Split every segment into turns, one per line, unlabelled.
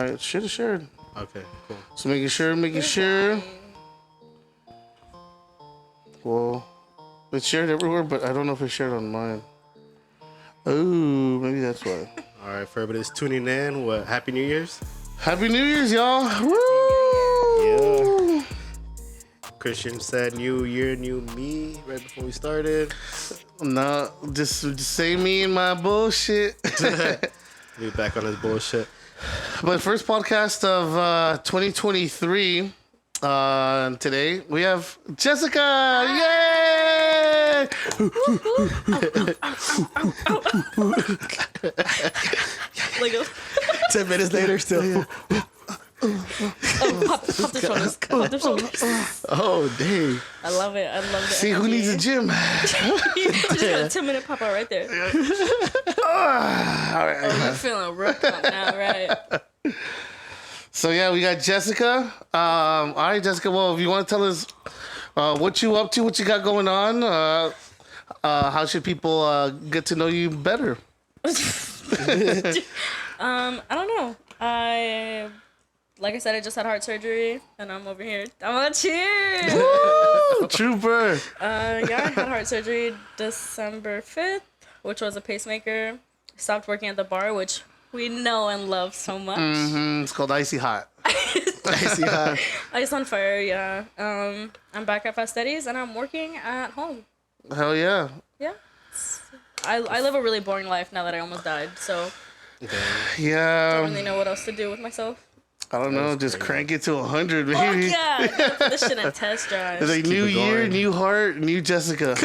All right, shit is shared.
Okay, cool.
So making sure. Well, it's shared everywhere, but I don't know if it's shared on mine. Oh, maybe that's why.
All right, for everybody that's tuning in, what? Happy New Year's.
Happy New Year's, y'all! Woo!
Yeah. Christian said, "New year, new me." Right before we started.
No, just say me and my bullshit.
We back on this bullshit.
But first podcast of 2023. Today we have Jessica. Yay!
Like
10 minutes later, still.
pop the shoulders. Pop the shoulders.
Oh, dang.
I love it. I love it.
See who needs a gym.
Just got a 10-minute pop out right there.
All right.
Oh, you're feeling real calm now, right?
So yeah, we got Jessica. All right, Jessica. Well, if you want to tell us what you up to, what you got going on, how should people get to know you better?
I don't know. Like I said, I just had heart surgery, and I'm over here. I'm gonna cheer.
Woo! Trooper.
Yeah, I had heart surgery December 5th, which was a pacemaker. Stopped working at the bar, which we know and love so much.
It's called Icy Hot. Icy Hot.
Ice on fire, yeah. I'm back at Fasteddi's, and I'm working at home.
Hell yeah.
Yeah. I live a really boring life now that I almost died, so
Yeah.
I don't really know what else to do with myself.
I don't know. Just crank it to 100,
Oh
baby.
yeah, put this shit in test drive.
It's like new
it
year,
going.
new heart, new Jessica.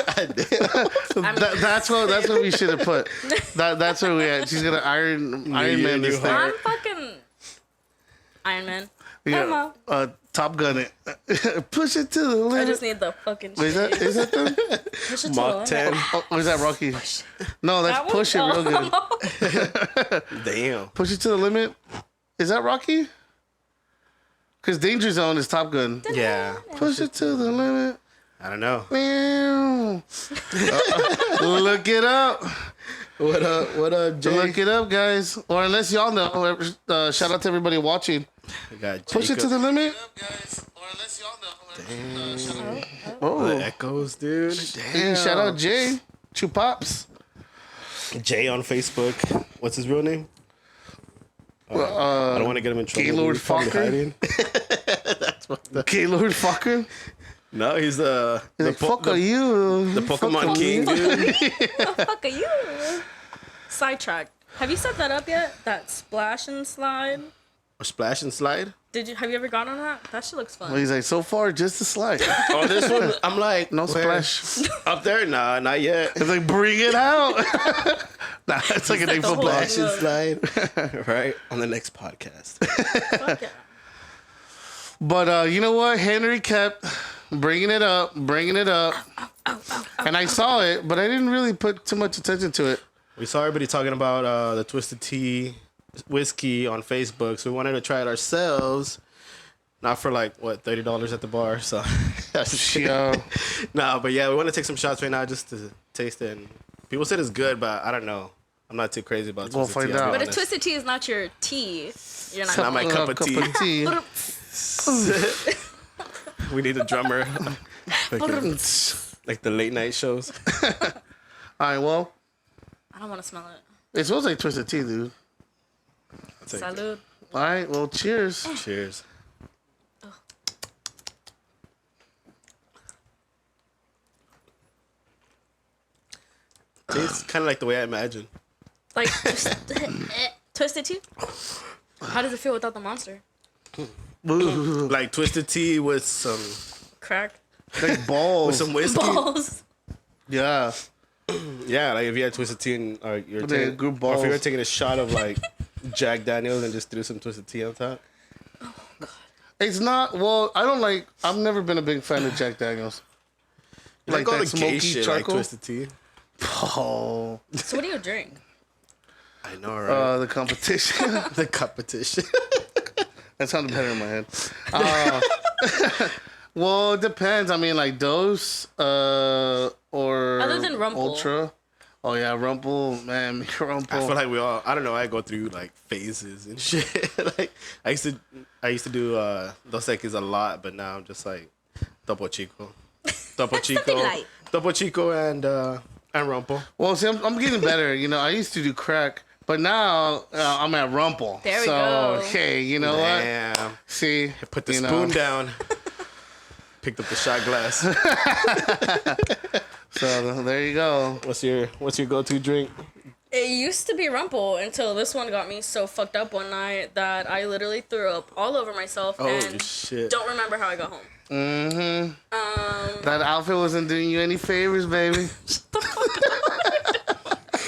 That's what we should have put. That's where we at. She's gonna Iron
year,
Man this
new
thing.
heart.
I'm fucking Iron Man.
Yeah. Top Gun it. Push it to the limit.
I just need the fucking
Wait, is that them?
push it to
Mach
the limit.
10.
Oh, or is that Rocky? No, that's
That one?
Push It real good.
Damn.
Push It to the Limit. Is that Rocky? Because Danger Zone is Top Gun.
Yeah.
Push it to the limit.
I don't know.
Meow. Look it up.
What up, Jay?
Look it up, guys. Or unless y'all know, shout out to everybody watching.
We got
Push it to the limit.
Oh, the echoes, dude.
Hey, shout out Jay. Chupaps.
Jay on Facebook. What's his real name? I don't want to get him in trouble.
Gaylord
He's probably
Fokker?
hiding.
Gaylord Fucker.
No, he's the
Like, fuck are you?
the Pokemon King, dude.
Fuck are you? Sidetrack. Have you set that up yet? That splash and slide?
Or Splash and Slide.
Have you ever gone on that? That shit looks
Well,
fun.
he's like, so far, just a slide.
Oh, this one, I'm like,
No
where?
splash.
Up there? Nah, not yet.
It's like, bring it out. Nah, it's like a name
the
for
whole
black.
Splash and Slide. Right? On the next podcast.
Fuck yeah.
But you know what? Henry kept bringing it up. And I saw it, but I didn't really put too much attention to it.
We saw everybody talking about the Twisted Tea whiskey on Facebook, so we wanted to try it ourselves. Not for like, what, $30 at the bar, so.
Yeah.
No, but yeah, we want to take some shots right now just to taste it. And people said it's good, but I don't know. I'm not too crazy about
We'll
Twisted
find
Tea. I'll
out.
be
But if
honest.
Twisted Tea is not your tea, you're not
Not my cup of tea. We need a drummer. Like the late night shows.
All right, well,
I don't want to smell it.
it smells like Twisted Tea, dude.
I'll take it.
Salud.
All right, well, cheers.
Cheers. Tastes kind of like the way I imagined.
Like, Twisted Tea? How does it feel without the monster?
Ooh,
Like Twisted Tea with some
Crack.
like balls.
some whiskey.
Balls.
Yeah.
Yeah, like if you had Twisted Tea and you're
They
taking,
group
or if you were
balls.
taking a shot of like Jack Daniels and just threw some Twisted Tea on top.
It's not, well, I've never been a big fan of Jack Daniels.
Like all
that
the gay
smoky
shit,
charcoal?
like Twisted Tea.
Oh,
So what do you drink?
I know, right?
the competition.
The competition.
That sounded better in my head. Well, it depends. I mean, like Dose, or
Other than Rumple.
Ultra. Oh yeah, Rumple, man,
I feel
Rumple.
like we all. I don't know. I go through like phases and shit. Like I used to do Dos Equis a lot, but now I'm just like Topo Chico, Topo Chico,
light.
Topo Chico, and Rumple.
Well, see, I'm getting better. You know, I used to do crack, but now I'm at Rumple.
There we
so,
go.
hey, you know what?
Damn.
See,
Put the
you
spoon
know.
down. Picked up the shot glass.
So there you go.
What's your go-to drink?
It used to be Rumple until this one got me so fucked up one night that I literally threw up all over myself
Holy
and
shit.
don't remember how I got home.
Mm-hmm. That outfit wasn't doing you any favors, baby.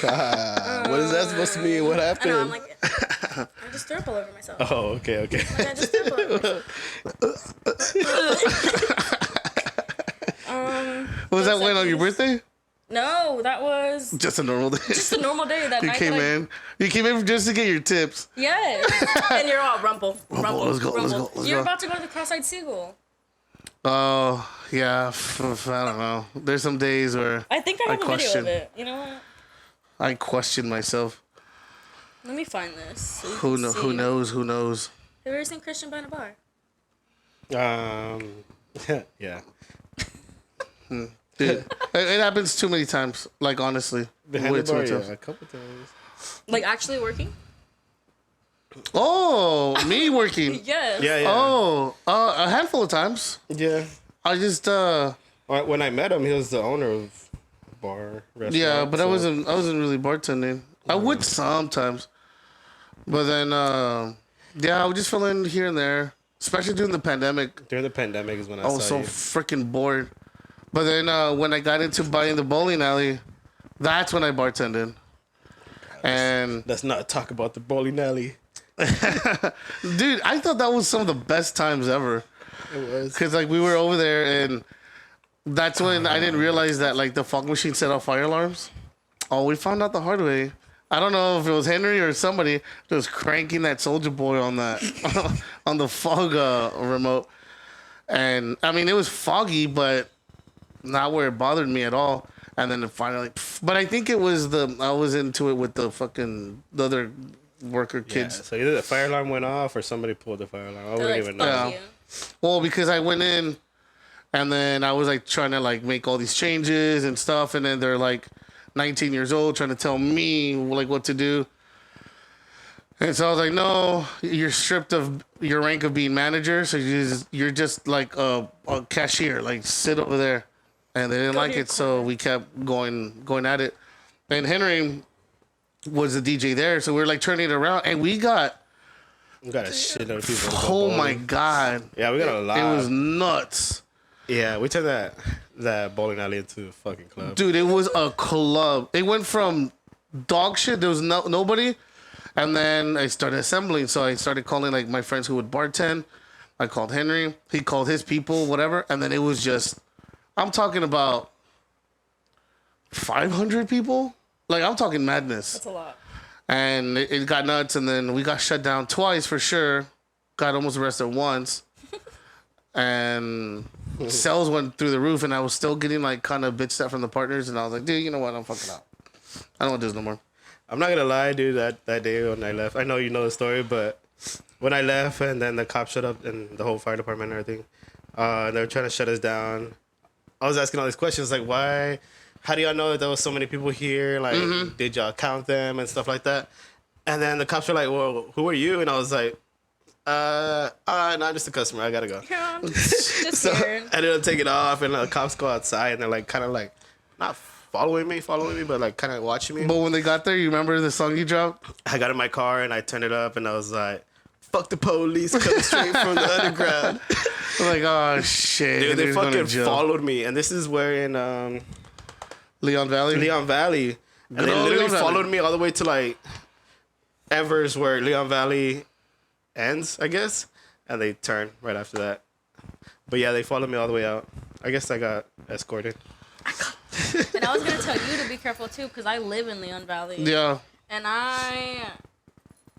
What is that supposed to be? What
I
happened?
know, I'm like, I just threw up all over myself.
Oh, okay.
Like, I just threw up all over myself.
Was that
Dos
when on your
Equis.
birthday?
No, that was
Just a normal day.
just a normal day that
You
night.
came
that
in. You came in just to get your tips.
Yes. And you're all Rumple.
Let's go, let's go, let's
You're
go.
about to go to the Cross-Eyed Seagull.
Oh yeah, I don't know. There's some days where
I think I have a video
question.
of it. You know what?
I question myself.
Let me find this. So you
Who
can
know?
see.
Who knows? Who knows?
Have you ever seen Christian by the Bar?
Yeah.
Dude, it happens too many times. Like honestly,
Behind
way
the
too
bar,
many
yeah,
times.
a couple times.
Like actually working?
Oh, me working.
Yes.
Yeah, yeah.
Oh, a handful of times.
Yeah.
I just
When I met him, he was the owner of a bar, restaurant.
yeah, but I
so-
wasn't really bartending. I would sometimes, but then yeah, I would just fill in here and there, especially during the pandemic.
During the pandemic is when I
I was
saw
so
you.
freaking bored. But then when I got into buying the bowling alley, that's when I bartended. And
Let's not talk about the bowling alley.
dude, I thought that was some of the best times ever.
It was.
Cause like we were over there, and that's when I didn't realize that like the fog machine set off fire alarms. Oh, we found out the hard way. I don't know if it was Henry or somebody just cranking that Soldier Boy on that on the fog remote, and I mean it was foggy, but not where it bothered me at all. And then it finally, but I think it was I was into it with the other worker
Yeah,
kids.
so either the fire alarm went off or somebody pulled the fire alarm. I
They're
wouldn't
like,
even
fuck
know.
Yeah.
you.
Well, because I went in, and then I was like trying to like make all these changes and stuff, and then they're like 19 years old trying to tell me like what to do. And so I was like, no, you're stripped of your rank of being manager, so you're just like a cashier, like sit over there. And they didn't
Go to
like
your
it, so we kept going at it. And Henry was the DJ there, so we were like turning it around, and we got
We got a shit ton of people. to go
oh my
bowling.
god,
Yeah, we got a lot.
it was nuts.
Yeah, we turned that bowling alley into a fucking club.
Dude, it was a club. It went from dog shit. There was nobody, and then I started assembling. So I started calling like my friends who would bartend. I called Henry. He called his people, whatever. And then it was just, I'm talking about 500 people. Like I'm talking madness.
That's a lot.
And it got nuts. And then we got shut down twice for sure. Got almost arrested once. And sales went through the roof, and I was still getting like kind of bitched at from the partners, and I was like, dude, you know what? I'm fucking out. I don't want to do this no more.
I'm not gonna lie, dude. That day when I left, I know you know the story, but when I left and then the cops showed up and the whole fire department and everything, they were trying to shut us down. I was asking all these questions like, why? How do y'all know that there was so many people here? Like, did y'all count them and stuff like that? And then the cops were like, well, who are you? And I was like, no, I'm just a customer. I gotta go.
Yeah, I'm just
So
here.
I ended up taking it off, and the cops go outside, and they're like, kind of like, not following me, but like kind of watching me.
But when they got there, you remember the song you dropped?
I got in my car and I turned it up, and I was like, fuck the police coming straight from the underground.
I'm like, oh shit.
Dude, they
He's going to
fucking
jail.
followed me, and this is where in
Leon Valley?
Leon Valley, and
Good
they
old
literally
Leon Valley.
followed me all the way to like Evers, where Leon Valley ends, I guess, and they turned right after that. But yeah, they followed me all the way out. I guess I got escorted.
And I was gonna tell you to be careful too, because I live in Leon Valley.
Yeah.
And I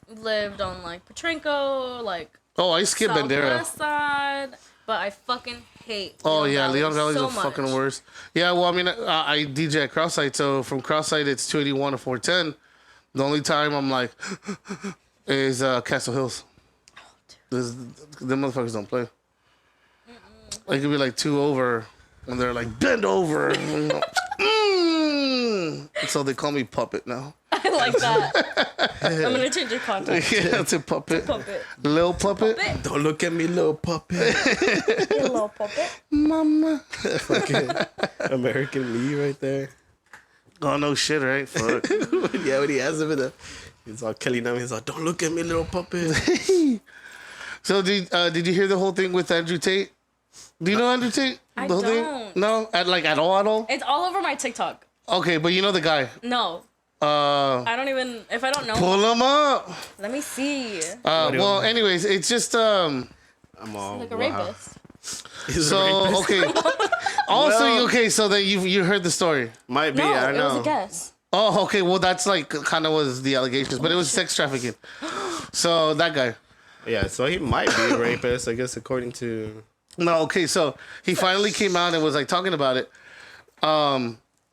lived on like Petrenko, like
Oh, I skipped Bandera.
Southwest side. but I fucking hate.
Oh
Leon
yeah,
Valley
Leon Valley's
so
the fucking
much.
worst. Yeah, well, I mean, I DJ at Cross-Site, so from Cross-Site it's 281 to 410. The only time I'm like is Castle Hills. This, them motherfuckers don't play. It could be like 2 over, and they're like bend over. So they call me Puppet now.
I like that. I'm gonna change your contact.
Yeah, it's a Puppet.
Puppet.
Lil Puppet.
Puppet.
Don't look at me, little puppet.
You little puppet.
Mama.
Fucking American me right there.
Oh no shit, right? Fuck.
Yeah, when he has him in the, he's all killing him. He's like, don't look at me, little puppet.
So did you hear the whole thing with Andrew Tate? Do you know Andrew Tate?
I
The whole thing?
don't.
No, at all.
It's all over my TikTok.
Okay, but you know the guy.
No, I don't even. If I don't know,
Pull him up.
let me see.
Well, anyways, it's just
I'm all
Like a
wow.
rapist.
He's a
so
rapist.
okay. Also,
Well-
okay, so then you heard the story.
Might be,
No,
I don't
it was
know.
a guess.
Oh, okay. Well, that's like kind of was the allegations, but it was sex trafficking. So that guy.
Yeah, so he might be a rapist, I guess, according to.
No, okay. So he finally came out and was like talking about it.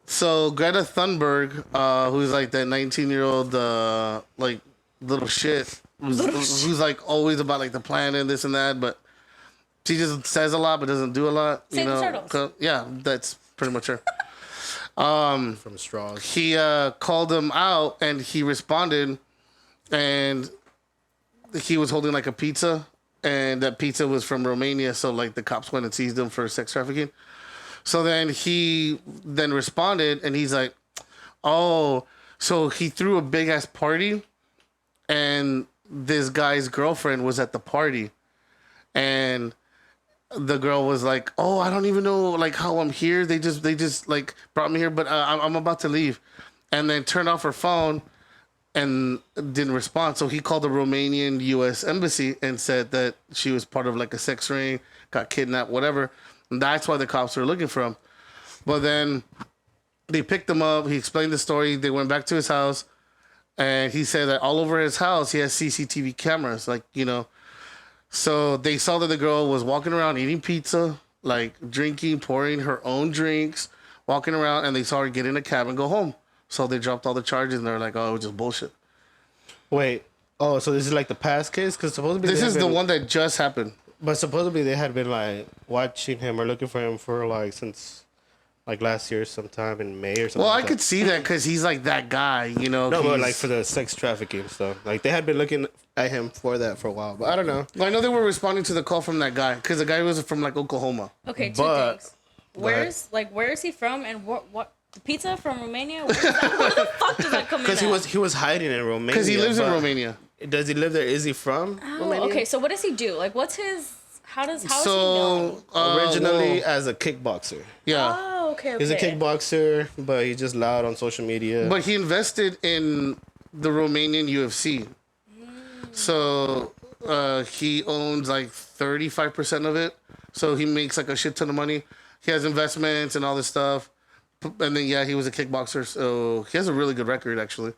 So Greta Thunberg, who's like that 19-year-old like little shit, who's like always about like the planet and this and that, but she just says a lot but doesn't do a lot.
Save the turtles.
'Cause- yeah, that's pretty much her.
From straws.
He called him out and he responded, and he was holding like a pizza, and that pizza was from Romania, so like the cops went and seized him for sex trafficking. So then he then responded and he's like, oh, so he threw a big ass party and this guy's girlfriend was at the party, and the girl was like, oh, I don't even know like how I'm here. They just like brought me here, but I'm about to leave, and then turned off her phone and didn't respond. So he called the Romanian U.S. embassy and said that she was part of like a sex ring, got kidnapped, whatever. And that's why the cops were looking for him. But then they picked him up. He explained the story. They went back to his house, and he said that all over his house he has CCTV cameras, like, you know. So they saw that the girl was walking around eating pizza, like drinking, pouring her own drinks, walking around, and they saw her get in a cab and go home. So they dropped all the charges, and they're like, oh, it was just bullshit.
Wait. Oh, so this is like the past case? Because supposedly
This
they
is
had
the
been-
one that just happened.
But supposedly they had been like watching him or looking for him for like since like last year sometime in May or something.
Well, I
like
could
that.
see that because he's like that guy, you know.
No, but
he's-
like for the sex trafficking stuff. Like they had been looking at him for that for a while. But I don't know.
I know they were responding to the call from that guy because the guy was from like Oklahoma.
Okay, two
But-
things. Where is he from, and what the pizza from Romania? Where the fuck does that come in?
Because
at?
he was hiding in Romania.
Because he lives in
but
Romania.
Does he live there? Is he from
Oh,
Romania?
okay. So what does he do? Like, what's his? How is he known?
So
Originally
well,
as a kickboxer.
yeah,
Oh, okay.
He's a kickboxer, but he's just loud on social media.
but he invested in the Romanian UFC. So he owns like 35% of it. So he makes like a shit ton of money. He has investments and all this stuff. And then yeah, he was a kickboxer, so he has a really good record actually.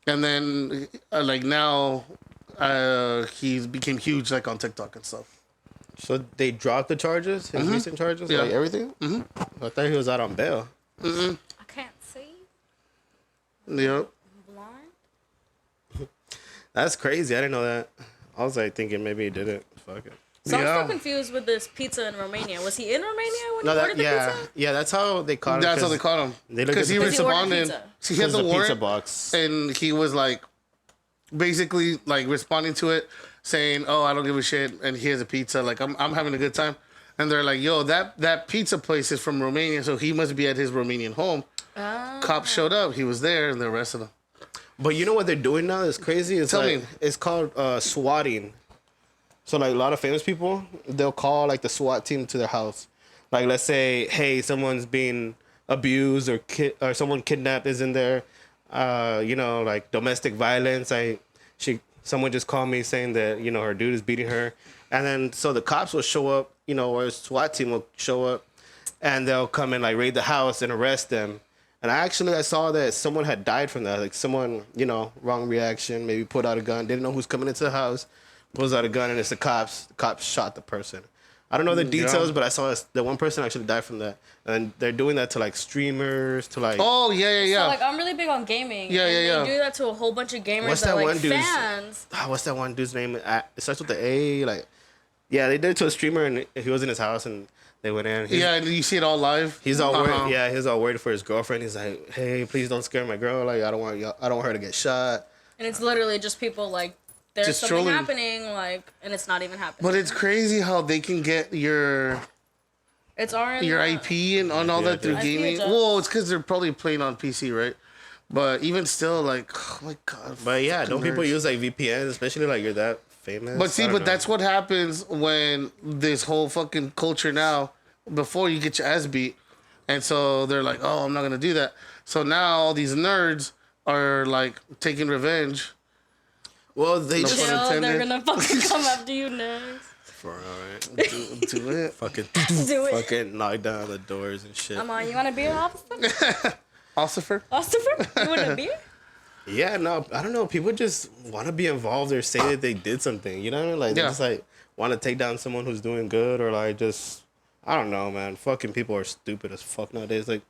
And then like now, he's became huge like on TikTok and stuff.
So they dropped the charges, his recent charges,
Yeah.
like everything. I thought he was out on bail.
I can't see.
Yep.
Blind.
That's crazy. I didn't know that. I was like thinking maybe he did it. Fuck it.
So I'm
Yeah.
still confused with this pizza in Romania. Was he in Romania when
No,
he
that
ordered the pizza?
yeah, that's how they caught him.
That's how
'cause
they caught him.
They looked
Because
at
he
the
Because he ordered
responded.
pizza.
So he had
There's
the
a pizza
warrant,
box.
and he was like, basically like responding to it, saying, "Oh, I don't give a shit," and here's a pizza. Like I'm having a good time, and they're like, "Yo, that pizza place is from Romania, so he must be at his Romanian home." Cops showed up. He was there, and they arrested him.
But you know what they're doing now? It's crazy. It's
Tell
like
me.
it's called swatting. So like a lot of famous people, they'll call like the SWAT team to their house. Like let's say, hey, someone's being abused or someone kidnapped is in there. You know, like domestic violence. Someone just called me saying that you know her dude is beating her, and then so the cops will show up. You know, or a SWAT team will show up, and they'll come and like raid the house and arrest them. And I saw that someone had died from that. Like someone, you know, wrong reaction, maybe pulled out a gun, didn't know who's coming into the house, pulls out a gun, and it's the cops. The cops shot the person. I don't know the details,
Yeah.
but I saw that one person actually died from that, and they're doing that to like streamers, to like.
Oh yeah.
So like I'm really big on gaming.
Yeah,
and
yeah.
They do that to a whole bunch of gamers
What's
that
that
like
one dude's-
fans.
What's that one dude's name? It starts with the A. Like, yeah, they did it to a streamer, and he was in his house, and they went in.
Yeah, and you see it all live.
He's all worried.
Uh-huh.
Yeah, he's all worried for his girlfriend. He's like, "Hey, please don't scare my girl. Like, I don't want her to get shot."
And it's literally just people like there's
Just
something
trolling.
happening like and it's not even happening.
But it's crazy how they can get your
It's our
IP and on all
Yeah,
that through
IP
gaming.
adjusts.
Well, it's because they're probably playing on PC, right? But even still, like, oh my god.
But yeah,
fucking
don't people
nerds.
use like VPNs, especially like you're that famous?
But see,
I don't
but
know.
that's what happens when this whole fucking culture now. Before you get your ass beat, and so they're like, "Oh, I'm not gonna do that." So now all these nerds are like taking revenge.
Well, they
No
just
pun
Chill, they're
intended.
gonna fucking come after you next.
for all right.
Do it.
Fucking
Do it.
fucking knock down the doors and shit.
I'm on. You want a beer, officer?
Ossifer?
Ossifer? You want a beer?
Yeah, no, I don't know. People just want to be involved or say that they did something. You know what I mean? Like, they
Yeah.
just like want to take down someone who's doing good, or like just, I don't know, man. Fucking people are stupid as fuck nowadays. Like,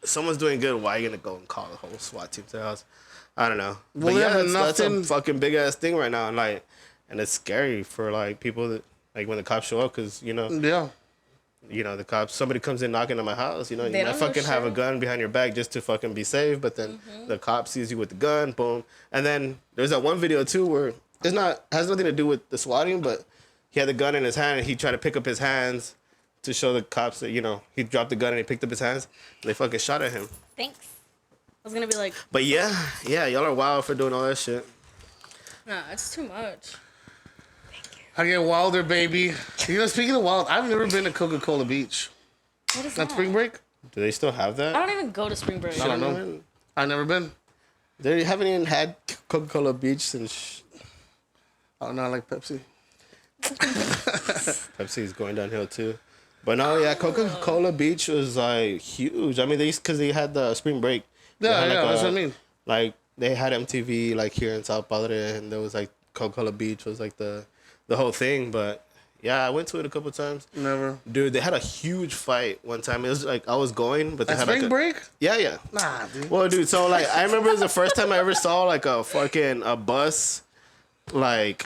someone's doing good, why are you gonna go and call the whole SWAT team to the house? I don't know.
Well,
But
they
yeah,
have
that's a
nothing-
fucking big ass thing right now, and like, and it's scary for like people that like when the cops show up, because
Yeah.
the cops, somebody comes in knocking on my house, you
They
might
don't know
fucking have a
shit.
gun behind your back just to fucking be safe, but then the cop sees you with the gun, boom. And then there's that one video too where has nothing to do with the swatting, but he had the gun in his hand and he tried to pick up his hands to show the cops that, he dropped the gun and he picked up his hands. And they fucking shot at him.
Thanks. I was gonna be like,
But yeah, y'all are wild for doing all that shit.
nah, it's too much.
I get wilder, baby. Speaking of wild, I've never been to Coca-Cola Beach.
What is
That
that?
spring break?
Do they still have that?
I don't even go to spring break.
I don't know. I've never been.
They haven't even had Coca-Cola Beach since
Oh, no, I like Pepsi.
Pepsi's going downhill too. But no, yeah, Coca-Cola Beach was like huge. I mean, because they had the spring break. They
Yeah,
had,
yeah, that's what I mean.
Like they had MTV like here in South Padre, and there was like Coca-Cola Beach was like the whole thing. But yeah, I went to it a couple times.
Never.
Dude, they had a huge fight one time. It was like I was going, but they
At
had like
spring break?
yeah.
Nah, dude.
Well, dude, so like I remember it was the first time I ever saw like a bus, like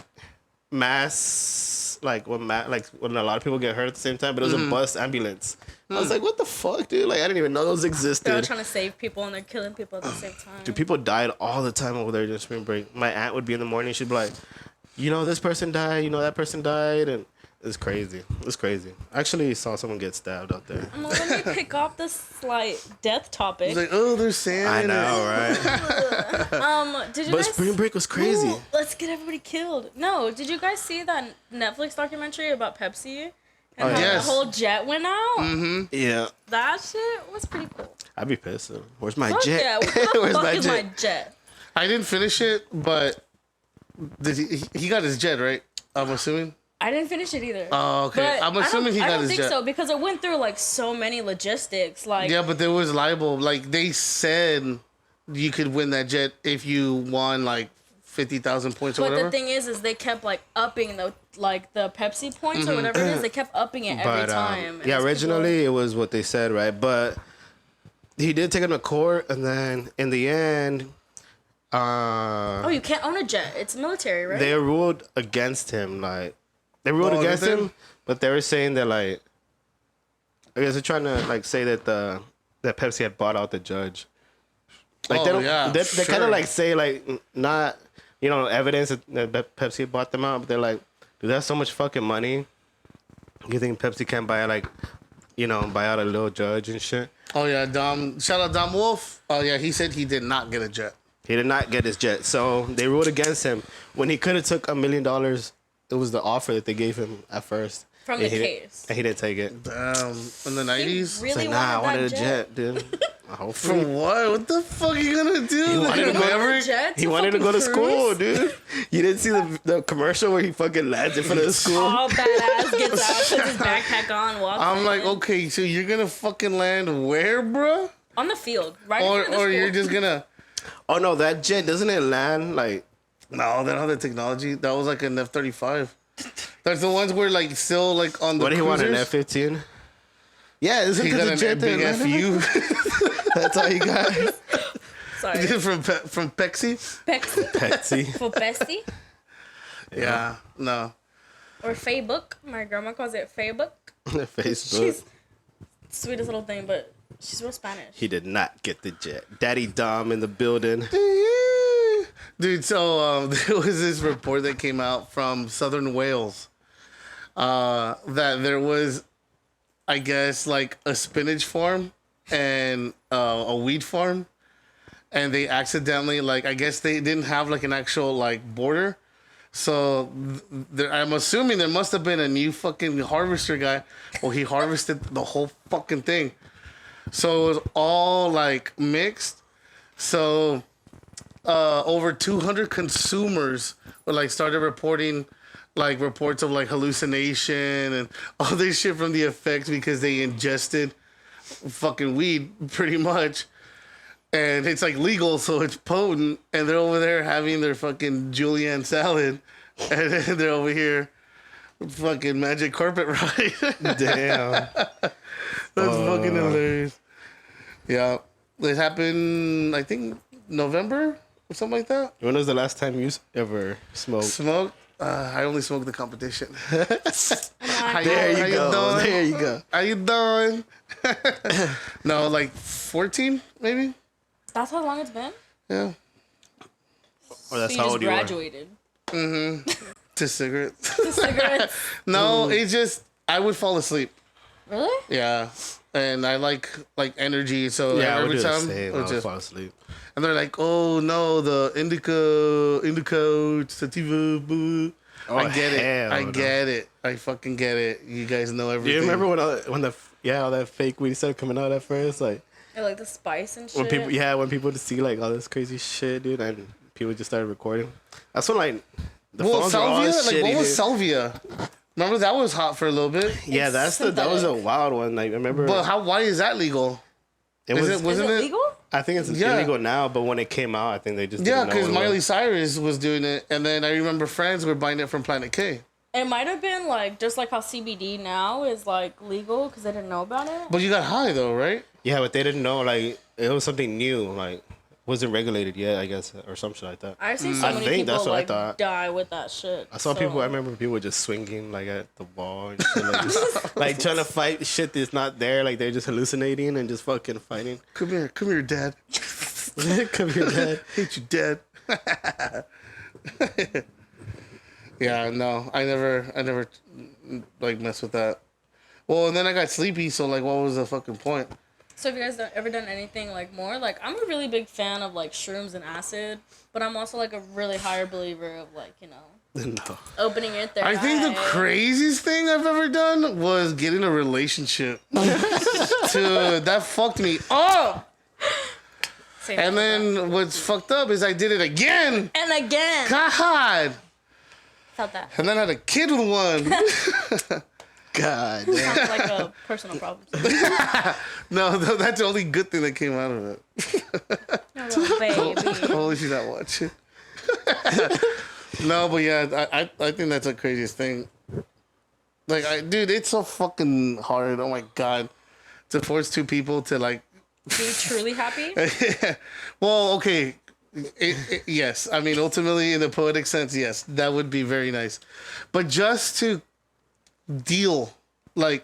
mass, like when a lot of people get hurt at the same time, but it was a bus ambulance. I was like, what the fuck, dude? Like I didn't even know those
They're all
existed.
trying to save people and they're killing people at the same time.
Dude, people died all the time over there during spring break. My aunt would be in the morning, she'd be like, this person died, that person died, and it's crazy. It's crazy. I actually saw someone get stabbed out there.
Well, let me pick up this like death topic.
It's like, oh, there's sand
I
in it.
know, right?
Did you
But
guys?
spring break was crazy.
Ooh, let's get everybody killed. No, did you guys see that Netflix documentary about Pepsi and how
yes.
the whole jet went out?
Yeah,
That shit was pretty cool.
I'd be pissed. Though. Where's my
Fuck
jet?
yeah, where the
Where's
fuck
my
is
jet?
my jet?
I didn't finish it, but he got his jet, right? I'm assuming.
I didn't finish it either.
Oh, okay.
But
I'm assuming he
I
got
don't
his
think
jet.
so because it went through like so many logistics. Like,
Yeah, but there was libel. Like they said, you could win that jet if you won like 50,000 points or
but
whatever.
the thing is they kept like upping the Pepsi points or whatever it is. They kept upping it every time. And
yeah,
it's
originally it was what they said, right? But he did take him to court, and then in the end,
Oh, you can't own a jet. It's military, right?
they ruled against him. Like they ruled
Oh,
against
did they?
him, but they were saying that like, I guess they're trying to like say that that Pepsi had bought out the judge. Like
Oh,
they don't,
yeah,
they kind
sure.
of like say like not evidence that Pepsi bought them out, but they're like, dude, that's so much fucking money. You think Pepsi can't buy like, buy out a little judge and shit?
Oh yeah, Dom. Shout out Dom Wolf. Oh yeah, he said he did not get a jet.
He did not get his jet, so they ruled against him. When he could have took $1 million, it was the offer that they gave him at first.
From
And
the
he didn't-
case.
and he didn't take it.
Damn, in the 90s.
It's
Really
like, nah, I wanted a
that
jet, dude. Hopefully.
From what? What the fuck are you gonna do?
He wanted to go-
Maverick?
Jet
He wanted to go to
fucking
school,
cruise?
dude. You didn't see the commercial where he fucking lands in front of the school?
All badass gets out, puts his backpack on, walks.
I'm
in.
like, okay, so you're gonna fucking land where, bruh?
on the field, right? in front of the
Or you're
school.
just gonna?
Oh no, that jet doesn't it land like?
No, they don't have the technology. That was like an F-35. There's the ones where like still like on the
What do you want, an
cruisers.
F-15? Yeah, isn't
He
it
got
the
a
jet
big
there?
FU
That's all you got.
Sorry.
from Pepsi.
Pepsi.
Pepsi.
For Bestie.
Yeah, no.
Or Facebook. My grandma calls it Facebook.
Facebook.
She's sweetest little thing, but she's real Spanish.
He did not get the jet. Daddy Dom in the building.
Dude, so there was this report that came out from Southern Wales that there was, I guess, like a spinach farm and a weed farm, and they accidentally, like, I guess they didn't have like an actual like border. So I'm assuming there must have been a new fucking harvester guy. Well, he harvested the whole fucking thing. So it was all like mixed. So over 200 consumers were like started reporting like reports of like hallucination and all this shit from the effects because they ingested fucking weed pretty much. And it's like legal, so it's potent. And they're over there having their fucking julienne salad. And then they're over here fucking magic carpet ride.
Damn.
That's fucking hilarious. Yeah. It happened, I think, November or something like that.
When was the last time you ever smoked?
Smoke? I only smoke the competition.
There
How
you go.
doing?
There you go.
How you doing? No, like 14, maybe?
That's how long it's been?
Yeah.
Or that's
So you
how
just
old you were.
graduated.
To cigarettes.
The cigarettes.
No, it just, I would fall asleep.
Really?
Yeah. And I like energy, so
Yeah, I would
every
do the
time
same.
it
I
was
would
just,
fall asleep.
and they're like, oh no, the indica, sativa, boo.
Oh,
I get it.
hell
I
no.
get it. I fucking get it. You guys know
Do
everything.
you remember when all that fake weed started coming out at first? Like
Or like the spice and shit.
when people would see like all this crazy shit, dude, and people just started recording. That's when like the
Well,
phones were all
salvia? Like,
shitty,
what was
dude.
salvia? Remember that was hot for a little bit.
Yeah,
It's
that was a
synthetic.
wild one. Like I remember,
But why is that legal?
it was.
Is
wasn't
it
it?
legal?
I think it's
Yeah.
illegal now, but when it came out, I think they just
Yeah,
didn't know
because
what it
Miley
was.
Cyrus was doing it, and then I remember friends were buying it from Planet K.
It might have been like just like how CBD now is like legal because they didn't know about it.
But you got high though, right?
Yeah, but they didn't know like it was something new, like wasn't regulated yet, I guess, or some shit like that.
I've seen so
I
many
think
people
that's what I
like
thought.
die with that shit.
I saw
so-
people. I remember people just swinging like at the wall and shit, like, just, like trying to fight shit that's not there. Like they're just hallucinating and just fucking fighting.
Come here, Dad.
Come here, Dad.
Hate you, Dad. Yeah, no, I never like mess with that. Well, and then I got sleepy, so like, what was the fucking point?
So have you guys ever done anything like more? Like I'm a really big fan of like shrooms and acid, but I'm also like a really higher believer of like, you know,
No.
opening your third
I think the
eye.
craziest thing I've ever done was getting a relationship. Dude, that fucked me up.
Same
And
thing.
then what's fucked up is I did it again.
And again.
God.
Felt that.
And then I had a kid with one.
God damn.
Sounds like a personal problem.
No, that's the only good thing that came out of it.
No, little baby.
Holy shit, not watching. No, but yeah, I think that's the craziest thing. Like, dude, it's so fucking hard. Oh my god, to force two people to like.
Be truly happy.
Well, okay, yes. I mean, ultimately, in the poetic sense, yes, that would be very nice. But just to deal, like,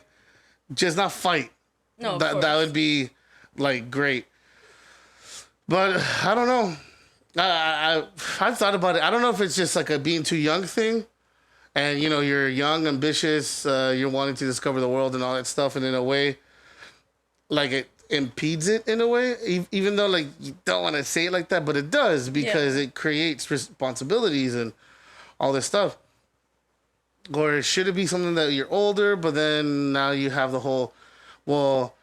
just not fight.
No, of
that
course.
would be like great. But I don't know. I've thought about it. I don't know if it's just like a being too young thing, and you know you're young, ambitious, you're wanting to discover the world and all that stuff, and in a way, like it impedes it in a way, even though like you don't want to say it like that, but it does because it creates responsibilities and all this stuff. Or should it be something that you're older, but then now you have the whole, well,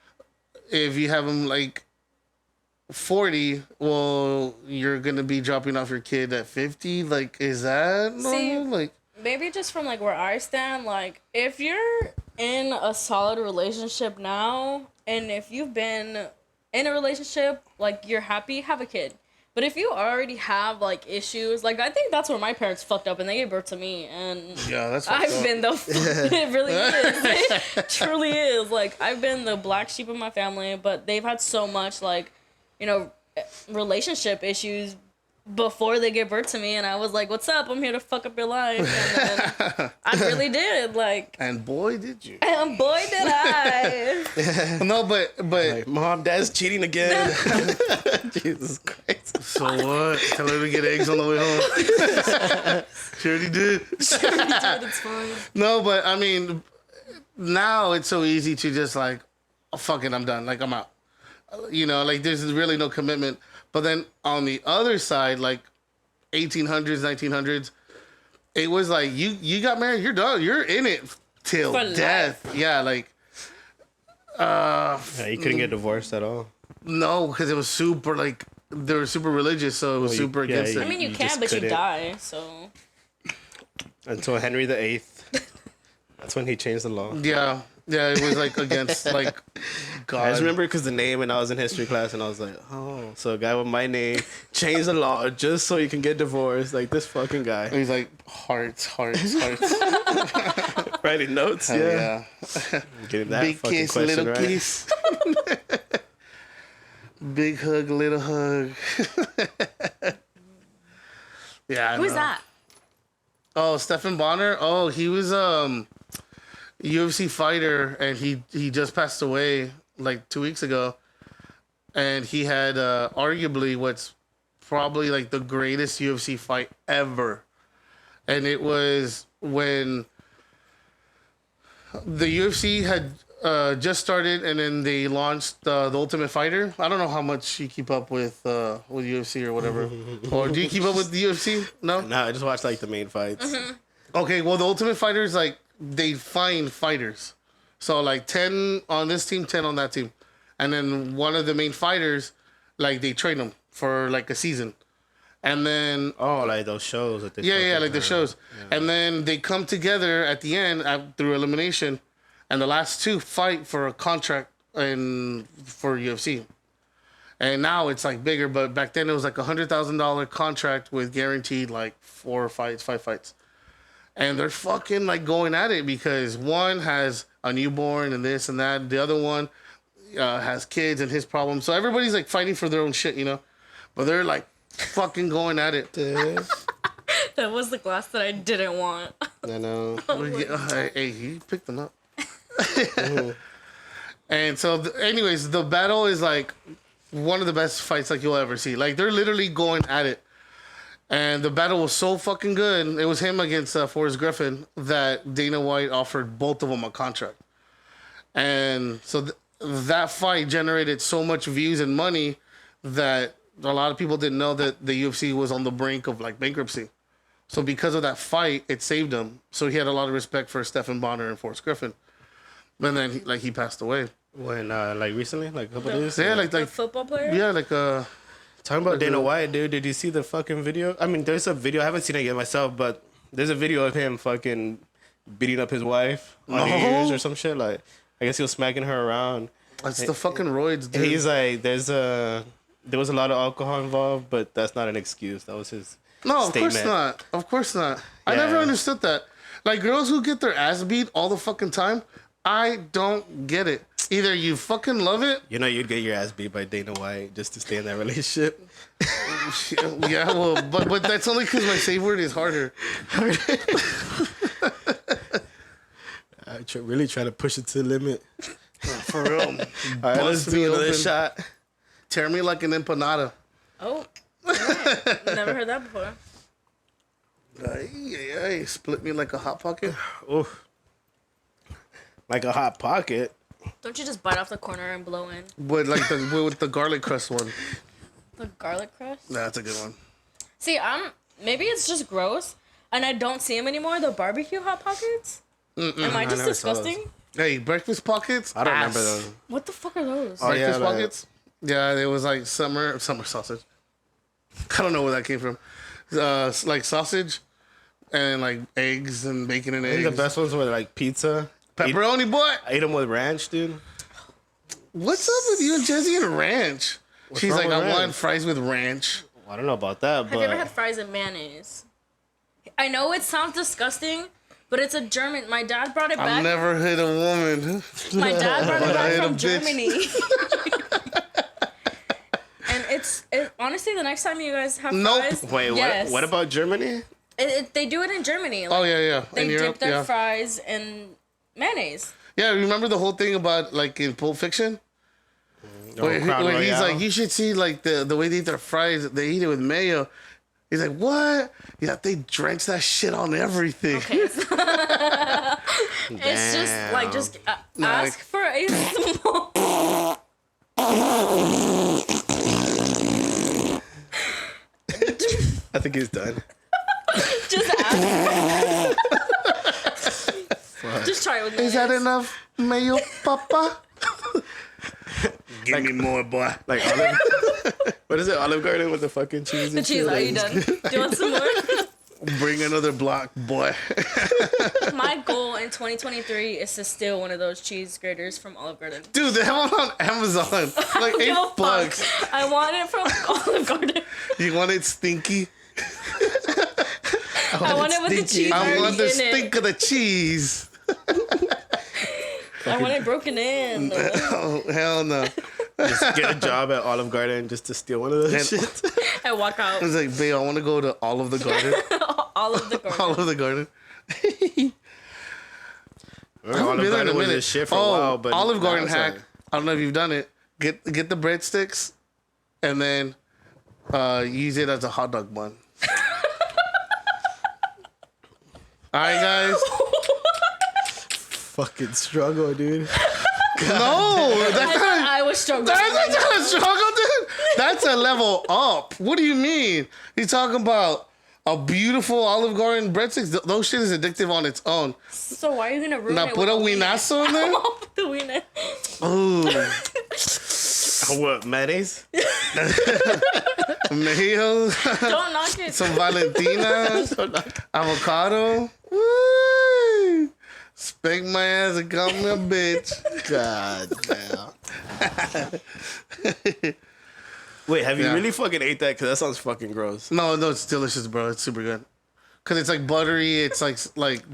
if you have them like 40, well, you're gonna be dropping off your kid at 50. Like, is that normal?
See,
Like,
Maybe just from like where I stand, like if you're in a solid relationship now, and if you've been in a relationship, like you're happy, have a kid. But if you already have like issues, like I think that's where my parents fucked up and they gave birth to me, and
Yeah, that's
I've been the it really is, it truly is. Like I've been the black sheep of my family, but they've had so much like, you know, relationship issues before they gave birth to me, and I was like, "What's up? I'm here to fuck up your life." And then I really did, like,
And boy, did you.
and boy did I.
No, but
Like, Mom, Dad's cheating again. Jesus Christ.
so what? Tell her to get eggs on the way home. She already did.
It's fine.
No, but I mean, now it's so easy to just like, oh, fuck it, I'm done. Like I'm out. You know, like there's really no commitment. But then on the other side, like 1800s, 1900s, it was like you got married, you're done, you're in it till
For
death. Yeah, like
Yeah, you couldn't get divorced at all.
no, because it was super like they were super religious, so it was
Well,
super
yeah,
against
you-
I
it.
mean, you
You
can,
just
but you
couldn't.
die. So
Until Henry VIII. That's when he changed the law.
Yeah, yeah, it was like against like God.
I just remember because the name, and I was in history class, and I was like, oh, so a guy with my name changed the law just so you can get divorced. Like, this fucking guy.
He's like hearts.
Writing notes,
Hell
yeah.
yeah.
Getting that
Big
fucking
kiss,
question
little
right.
kiss. Big hug, little hug. Yeah. I
who's
know.
that?
Oh, Stephen Bonner. Oh, he was UFC fighter, and he just passed away like 2 weeks ago. And he had arguably what's probably like the greatest UFC fight ever. And it was when the UFC had just started, and then they launched the Ultimate Fighter. I don't know how much you keep up with UFC or whatever. Or do you keep up with the UFC? No?
No, I just watched like the main fights.
Okay, well, the Ultimate Fighter is like they find fighters. So like 10 on this team, 10 on that team. And then one of the main fighters, like they train them for like a season. And then
Oh, like those shows that they
yeah, like the shows. And then they come together at the end through elimination, and the last two fight for a contract for UFC. And now it's like bigger, but back then it was like $100,000 contract with guaranteed like 5 fights. And they're fucking like going at it because one has a newborn and this and that. The other one has kids and his problems. So everybody's like fighting for their own shit, you know? But they're like fucking going at it.
That was the glass that I didn't want.
I know.
Hey, he picked them up. And so, anyways, the battle is like one of the best fights like you'll ever see. Like they're literally going at it, and the battle was so fucking good. It was him against Forrest Griffin that Dana White offered both of them a contract, and so that fight generated so much views and money that a lot of people didn't know that the UFC was on the brink of like bankruptcy. So because of that fight, it saved him. So he had a lot of respect for Stephen Bonner and Forrest Griffin. And then he passed away.
When, like recently, like a couple days?
Yeah, like
The football player?
yeah, like
Talking about Dana White, dude, did you see the fucking video? I mean, there's a video, I haven't seen it yet myself, but there's a video of him fucking beating up his wife on New Year's or some shit. Like, I guess he was smacking her around.
It's the fucking roids, dude.
He's like, there was a lot of alcohol involved, but that's not an excuse. That was his
No,
statement.
of course not. Of course not. I
Yeah.
never understood that. Like girls who get their ass beat all the fucking time, I don't get it. Either you fucking love it.
You know, you'd get your ass beat by Dana White just to stay in that relationship.
Yeah, well, but that's only because my safe word is harder.
Really trying to push it to the limit.
For real.
All right, let's
Bust me
do another
open.
shot.
Tear me like an empanada.
Oh. Alright. Never heard that before.
Ay, split me like a hot pocket.
Oof. Like a hot pocket.
Don't you just bite off the corner and blow in?
With with the garlic crust one.
The garlic crust?
That's a good one.
See, maybe it's just gross, and I don't see them anymore. The barbecue hot pockets. Am I just
never saw those.
disgusting?
Hey, breakfast pockets.
I don't
ass.
remember those.
What the fuck are those?
Oh, yeah,
Breakfast
like-
pockets. Yeah, it was like summer sausage. I don't know where that came from. Like sausage and like eggs and bacon and
I
eggs.
think the best ones were like pizza.
Pepperoni boy.
I ate them with ranch, dude.
What's up with you and Jesse and ranch? She's
wrong
like,
with
I
ranch?
want fries with ranch.
I don't know about that,
Have
but
you ever had fries and mayonnaise? I know it sounds disgusting, but it's a German. My dad brought it
I've
back.
never hit a woman.
My dad brought it
I
back
hit a
from
bitch.
Germany. And honestly, the next time you guys have
Nope.
fries,
wait,
yes.
what about Germany?
They do it in Germany. Like,
Oh yeah.
they
In
dip
Europe,
their
yeah.
fries in mayonnaise.
Yeah, remember the whole thing about like in Pulp Fiction? Where
Crown
he's
Royale?
like, you should see like the way they eat their fries. They eat it with mayo. He's like, what? Yeah, they drench that shit on everything.
Okay. It's just like ask for a small.
I think he's done.
Just ask. Just try it with
Is that
mayonnaise.
enough mayo, papa? Give me more, boy.
Like Olive. What is it? Olive Garden with the fucking cheese.
The
and
cheese,
shit?
are you done? Do you want some more?
Bring another block, boy.
My goal in 2023 is to steal one of those cheese graters from Olive Garden.
Dude, they have one on Amazon. Like
Give a fuck.
$8.
I want it from Olive Garden.
You want it stinky?
I want it with the cheese
I
already
want the
in
stink
it.
of the cheese.
I want it broken in.
Oh, hell no.
Just get a job at Olive Garden just to steal one of those shit.
I walk out.
I was like, babe, I want to go to all of the garden.
Olive the Garden.
All of the garden.
Olive
Been there in
Garden
a
was
minute.
this shit for a while, but
Olive
now
Garden
it's
hack.
like-
I don't know if you've done it. Get the breadsticks and then use it as a hot dog bun. All right, guys.
Fucking struggle, dude.
No, that's not.
I was struggling.
That's not a struggle, dude. That's a level up. What do you mean? He's talking about a beautiful Olive Garden breadsticks. Those shit is addictive on its own.
So why are you gonna ruin
Now
it?
put
with
a
the wiener?
wienazo in there.
I'll put the wiener.
Ooh,
What, mayonnaise?
mayo,
Don't knock it.
some Valentina, avocado. Woo! Spank my ass and call me a bitch.
God damn. Wait, have you
Yeah.
really fucking ate that? Because that sounds fucking gross.
No, it's delicious, bro. It's super good. Cause it's like buttery. It's like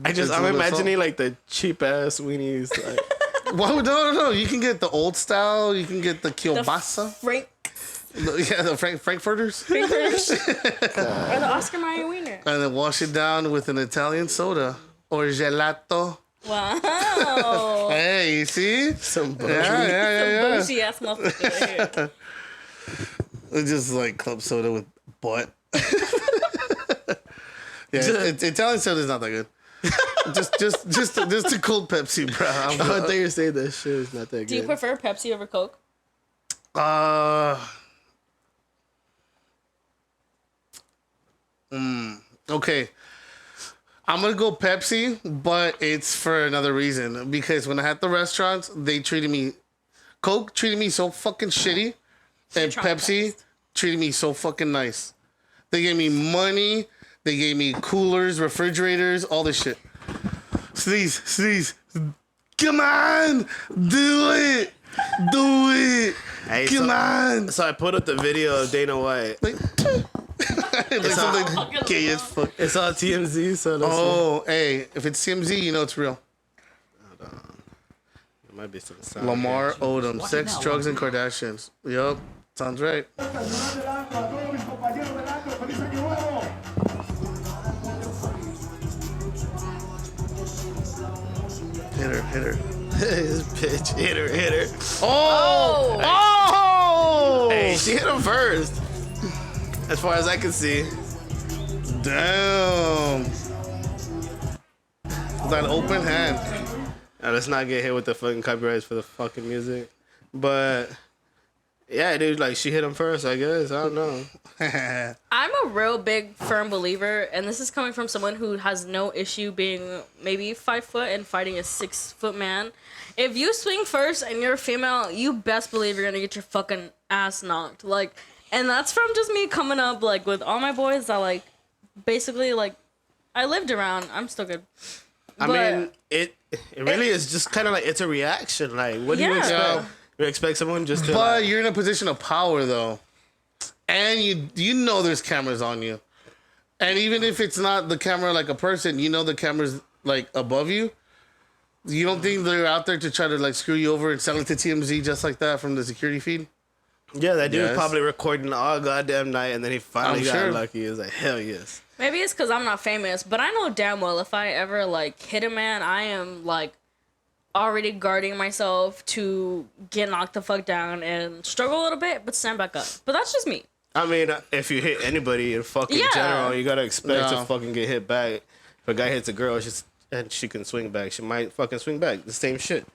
I'm
it's a little
imagining
salt.
like the cheap ass weenies. Like,
Why would no? You can get the old style. You can get the
The
kielbasa.
Frank
The Frankfurters.
Frankfurters or the Oscar Mayer wiener.
And then wash it down with an Italian soda or gelato.
Wow.
Hey, you see?
some bullshit.
Yeah.
Bougie ass motherfucker right here.
It's just like club soda with butt. Italian soda is not that good. just a cold Pepsi, bro.
I thought you were saying that shit is not that
Do you
good.
prefer Pepsi over Coke?
Okay. I'm gonna go Pepsi, but it's for another reason. Because when I had the restaurants, they treated me, Coke treated me so fucking shitty, and Pepsi treated me so fucking nice. They gave me money, they gave me coolers, refrigerators, all this shit. Sneeze, come on, do it.
Hey,
Come on.
So I put up the video of Dana White.
Like, like something gay as fuck.
It's on TMZ, so let's see.
Oh, hey, if it's TMZ, you know it's real.
It might be some sound.
Lamar Odom, sex, drugs, and Kardashians. Yup, sounds right. Hit her.
This bitch hit her.
Oh! Oh!
Hey, she hit him first. As far as I can see.
Damn. That open hand.
Now, let's not get hit with the fucking copyrights for the fucking music. But yeah, dude, like she hit him first, I guess. I don't know.
I'm a real big firm believer, and this is coming from someone who has no issue being maybe 5 foot and fighting a 6 foot man. If you swing first and you're a female, you best believe you're gonna get your fucking ass knocked. Like, and that's from just me coming up like with all my boys that like basically like I lived around. I'm still good.
I mean, it really is just kind of like it's a reaction. Like, what do you
Yeah.
expect?
Yeah.
You expect someone just to
But
like,
you're in a position of power, though. and you know there's cameras on you, and even if it's not the camera like a person, you know the camera's like above you. You don't think they're out there to try to like screw you over and sell it to TMZ just like that from the security feed?
Yeah, that dude was
Yes.
probably recording all goddamn night, and then he finally
I'm
got
sure.
lucky. He was like, hell yes.
Maybe it's because I'm not famous, but I know damn well if I ever like hit a man, I am like already guarding myself to get knocked the fuck down and struggle a little bit, but stand back up. But that's just me.
I mean, if you hit anybody in fucking
Yeah.
general, you gotta expect
No.
to fucking get hit back. If a guy hits a girl, and she can swing back, she might fucking swing back. The same shit.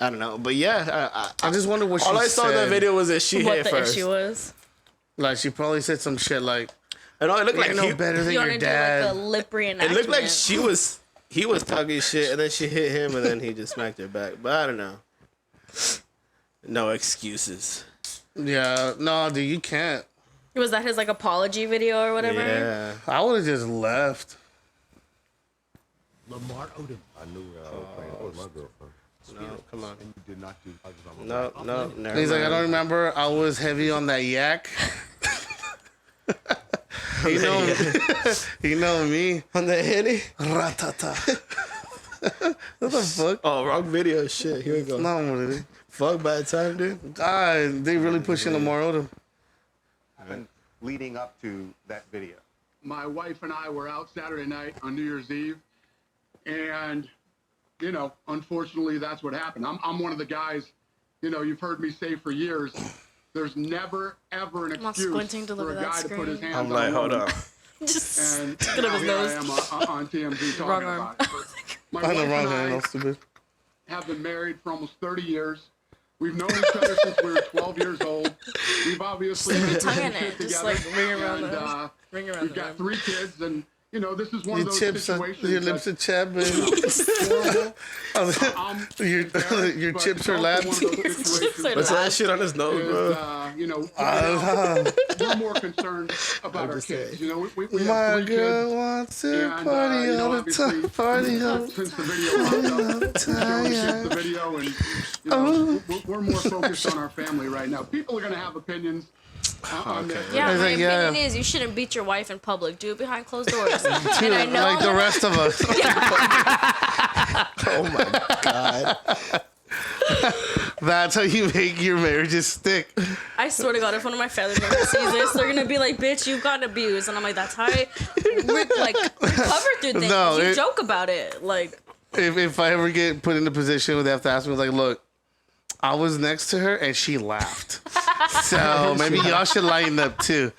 I don't know, but yeah,
I just wonder what she
all I saw in that
said.
video was that she
What
hit
the
first.
issue was.
Like she probably said some shit like,
And all it looked
"You
like
know
he,
better than
You want
your
to do like a
dad."
lip reenactment.
it looked like he was talking shit, and then she hit him, and then he just smacked her back. But I don't know. No excuses.
Yeah, no, dude, you can't.
Was that his like apology video or whatever?
Yeah.
I would have just left.
Lamar Odom. I knew I was playing. That was my girlfriend.
No, come on.
And you did not do others on
No, never
He's like, I
mind.
don't remember. I was heavy on that yak. you know, you know me.
On the Henny?
Ratata. What the fuck?
Oh, wrong video. Shit. Here we go.
No, really.
Fuck bad time, dude.
God, they really pushing Lamar Odom.
happened leading up to that video?
My wife and I were out Saturday night on New Year's Eve, and you know, unfortunately, that's what happened. I'm one of the guys, you know, you've heard me say for years, there's never ever an
not
excuse
squinting to look
for a
at that
guy to put his
screen.
hands
I'm
on
like,
a
hold
woman.
up.
Just
And
get up his
here I
nose.
am on TMZ
Wrong
talking
arm.
about it. But my
I know
wife
wrong
and
hand,
I
all stupid.
have been married for almost 30 years. We've known each other since we were 12 years old. We've obviously
Stick your
been
tongue
through
in
shit
it, just,
together.
like, ring around
And,
the- ring around
We've
the
got
rim.
3 kids, and you know, this is one
Your
of those
chips, are,
situations.
your lips are
that,
chapped, baby.
I'm
your
embarrassed,
your
but
chips
it's
are
also
lapped.
one of those situations
What's
What's
that
that shit on his nose,
is,
bro?
you know,
Ah,
we're more concerned about our
just
kids.
saying.
You know, we
my
have 3
girl
kids.
wants to
And,
party
you know,
all the
obviously,
time. Party all the
Since the video popped up, showing the kids the video, and you know, we're more focused on our family right now. People are gonna have opinions on this.
Yeah,
I
my
think, yeah.
opinion is you shouldn't beat your wife in public. Do it behind closed doors. And I know
like the rest of us.
Oh my god.
That's how you make your marriages stick.
I swear to God, if one of my family members sees this, they're gonna be like, "Bitch, you got abused," and I'm like, "That's how I recover through things.
No,
you
it-
joke about it, like."
If I ever get put in a position where they have to ask me, like, look, I was next to her and she laughed. So maybe y'all should lighten up too.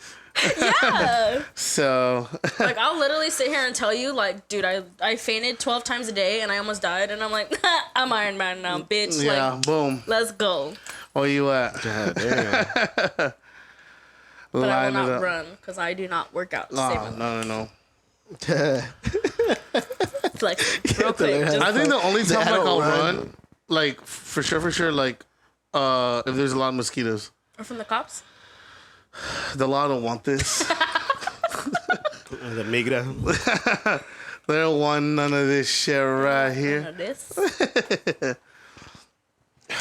Yeah.
So
Like, I'll literally sit here and tell you, like, dude, I fainted 12 times a day and I almost died, and I'm like, I'm Iron Man now, bitch.
yeah,
Like,
boom.
let's go.
Where you at?
God damn.
But I will
Line it
not
up.
run because I do not work out. to
Oh,
save my life.
no.
Flexing, real quick. Just,
I think the only time like
don't
I'll
run.
run, like for sure, like if there's a lot of mosquitoes.
or from the cops.
The law don't want this.
The migra.
They don't want none of this shit right here.
This.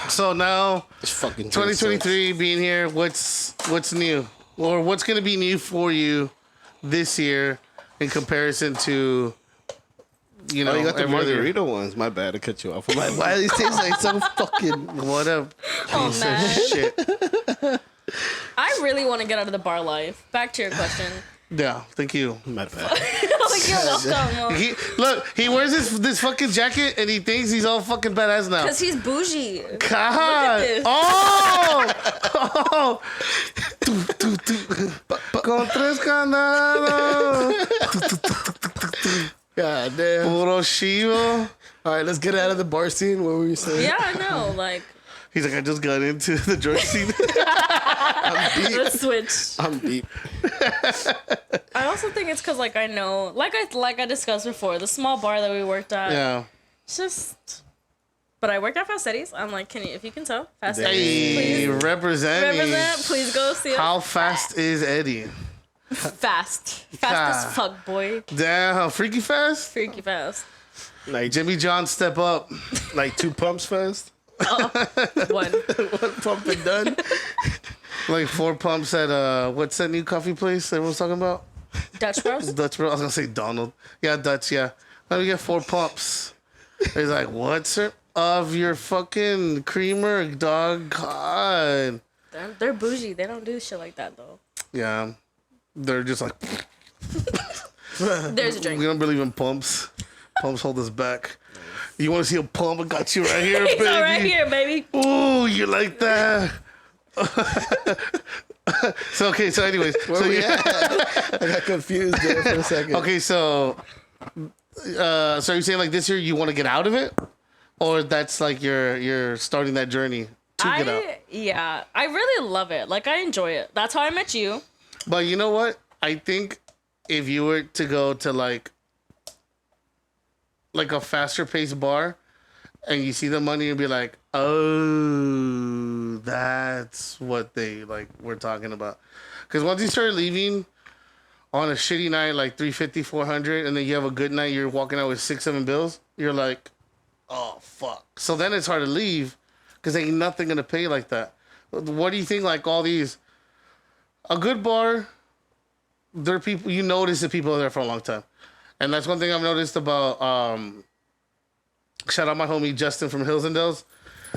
So now,
It's fucking
2023 being here, what's new, or what's gonna be new for you this year in comparison to, you know,
Oh, you got the
every other year?
margarita ones. My bad to cut you off. I'm like, why do these taste like so fucking...
What up,
Oh,
piece
man.
of shit?
I really want to get out of the bar life. Back to your question.
Yeah, thank you.
My bad.
Like, you're welcome.
He wears this fucking jacket and he thinks he's all fucking badass now.
Because he's bougie.
God.
this.
Oh! Con tres candados.
God damn.
Puro chivo.
All right, let's get out of the bar scene. What were you saying?
Yeah, I know. Like,
He's like, I just got into the drug scene.
let's switch.
I'm deep.
I also think it's because, like, I know, like I discussed before, the small bar that we worked at.
Yeah.
It's just. But I worked at Fastsetti's. I'm like, if you can tell, Fastsetti's.
Hey,
Please
representing.
represent. Please go see it.
How fast is Eddie?
Fast as
God.
fuck, boy.
Damn, how freaky fast?
Freaky fast.
Like,
Jimmy John, step up.
like 2 pumps fast.
One.
One pump and done.
Like 4 pumps at what's that new coffee place everyone's talking about?
Dutch Bros.
Dutch Bro. I was gonna say Donald. Yeah, Dutch. Yeah. Let me get 4 pumps. He's like, what, sir? Of your fucking creamer, dog. God.
They're bougie. They don't do shit like that though.
Yeah. They're just like,
There's a drink.
we don't believe in pumps. Pumps hold us back. You want to see a pump? I got you right here,
He's
baby.
all right here, baby.
Ooh, you like that? So anyways,
Where we at? I got confused there for a second.
okay, so are you saying like this year you want to get out of it, or that's like you're starting that journey to get out?
Yeah, I really love it. Like, I enjoy it. That's how I met you.
But you know what? I think if you were to go to like a faster paced bar and you see the money and be like, oh, that's what they like we're talking about. Because once you start leaving on a shitty night, like 350, 400, and then you have a good night, you're walking out with 6, 7 bills, you're like, oh, fuck. So then it's hard to leave because ain't nothing going to pay like that. What do you think, like all these, a good bar, there are people, you notice that people are there for a long time. And that's one thing I've noticed about, shout out my homie Justin from Hills and Dales.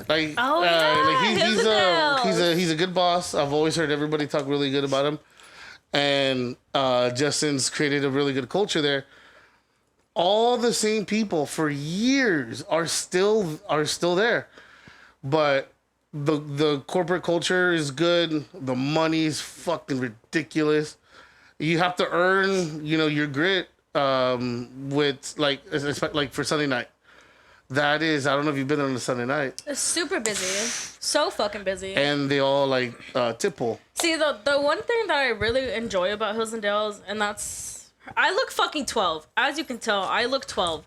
Like,
Oh, yeah, Hills and Dales.
he's a good boss. I've always heard everybody talk really good about him. And Justin's created a really good culture there. All the same people for years are still there. But the corporate culture is good. The money's fucking ridiculous. You have to earn, your grit with like for Sunday night. That is, I don't know if you've been on a Sunday night.
It's super busy. So fucking busy.
And they all like tip pool.
See, the one thing that I really enjoy about Hills and Dales, and that's, I look fucking 12. As you can tell, I look 12.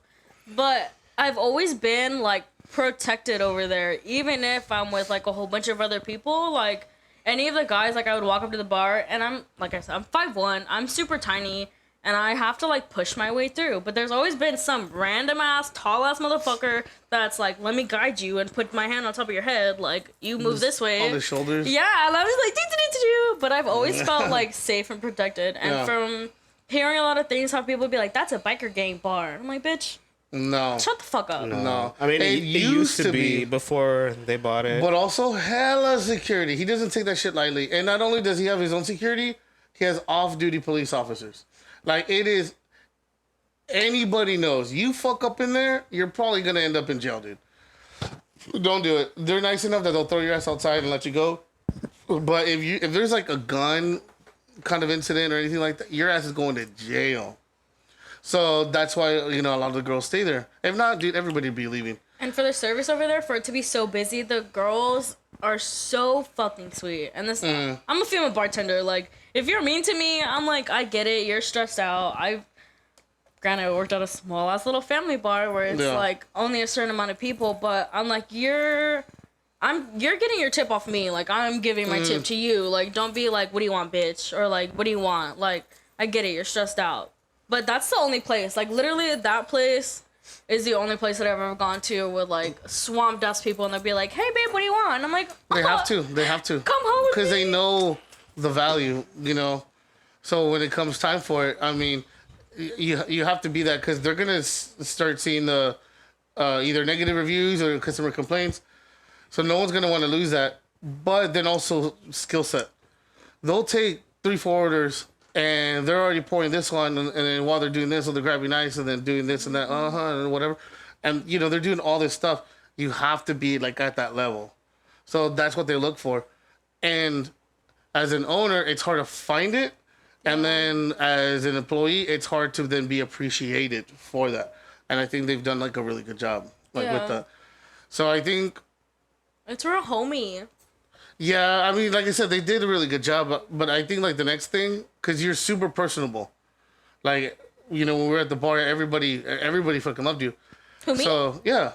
But I've always been like protected over there, even if I'm with like a whole bunch of other people. Like any of the guys, like I would walk up to the bar, and I'm, like I said, I'm 5'1", I'm super tiny, and I have to like push my way through. But there's always been some random ass, tall ass motherfucker that's like, let me guide you and put my hand on top of your head, like you move this way.
On the shoulders.
Yeah, and I was like, do. But I've always felt like safe and protected. And
Yeah.
from hearing a lot of things, how people be like, that's a biker gang bar. I'm like, bitch,
No.
shut the fuck up.
No.
I mean, it used to be before they bought it.
But also hella security. He doesn't take that shit lightly. And not only does he have his own security, he has off-duty police officers. Like, it is... Anybody knows. You fuck up in there, you're probably going to end up in jail, dude. Don't do it. They're nice enough that they'll throw your ass outside and let you go. But if there's like a gun kind of incident or anything like that, your ass is going to jail. So that's why, a lot of the girls stay there. If not, dude, everybody would be leaving.
And for the service over there, for it to be so busy, the girls are so fucking sweet. And this, I'm a female bartender. Like, if you're mean to me, I'm like, I get it. You're stressed out. Granted, worked at a small ass little family bar where it's like only a certain amount of people, but I'm like, you're getting your tip off me. Like, I'm giving my tip to you. Like, don't be like, what do you want, bitch? Or like, what do you want? Like, I get it. You're stressed out. But that's the only place. Like, literally, that place is the only place that I've ever gone to with, like, swamp dust people. And they'll be like, hey, babe, what do you want? And I'm like,
They have to. They have to.
Come home with
because
me.
they know the value, So when it comes time for it, I mean, you have to be that because they're gonna start seeing the either negative reviews or customer complaints. So no one's gonna want to lose that. But then also skill set. They'll take 3-4 orders and they're already pouring this one, and then while they're doing this, they're grabbing ice and then doing this and that, and whatever. And they're doing all this stuff. You have to be like at that level. So that's what they look for. And as an owner, it's hard to find it. And then as an employee, it's hard to then be appreciated for that. And I think they've done like a really good job with that. So I think...
It's real homey.
Yeah, I mean, like I said, they did a really good job. But I think like the next thing, because you're super personable. Like, when we were at the bar, everybody fucking loved you.
Who, me?
So, yeah.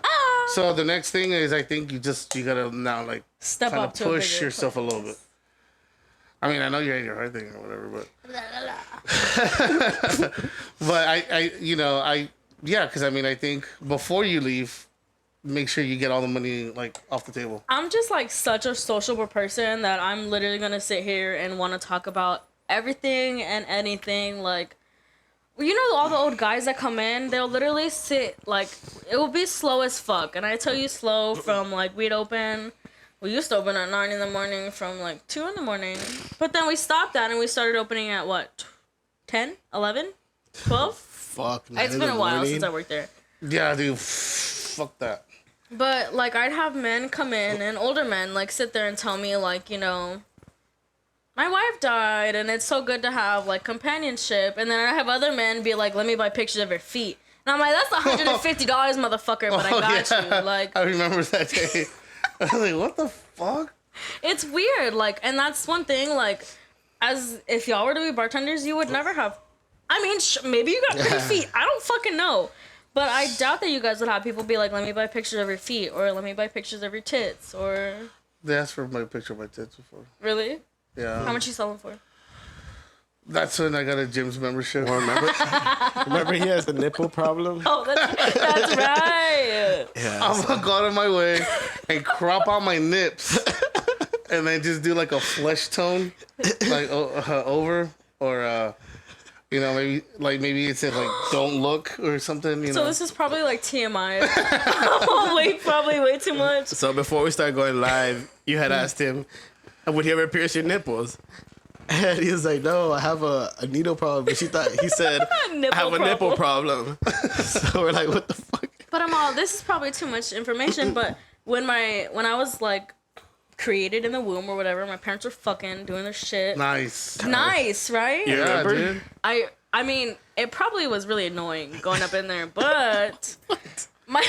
So the next thing is I think you gotta now like
Step
kind
up
of
to a
push
bigger
yourself a little bit. I mean, I know you ain't your heart thing or whatever, but but because I think before you leave, make sure you get all the money like off the table.
I'm just like such a sociable person that I'm literally gonna sit here and want to talk about everything and anything. Like, you know, all the old guys that come in, they'll literally sit like it will be slow as fuck. And I tell you, slow from like we'd open. We used to open at 9 in the morning from like 2 in the morning, but then we stopped that and we started opening at what, 10, 11, 12?
Fuck.
It's been a while since I worked there.
Yeah, dude. Fuck that.
But, like, I'd have men come in and older men, like, sit there and tell me, like, you know, my wife died and it's so good to have, like, companionship. And then I have other men be like, let me buy pictures of her feet. And I'm like, that's $150, motherfucker, but I got you. Like,
I remember that day. I was like, what the fuck?
it's weird. Like, and that's one thing, like, as if y'all were to be bartenders, you would never have. I mean, maybe you got pretty feet. I don't fucking know. But I doubt that you guys would have people be like, let me buy pictures of your feet, or let me buy pictures of your tits, or...
They asked for my picture of my tits before.
Really?
Yeah.
How much you selling for?
That's when I got a gym's membership.
Well, remember he has a nipple problem?
Oh, that's right.
Yeah.
I'm gonna go out of my way and crop out my nips, and then just do like a flesh tone, like over, or you know, maybe it said like "don't look" or something. You
So
know.
this is probably like TMI. Oh, probably way too much.
So before we start going live, you had asked him, would he ever pierce your nipples? And he was like, no, I have a needle problem. But he said, I have a nipple problem. So we're like, what the fuck?
But I'm all, this is probably too much information, but when I was like created in the womb or whatever, my parents were fucking doing their shit.
Nice.
Nice, right?
You
Yeah,
remember?
dude.
I mean, it probably was really annoying going up in there, but my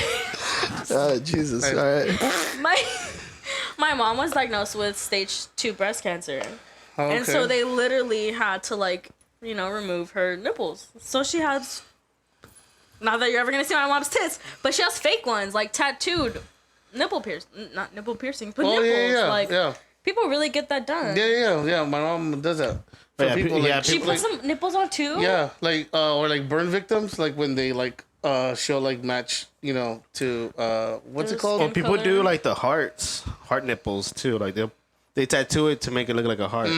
Jesus, all right.
my mom was diagnosed with stage 2 breast cancer.
Oh,
And so they literally had to, like, you know, remove her nipples. So she has, not that you're ever going to see my mom's tits, but she has fake ones, like tattooed not nipple piercings, but nipples.
yeah,
like,
yeah.
people really get that done.
Yeah. My mom does that. For
Yeah,
people,
yeah,
like,
She
people,
puts some nipples on too?
yeah, like or like burn victims, like when they like show like match, you know, to what's it
Those
called?
skin-
People
color.
do like the heart nipples too. Like they tattoo it to make it look like a heart,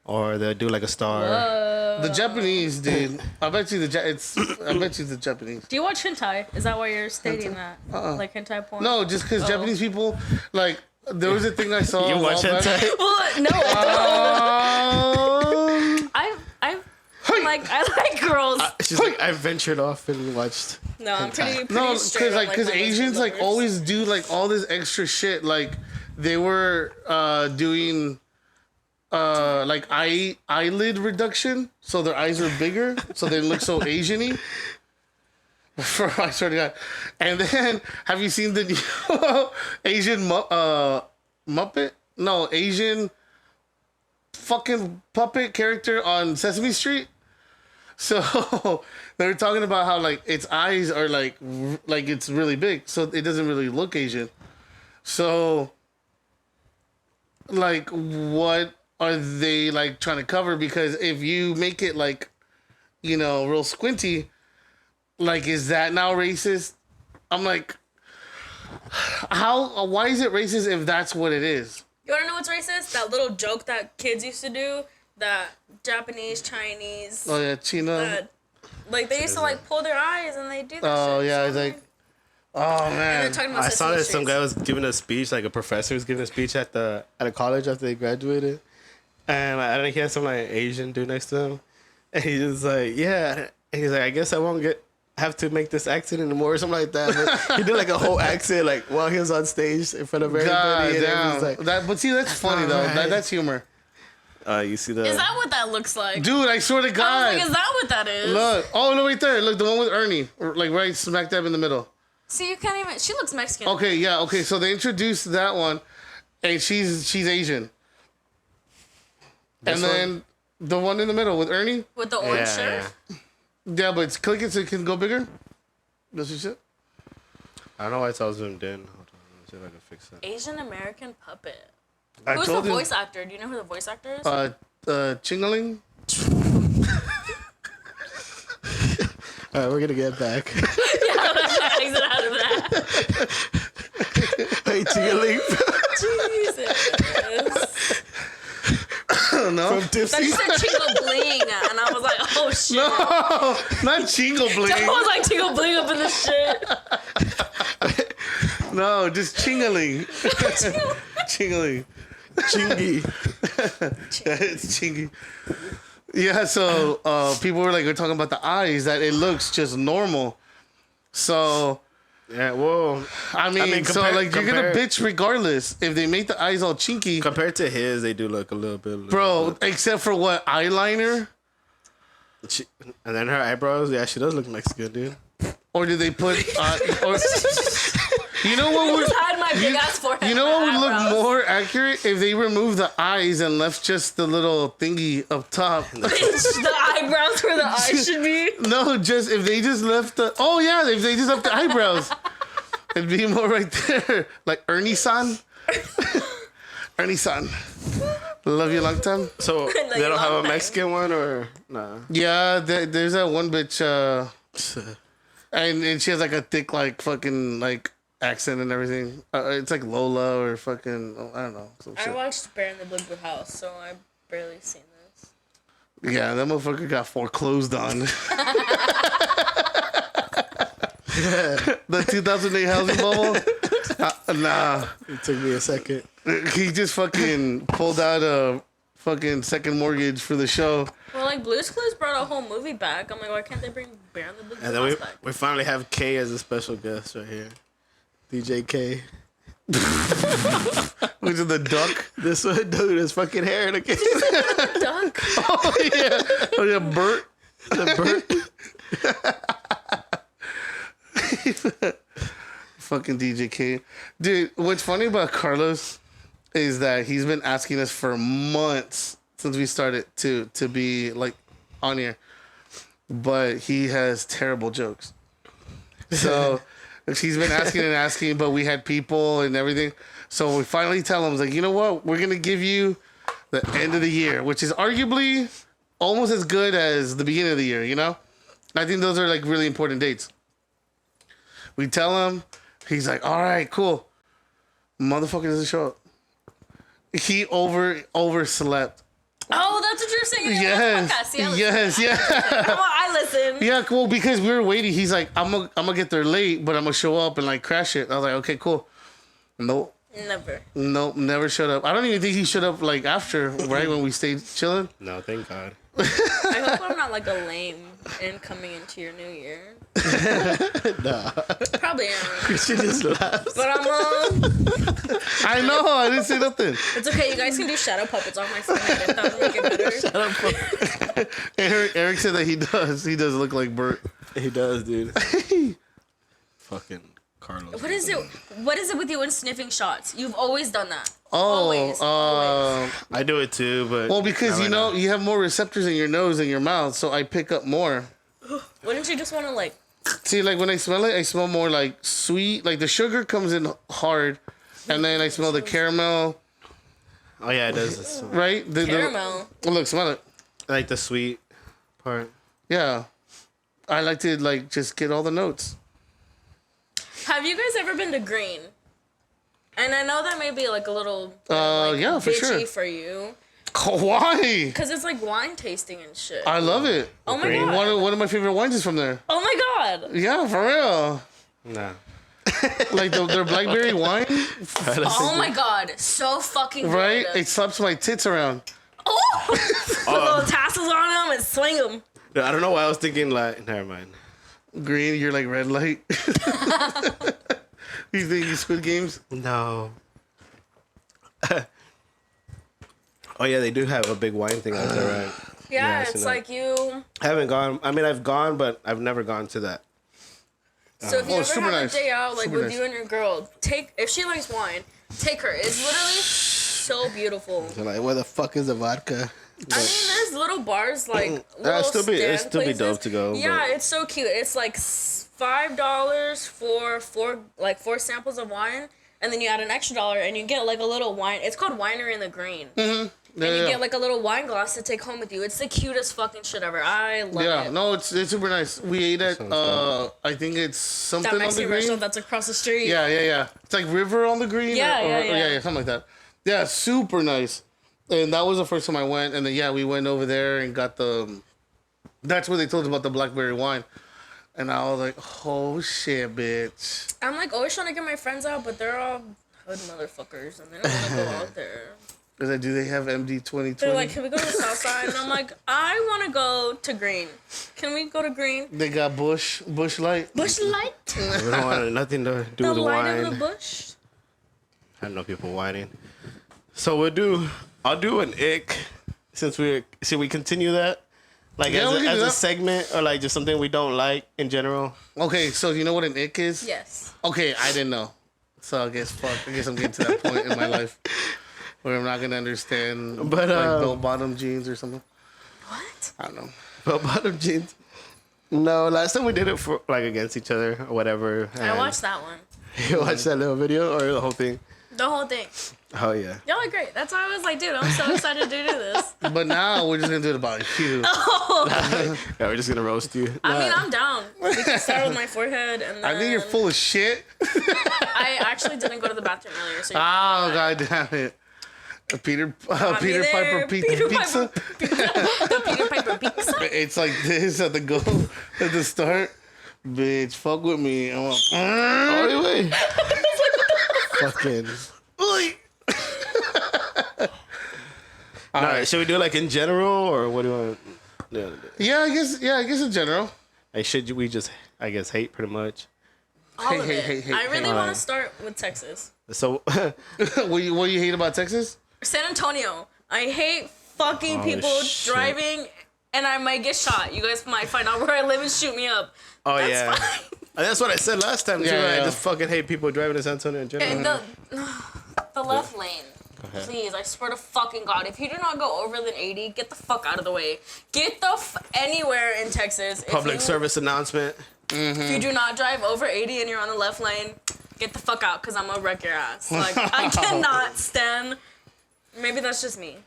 or they'll do like a star.
The Japanese, dude. I bet you the Japanese.
Do you watch hentai? Is that why you're stating that? Like hentai porn?
No, just because Japanese people like. There was a thing I saw.
You
a
watch
while back.
hentai?
Well, no. I like girls.
She's like, I ventured off and watched.
No, I'm pretty
No,
straight
because
on,
because
my
Asians like
lovers.
always do like all this extra shit. Like they were doing like eyelid reduction, so their eyes are bigger, so they look so Asian-y. I swear to God. And then have you seen the new Asian Muppet? No, Asian fucking puppet character on Sesame Street. So they were talking about how like its eyes are like it's really big, so it doesn't really look Asian. So like what are they like trying to cover? Because if you make it like, you know, real squinty, like is that now racist? I'm like, why is it racist if that's what it is?
You wanna know what's racist? That little joke that kids used to do, that Japanese, Chinese,
Oh yeah, China.
that, like they used to like pull their eyes and they do that
Oh
shit.
yeah, it's like, oh
And they're
man.
talking about
I saw
Sesame
that some
Street.
guy was giving a speech, like a professor was giving a speech at a college after they graduated, and I think he had some like Asian dude next to him, and he's just like, yeah, and he's like, I guess I won't have to make this accent anymore or something like that. But he did like a whole accent like while he was on stage in front of everybody.
God
and it
damn.
was like,
But see, that's funny though.
Alright.
That's humor.
you see the
Is that what that looks like?
Dude, I swear to
I was
God.
like, is that what that is?
Look. Oh, no, right there. Look, the one with Ernie. Like right smack dab in the middle.
See, you can't even. She looks Mexican.
Okay, yeah, okay. So they introduced that one, and she's Asian.
This
and then the one in the middle with Ernie.
With the orange shirt.
Yeah, but click it so it can go bigger. That's what shit.
I don't know why it's all zoomed in. Hold on, let me see if I can fix that.
Asian American puppet.
I
Who's the
told you.
voice actor? Do you know who the voice actor is?
Chingaling.
All right, we're gonna get back.
Yeah, exit out of that. Then you said Chingo Bling, and I was like, oh shit.
No, not Chingo
I
Bling.
was like, Chingo Bling up in this shit.
No, just Chingaling. Chingaling.
Chingy.
It's Chingy. Yeah, so people were talking about the eyes, that it looks just normal. So
Yeah, well,
I mean, so you're gonna bitch regardless if they make the eyes all chinky,
compared to his, they do look a little bit.
bro. Except for what, eyeliner,
And then her eyebrows, yeah, she does look Mexican, dude.
or did they put? Or, you know what would?
Just hide my big ass forehead.
You know what would look
eyebrows.
more accurate if they removed the eyes and left just the little thingy up top.
the eyebrows where the eyes should be.
No, just if they just left the. Oh yeah, if they just left the eyebrows, it'd be more right there, like Ernie-san. Ernie-san, love you long time.
So
Like
they don't have a
long time.
Mexican one, or nah?
Yeah, there's that one bitch, and she has like a thick fucking accent and everything. It's like Lola or fucking I don't know. Some
I
shit.
watched Bear in the Blue House, so I've barely seen this.
Yeah, that motherfucker got foreclosed on. The 2008 housing bubble. Nah,
It took me a second.
he just fucking pulled out a fucking second mortgage for the show.
Well, like Blue's Clues brought a whole movie back. I'm like, why can't they bring Bear in the Blue
And then
House back?
we finally have K as a special guest right here, DJ K.
Which is the duck.
This one, dude, his fucking hair again.
Duck.
Oh yeah, Bert.
The bird.
Fucking DJ K. Dude, what's funny about Carlos is that he's been asking us for months since we started to be on here. But he has terrible jokes. So he's been asking, but we had people and everything. So we finally tell him, you know what? We're gonna give you the end of the year, which is arguably almost as good as the beginning of the year, you know? I think those are really important dates. We tell him, he's like, all right, cool. Motherfucker doesn't show up. He overslept.
Oh, that's what you're saying in your
Yes.
podcast. Yeah,
Yes, yeah.
Come on, I listen.
Yeah, cool, because we were waiting. He's like, I'm gonna get there late, but I'm gonna show up and crash it. I was like, okay, cool. Nope.
Never.
Never showed up. I don't even think he showed up after, right, when we stayed chilling.
No, thank God.
I hope I'm not a lame in coming into your new year.
Nah.
Probably am.
She just laughs.
But I'm
I know, I didn't say nothing.
It's okay. You guys can do shadow puppets off my forehead if that would make it better.
Eric said that he does. He does look like Bert.
He does, dude. Fucking Carlos.
What is it? What is it with you and sniffing shots? You've always done that.
Oh,
Always.
I do it too, but
well, because you have more receptors in your nose and your mouth, so I pick up more.
Wouldn't you just want to
See, when I smell it, I smell more sweet. The sugar comes in hard, and then I smell the caramel.
Oh yeah, it does.
Right?
caramel?
Look, smell it.
I like the sweet part.
Yeah, I like to just get all the notes.
Have you guys ever been to Green? And I know that may be a little
yeah, for
bitchy
sure.
for you.
Why?
Because it's wine tasting and shit.
I love it.
Oh my god.
One of my favorite wines is from there.
Oh my god.
Yeah, for real.
Nah.
Their blackberry wine,
Oh my god. So fucking good.
right? It slaps my tits around.
Oh! Put little tassels on them and swing them.
I don't know why I was thinking never mind.
Green, you're like red light. You think you Squid Games?
No. Oh yeah, they do have a big wine thing out there, right?
Yeah,
I've
it's
seen that.
you.
I haven't gone. I mean, I've gone, but I've never gone to that.
So if you
Oh,
ever
super
have
nice.
a day out
Super
with
nice.
you and your girl, if she likes wine, take her. It's literally so beautiful.
So where the fuck is the vodka?
I mean, there's little bars little
It'd still be
stand places.
dope to go.
Yeah,
but
it's so cute. It's $5 for four samples of wine, and then you add an extra $1 and you get a little wine. It's called Winery in the Green.
Yeah,
And you
yeah.
get a little wine glass to take home with you. It's the cutest fucking shit ever. I love
Yeah,
it.
no, it's super nice. We ate at I think it's something
That
on the
Mexican
green.
restaurant that's across the street.
Yeah. It's like River on the Green.
Yeah,
or,
yeah.
something like that. Yeah, super nice. And that was the first time I went. And then, yeah, we went over there and got the... That's where they told us about the blackberry wine. And I was like, oh, shit, bitch.
I'm like always trying to get my friends out, but they're all hood motherfuckers and they don't want to go out there.
Is that, do they have MD 2020?
They're like, can we go to the south side? And I'm like, I want to go to Green. Can we go to Green?
They got Bush Light.
Bush Light?
We don't want nothing to do
The
with the
light
wine.
of the bush?
I know people whining. So I'll do an ick since should we continue that? Like
Yeah, we can
as
do
a
that.
segment or like just something we don't like in general?
Okay, so you know what an ick is?
Yes.
Okay, I didn't know. So I guess I'm getting to that point in my life where I'm not gonna understand
But,
like bell-bottom jeans or something.
What?
I don't know.
Bell bottom jeans. No, last time we did it for like against each other or whatever.
I
and
watched that one.
You watched that little video or the whole thing?
The whole thing.
Oh yeah.
Y'all are great. That's why I was like, dude, I'm so excited to do this.
But now we're just gonna do it about you.
Yeah, we're just gonna roast you.
I mean, I'm down. We can start with my forehead and then...
I think you're full of shit.
I actually didn't go to the bathroom earlier, so...
Oh, god damn it. Peter Piper pizza.
The Peter Piper pizza?
It's like this at the go at the start. Bitch, fuck with me. I'm like,
Oh wait. Fucking. All right, should we do it like in general or what do you want? To do?
yeah, I guess in general.
Like, should we just, I guess, hate pretty much?
All of it.
Hey,
I really
hey.
want to start with Texas.
So,
what you hate about Texas?
San Antonio. I hate fucking
Oh,
people
shit.
driving, and I might get shot. You guys might find out where I live and shoot me up.
oh
That's
yeah,
fine.
that's what I said last time too.
Yeah,
I
yeah.
just fucking hate people driving to San Antonio in general.
And the left lane. Please, I swear to fucking God, if you do not go over than 80, get the fuck out of the way. Get the anywhere in Texas.
Public service announcement.
If you do not drive over 80 and you're on the left lane, get the fuck out, because I'm gonna wreck your ass. Like, I cannot stand. Maybe that's just me.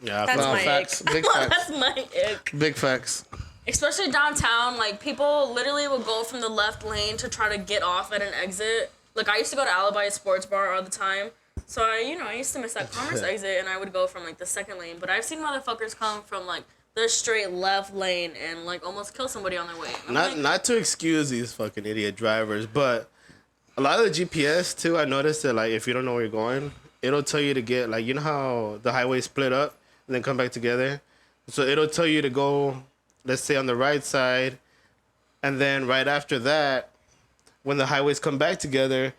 Yeah,
That's
No,
my
facts.
ick.
Big facts.
That's my ick.
Big facts.
Especially downtown, like, people literally will go from the left lane to try to get off at an exit. Like, I used to go to Alibi Sports Bar all the time. So, I used to miss that Commerce exit, and I would go from, like, the second lane. But I've seen motherfuckers come from, like, the straight left lane and, like, almost kill somebody on their way. I'm like,
not to excuse these fucking idiot drivers, but a lot of the GPS too. I noticed that like if you don't know where you're going, it'll tell you to get like you know how the highway split up and then come back together. So it'll tell you to go, let's say on the right side, and then right after that, when the highways come back together,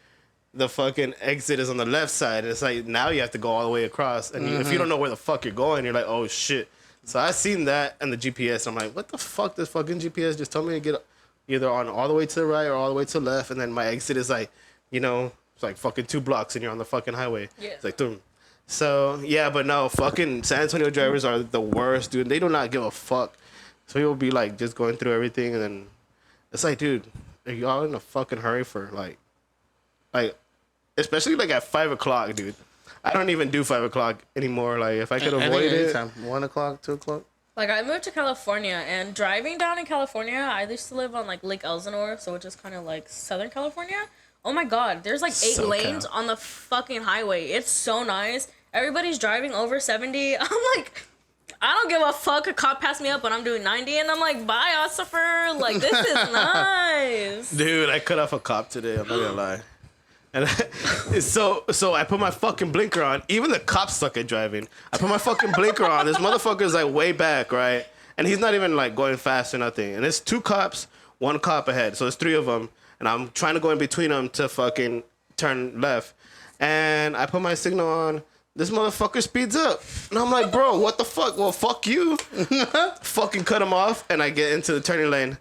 the fucking exit is on the left side. It's like now you have to go all the way across, and if you don't know where the fuck you're going, you're like, oh shit. So I seen that and the GPS. I'm like, what the fuck? This fucking GPS just told me to get either on all the way to the right or all the way to the left, and then my exit is like, it's like fucking 2 blocks, and you're on the fucking highway.
Yeah.
It's like, boom. So yeah, but no, fucking San Antonio drivers are the worst, dude. They do not give a fuck. So you'll be like just going through everything, and then it's like, dude, are y'all in a fucking hurry for like, especially like at 5 o'clock, dude. I don't even do 5 o'clock anymore. Like if I could avoid it.
Anytime. 1 o'clock, 2 o'clock.
Like, I moved to California, and driving down in California, I used to live on, like, Lake Elsinore, so which is kind of, like, Southern California. Oh, my God. There's, like, 8
SoCal.
lanes on the fucking highway. It's so nice. Everybody's driving over 70. I'm like, I don't give a fuck. A cop passed me up when I'm doing 90, and I'm like, bye, Ossifer. Like, this is nice.
Dude, I cut off a cop today. I'm not gonna lie. And so I put my fucking blinker on. Even the cops suck at driving. I put my fucking blinker on. This motherfucker's like way back, right? And he's not even like going fast or nothing. And it's 2 cops, 1 cop ahead. So it's 3 of them. And I'm trying to go in between them to fucking turn left. And I put my signal on. This motherfucker speeds up. And I'm like, bro, what the fuck? Well, fuck you. Fucking cut him off. And I get into the turning lane.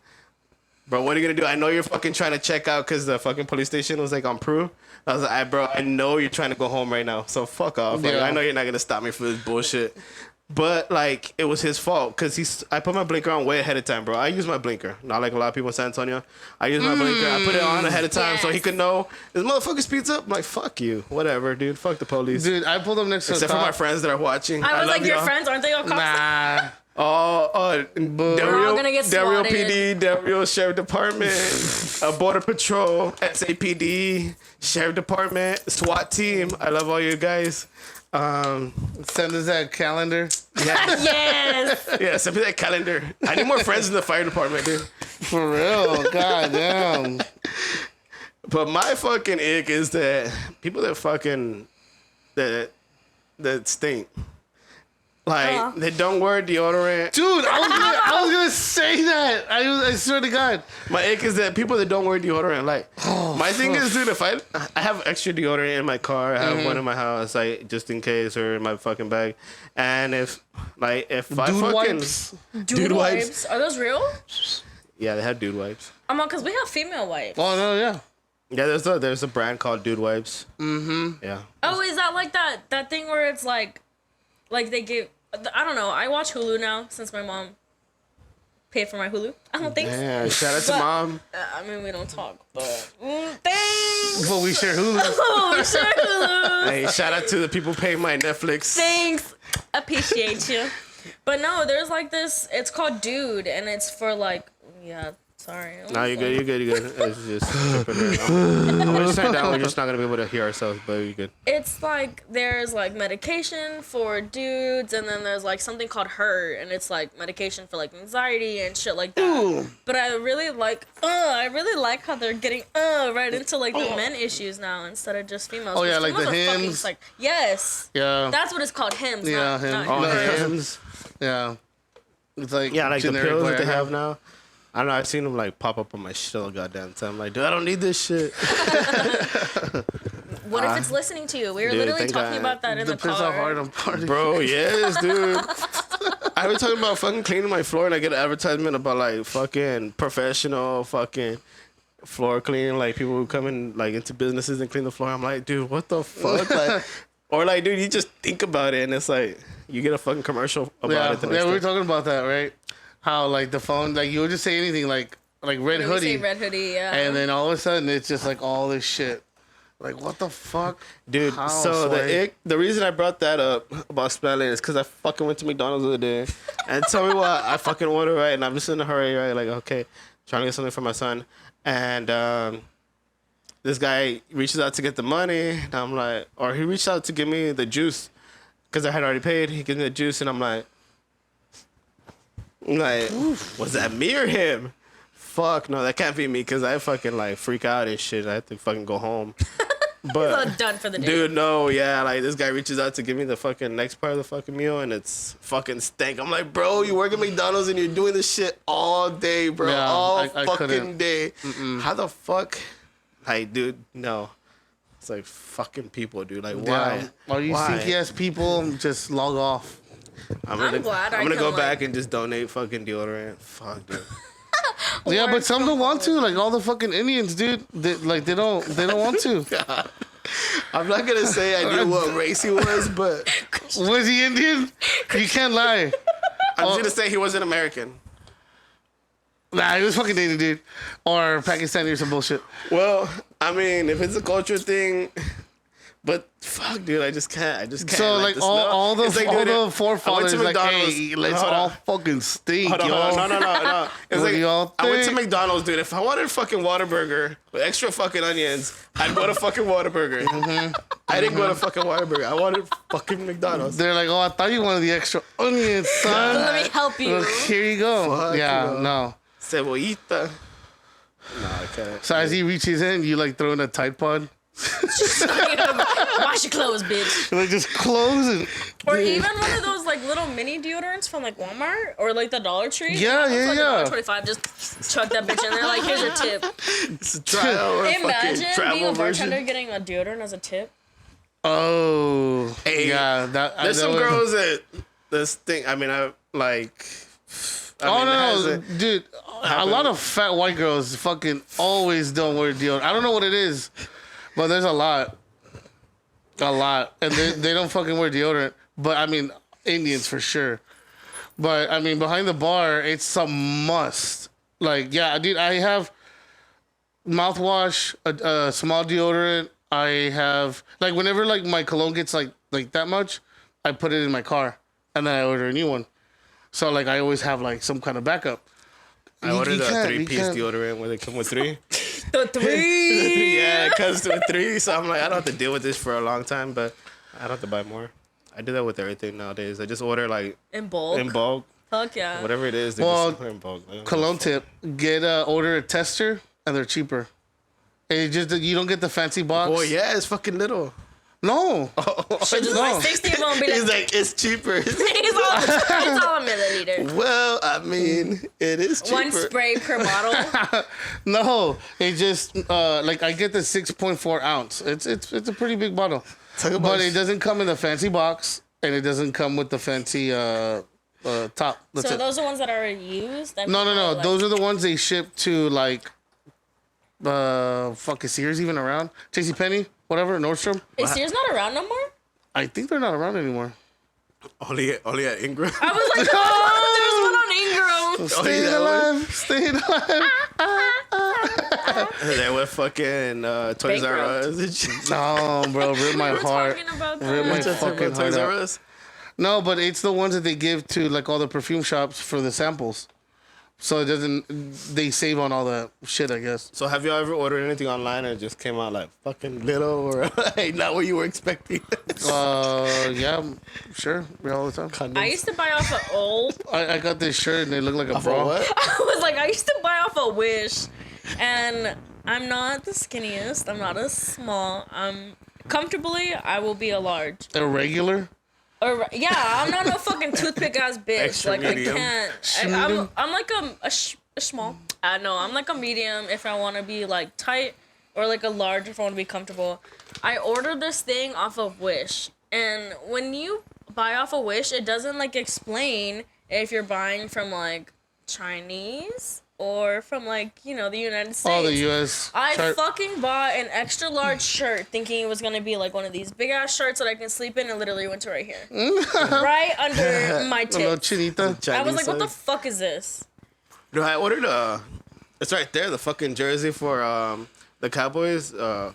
Bro, what are you gonna do? I know you're fucking trying to check out because the fucking police station was like on Prue. I was like, bro, I know you're trying to go home right now, so fuck off. Like,
Yeah.
I know you're not gonna stop me for this bullshit. But like, it was his fault because I put my blinker on way ahead of time, bro. I use my blinker, not like a lot of people in San Antonio. I use my blinker. I put it on ahead of time so he
Yes.
could know this motherfucker speeds up. I'm like, fuck you, whatever, dude. Fuck the police.
Dude, I pulled up next to
Except
a
for
cop.
my friends that are watching.
I was
love
like, your
y'all.
friends, aren't they all cops?
Nah.
Del
all
Rio,
gonna get
Del Rio
swatted.
PD, Del Rio Sheriff Department, Border Patrol, SAPD, Sheriff Department, SWAT team. I love all you guys.
Send us that calendar.
Yeah,
Yes.
yeah. Send me that calendar. I need more friends in the fire department, dude.
For real. God damn.
But my fucking ick is that people that fucking that stink. Like they don't wear deodorant.
Dude, I was gonna say that. I swear to God.
My ick is that people that don't wear deodorant. Like my thing is, dude, if I have extra deodorant in my car, I have one in my house, like just in case, or in my fucking bag. And if I
Dude
fucking
wipes.
Dude wipes. Are those real?
yeah, they have dude wipes.
I'm on, because we have female wipes.
Oh no, yeah.
Yeah, there's a brand called Dude Wipes. Mm-hmm. Yeah.
Oh, is that like that thing where it's like they give, I don't know. I watch Hulu now since my mom paid for my Hulu. I don't think.
Yeah. Shout out to
But-
mom.
I mean, we don't talk, but thanks.
But we share Hulu.
Oh, we share Hulu.
Hey, shout out to the people paying my Netflix.
Thanks. Appreciate you. But no, there's like this. It's called Dude, and it's for like, yeah. Sorry.
No, you're good. You're good. You're good. It's just I'm gonna turn down. We're just not gonna be able to hear ourselves, but you're good.
It's like there's like medication for dudes, and then there's like something called Her, and it's like medication for like anxiety and shit like that. But I really like how they're getting right into like the men issues now instead of just females.
Oh, yeah,
'Cause
like the
females are fucking
hymns.
yes,
Yeah.
that's what it's called, hymns.
Yeah,
not,
hymns.
not
Oh,
No,
Her.
hands.
Yeah. It's like
Yeah, like the
generic
pills that they
Viagra.
have now. I don't know. I've seen them like pop up on my shit all goddamn time. Like, dude, I don't need this shit.
What if it's listening to you? We were
Dude,
literally
thank
talking
God.
about that in
The
the
piss off hard
car.
on party.
Bro, yes, dude. I've been talking about fucking cleaning my floor, and I get an advertisement about like fucking professional fucking floor cleaning, like people who come in like into businesses and clean the floor. I'm like, dude, what the fuck? Like, or like, dude, you just think about it, and it's like you get a fucking commercial about
Yeah,
it. The
yeah,
next
we were
day.
talking about that, right? How like the phone, like you would just say anything, like red
When we say
hoodie,
red hoodie, yeah.
and then all of a sudden it's just like all this shit. Like what the fuck,
Dude,
How,
so
Sway?
the reason I brought that up about spelling is because I fucking went to McDonald's the other day, and tell me what I fucking ordered, right? And I'm just in a hurry, right? Like, okay, trying to get something for my son, and this guy reaches out to get the money, and I'm like, or he reached out to give me the juice because I had already paid. He gives me the juice, and I'm like, was that me or him? Fuck, no, that can't be me because I fucking like freak out and shit. I have to fucking go home. But
So done for the day.
dude, no, yeah, like this guy reaches out to give me the fucking next part of the fucking meal, and it's fucking stank. I'm like, bro, you work at McDonald's and you're doing this shit all day, bro,
Yeah,
all
I
fucking
couldn't.
day. How the fuck? Like, dude, no. It's like fucking people, dude. Like, why?
Yeah. Are you
Why?
stinky ass people? Just log off.
I'm glad I
I'm gonna
can,
go
like-
back and just donate fucking deodorant. Fuck, dude.
Yeah,
Or
but some don't want to. Like all the fucking Indians, dude. They don't want to.
I'm not gonna say I knew what race he was, but
Was he Indian? You can't lie.
I'm just gonna say he wasn't American.
Nah, he was fucking Indian, dude. Or Pakistani or some bullshit.
Well, I mean, if it's a culture thing, but fuck, dude, I just can't.
So like
the
all
smell-
all the
It's like,
all
dude,
the
I went to
forefathers like,
McDonald's.
hey, let's
Hold
all
on.
fucking stink,
Hold on,
yo.
hold on, no. It's
What
like,
do y'all
I went to
think?
McDonald's, dude. If I wanted fucking Whataburger with extra fucking onions, I'd go to fucking Whataburger. I didn't go to fucking Whataburger. I wanted fucking McDonald's.
They're like, oh, I thought you wanted the extra onions, son.
Let me help you.
Well, here you go.
Fuck,
yeah,
yo.
no.
Cebollita. No, I can't.
So as he reaches in, you like throw in a Tide Pod.
Wash your clothes, bitch.
Like just close it.
Or even one of those like little mini deodorants from like Walmart or like the Dollar Tree.
Yeah,
It's like
yeah.
$1.25. Just chuck that bitch in there. Like, here's your tip.
It's a trial or a fucking
Imagine being
travel
a bartender
version.
getting a deodorant as a tip.
Oh,
Hey,
yeah.
There's
that
some
was-
girls that this thing. I mean, I like. I
Oh
mean, it
no,
hasn't-
dude! A lot of fat white girls fucking always don't wear deodorant. I don't know what it is, but there's a lot, and they don't fucking wear deodorant. But I mean, Indians for sure. But I mean, behind the bar, it's a must. Like, yeah, dude, I have mouthwash, a small deodorant. I have like whenever like my cologne gets like that much, I put it in my car, and then I order a new one. So like I always have like some kind of backup.
I ordered
you
a
can't- you
3-piece
can't-
deodorant where they come with 3.
The three.
Yeah, it comes with 3. So I'm like, I don't have to deal with this for a long time, but I don't have to buy more. I do that with everything nowadays. I just order like
In bulk.
in bulk,
Fuck yeah.
whatever it is. They
Well,
just order in bulk. Like,
Cologne tip: get order a tester, and they're cheaper. And you don't get the fancy box.
Oh yeah, it's fucking little.
No.
Should just
No.
buy 60 of them and be
He's
like,
like, it's cheaper.
it's all a milliliter.
Well, I mean, it is cheaper.
One spray per bottle.
No, it just like I get the 6.4 ounce. It's a pretty big bottle,
Talk about
but it doesn't come in the fancy box, and it doesn't come with the fancy top. That's
So
it.
those are ones that are already used? I
No.
mean, like-
Those are the ones they ship to like fuck, is Sears even around? JCPenney, whatever, Nordstrom.
Is Sears not around no more?
I think they're not around anymore.
Only at Ingram.
I was like, oh, there's one on Ingram.
Staying
that one?
alive, staying alive.
They were fucking Toys R
Bankrupt.
Us and shit.
No, bro, rip my
We're
heart.
talking about
Rip my
that.
fucking heart
Toys R
out.
Us.
No, but it's the ones that they give to like all the perfume shops for the samples. So it doesn't. They save on all that shit, I guess.
So have y'all ever ordered anything online and it just came out like fucking little or like not what you were expecting?
Yeah, sure, all the time.
I used to buy off of old.
I got this shirt and they look like a
For
bra.
what?
I was like, I used to buy off a Wish, and I'm not the skinniest. I'm not as small. Comfortably, I will be a large.
Irregular.
Or yeah, I'm not no fucking toothpick ass bitch.
Extra
like
medium.
I can't. I'm like a small. No, I'm like a medium if I want to be like tight, or like a large if I want to be comfortable. I ordered this thing off of Wish, and when you buy off of Wish, it doesn't like explain if you're buying from like Chinese or from like the United States.
Oh, the U.S.
I
chart.
fucking bought an extra large shirt thinking it was gonna be like one of these big ass shirts that I can sleep in, and literally went to right here. Right under my
Little
tits.
chinita.
I was like, what the
size.
fuck is this?
No, I ordered it's right there, the fucking jersey for the Cowboys,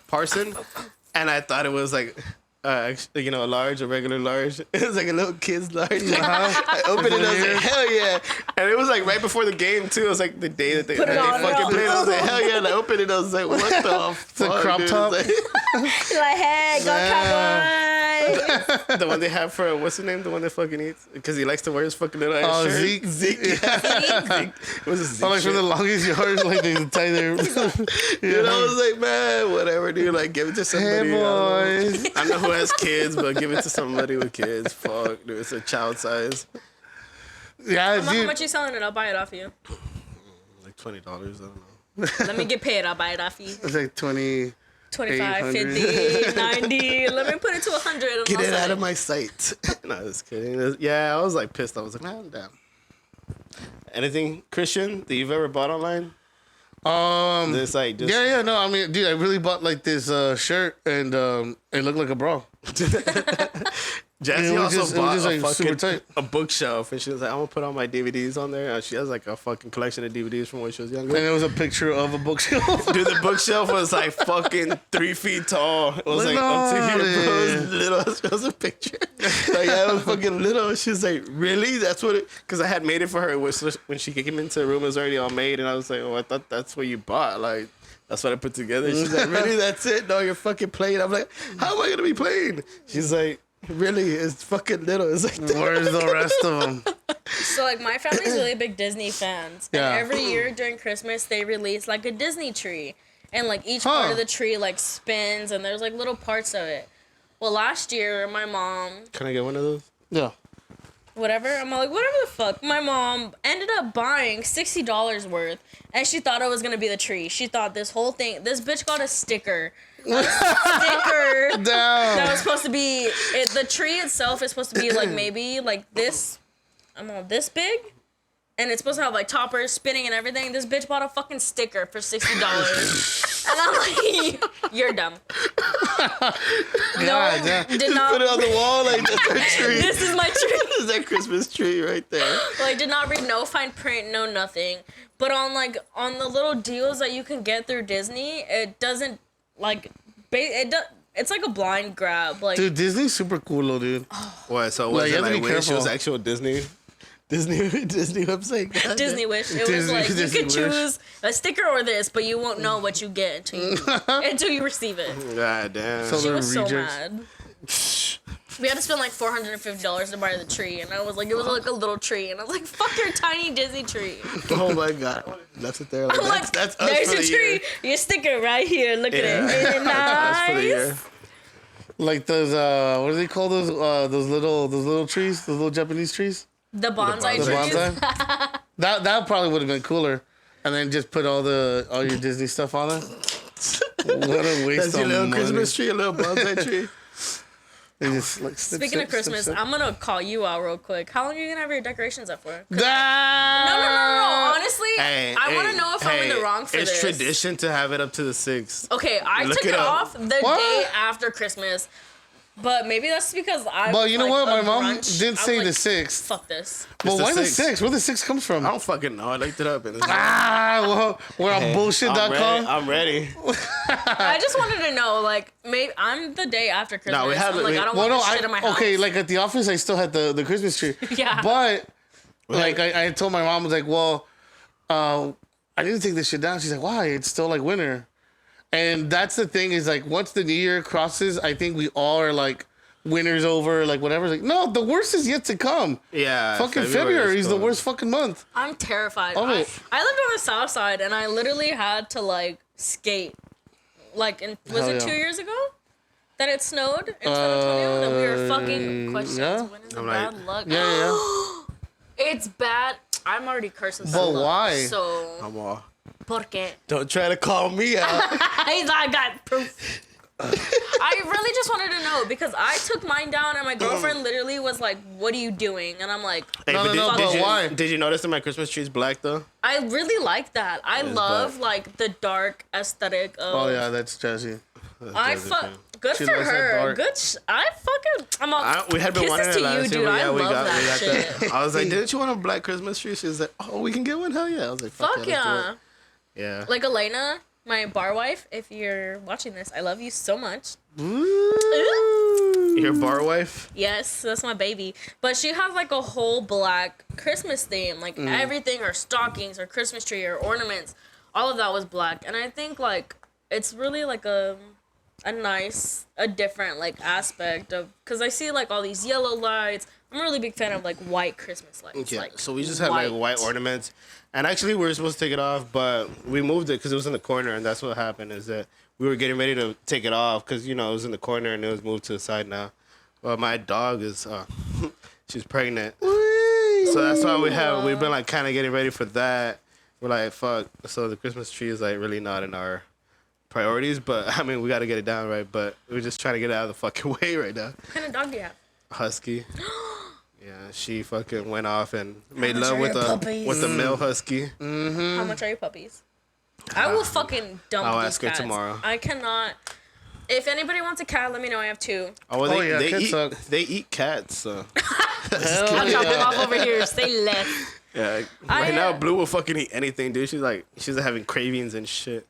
Parson, and I thought it was like a large, a regular large. It was like a little kid's large. I opened it, I was like, hell yeah! And it was like right before the game too. It was like the day that they
Put it on,
fucking
no.
played. I was like, hell yeah! And I opened it, I was like, what the fuck?
crop
dude?
top?
It's
Like, hey, go Cowboys!
like, the one they have for what's his name? The one that fucking eats because he likes to wear his fucking little ass
Oh,
shirt.
Zeke.
Zeke. Yeah. Zeke. It was a Zeke
Oh, like from the
shirt.
longest yards, like they tie their.
Dude, I was like, man, whatever, dude. Like, give it to somebody.
Hey, boys.
I don't know who has kids, but give it to somebody with kids. Fuck, dude, it's a child size.
Yeah,
How
dude.
much you selling it? I'll buy it off you.
Like $20, I don't know.
Let me get paid. I'll buy it off you.
It's like 20.
25,
800.
50, 90. Let me put it to 100. and
Get
I'll
it
sell
out of my sight. No, just kidding. Yeah, I was like pissed. I was like, man, damn. Anything Christian that you've ever bought online? This like just
Yeah, no, I mean, dude, I really bought like this shirt and it looked like a bra.
Jazzy
It was
also
just- it was
bought
just,
a
like, super
fucking
tight.
a bookshelf, and she was like, "I'm gonna put all my DVDs on there." And she has like a fucking collection of DVDs from when she was younger.
And it was a picture of a bookshelf.
Dude, the bookshelf was like fucking 3 feet tall. It was like up to here, bro. It was little. It was a picture. Like, yeah, it was fucking little. She was like, really? That's what it... Because I had made it for her. When she came into the room, it was already all made. And I was like, oh, I thought that's what you bought. Like, that's what I put together. She's like, really? That's it? No, you're fucking playing. I'm like, how am I going to be playing? She's like, really? It's fucking little. It's like...
Where's the rest of them?
So, like, my family's really big Disney fans.
Yeah.
And every year during Christmas, they release, like, a Disney tree. And, like, each part of the tree, like, spins, and there's, like, little parts of it. Well, last year, my mom,
Can I get one of those?
Yeah.
whatever, I'm like, whatever the fuck. My mom ended up buying $60 worth, and she thought it was going to be the tree. She thought this whole thing, this bitch got a sticker. That
Down.
was supposed to be, the tree itself is supposed to be, like, maybe, like, this, I don't know, this big? And it's supposed to have like toppers spinning and everything. This bitch bought a fucking sticker for $60. And I'm like, you're dumb.
God,
No,
damn.
did not.
Put it on the wall like that's her tree.
This is my tree.
This is that Christmas tree right there.
Like, did not read no fine print, no nothing. But on the little deals that you can get through Disney, it doesn't like, it's like a blind grab. Like,
Dude, Disney's super cool, though, dude.
What? So
Like,
was
you
it
have to
like
be
when she was
careful.
actual Disney? Disney website. God
Disney
damn.
Wish. It was
Disney-
like you
Disney
could
Wish.
choose a sticker or this, but you won't know what you get until you receive it.
God damn.
So-
She
Little
was so
rejects.
mad. We had to spend like $450 to buy the tree, and I was like, it was like a little tree, and I was like, fuck your tiny Disney tree.
Oh my God. That's what they're like.
I'm like,
That's us
there's
for
a
the
tree,
year.
your sticker right here. Look at it.
Yeah.
Isn't it
That's for the year.
nice?
Like those, what do they call those little trees, those little Japanese trees?
The bonsai
The
trees.
bonsai. that probably would have been cooler, and then just put all your Disney stuff on it. What a waste
That's your
of
little
money.
Christmas tree, a little bonsai tree.
They just, like, snip,
Speaking
snip,
of Christmas,
snip, snip.
I'm gonna call you out real quick. How long are you gonna have your decorations up for? No.
Ah!
Honestly, I want to know if I'm in the wrong for
it's
this.
tradition to have it up to the 6th.
Okay, I
Look
took
it
it
up.
off the
What?
day after Christmas, but maybe that's because I.
Well,
was
you know
like
what? My
a
mom
brunch.
didn't
I
say
was
the
like,
6th.
Fuck this.
Well,
the
why the
6th.
6th? Where the 6th comes from?
I don't fucking know. I looked it up. And it's
Well, we're on bullshit.com.
I'm ready.
I just wanted to know, like, maybe I'm the day after Christmas.
No, we have-
I'm like,
we-
I don't
Well,
want
no,
this shit in my house.
okay, like at the office, I still had the Christmas tree.
Yeah.
But, like, I told my mom, I was like, well, I need to take this shit down. She's like, why? It's still, like, winter. And that's the thing is, like, once the new year crosses, I think we all are, like, winter's over, like, whatever. Like, no, the worst is yet to come.
Yeah.
Fucking
is
February is the
going.
worst fucking month.
I'm terrified.
Of
I
it.
lived on the south side, and I literally had to, like, skate. Like, was
Hell
it
yeah.
2 years ago that it snowed in San Antonio? That we were fucking questions.
yeah.
When is the
I'm like-
bad luck?
Yeah.
It's bad. I'm already cursing.
But why?
So,
I'm all.
porque?
Don't try to call me out.
I got proof. I really just wanted to know because I took mine down and my girlfriend literally was like, "What are you doing?" And I'm like,
Hey,
No,
but
no, no,
did
but
you,
why?
Did you notice that my Christmas tree is black though?
I really like that. I
It's
love
black.
like the dark aesthetic of.
Oh, yeah, that's Jesse.
I
Jesse
fuck.
too.
Good
She
for
likes that
her.
dark.
Good. I fucking. I'm all.
We had been
Kisses
wanting it
to
last
you,
year,
dude.
but
I
yeah, we
love
got
that shit.
that. I was like, didn't you want a black Christmas tree? She was like, oh, we can get one. Hell yeah! I was like, fuck,
Fuck
let's do
yeah.
it. Yeah.
Like Elena, my bar wife. If you're watching this, I love you so much.
Your bar wife?
Yes, that's my baby. But she has like a whole black Christmas theme. Like everything, her stockings, her Christmas tree, her ornaments, all of that was black. And I think like it's really like a nice, a different like aspect of, because I see like all these yellow lights. I'm a really big fan of like white Christmas lights.
Yeah.
Like,
So we just had like white ornaments. And actually we were supposed to take it off, but we moved it because it was in the corner. And that's what happened is that we were getting ready to take it off because, you know, it was in the corner and it was moved to the side now. Well, my dog is, she's pregnant. So that's why we've been like kind of getting ready for that. We're like, fuck. So the Christmas tree is like really not in our priorities, but I mean, we got to get it down, right? But we're just trying to get it out of the fucking way right now.
What kind of dog do you have?
Husky. Yeah, she fucking went off and made
much
love
are
with
your
a
puppies?
with the male husky.
How much are your puppies? I will fucking dump
I'll
these
ask her
cats.
tomorrow.
I cannot. If anybody wants a cat, let me know. I have 2.
Oh, well,
Oh, yeah, cats suck.
they eat cats. So
Hell
I'll drop them
yeah.
off over here. Stay left.
yeah,
I,
right now
uh,
Blue will fucking eat anything, dude. She's having cravings and shit.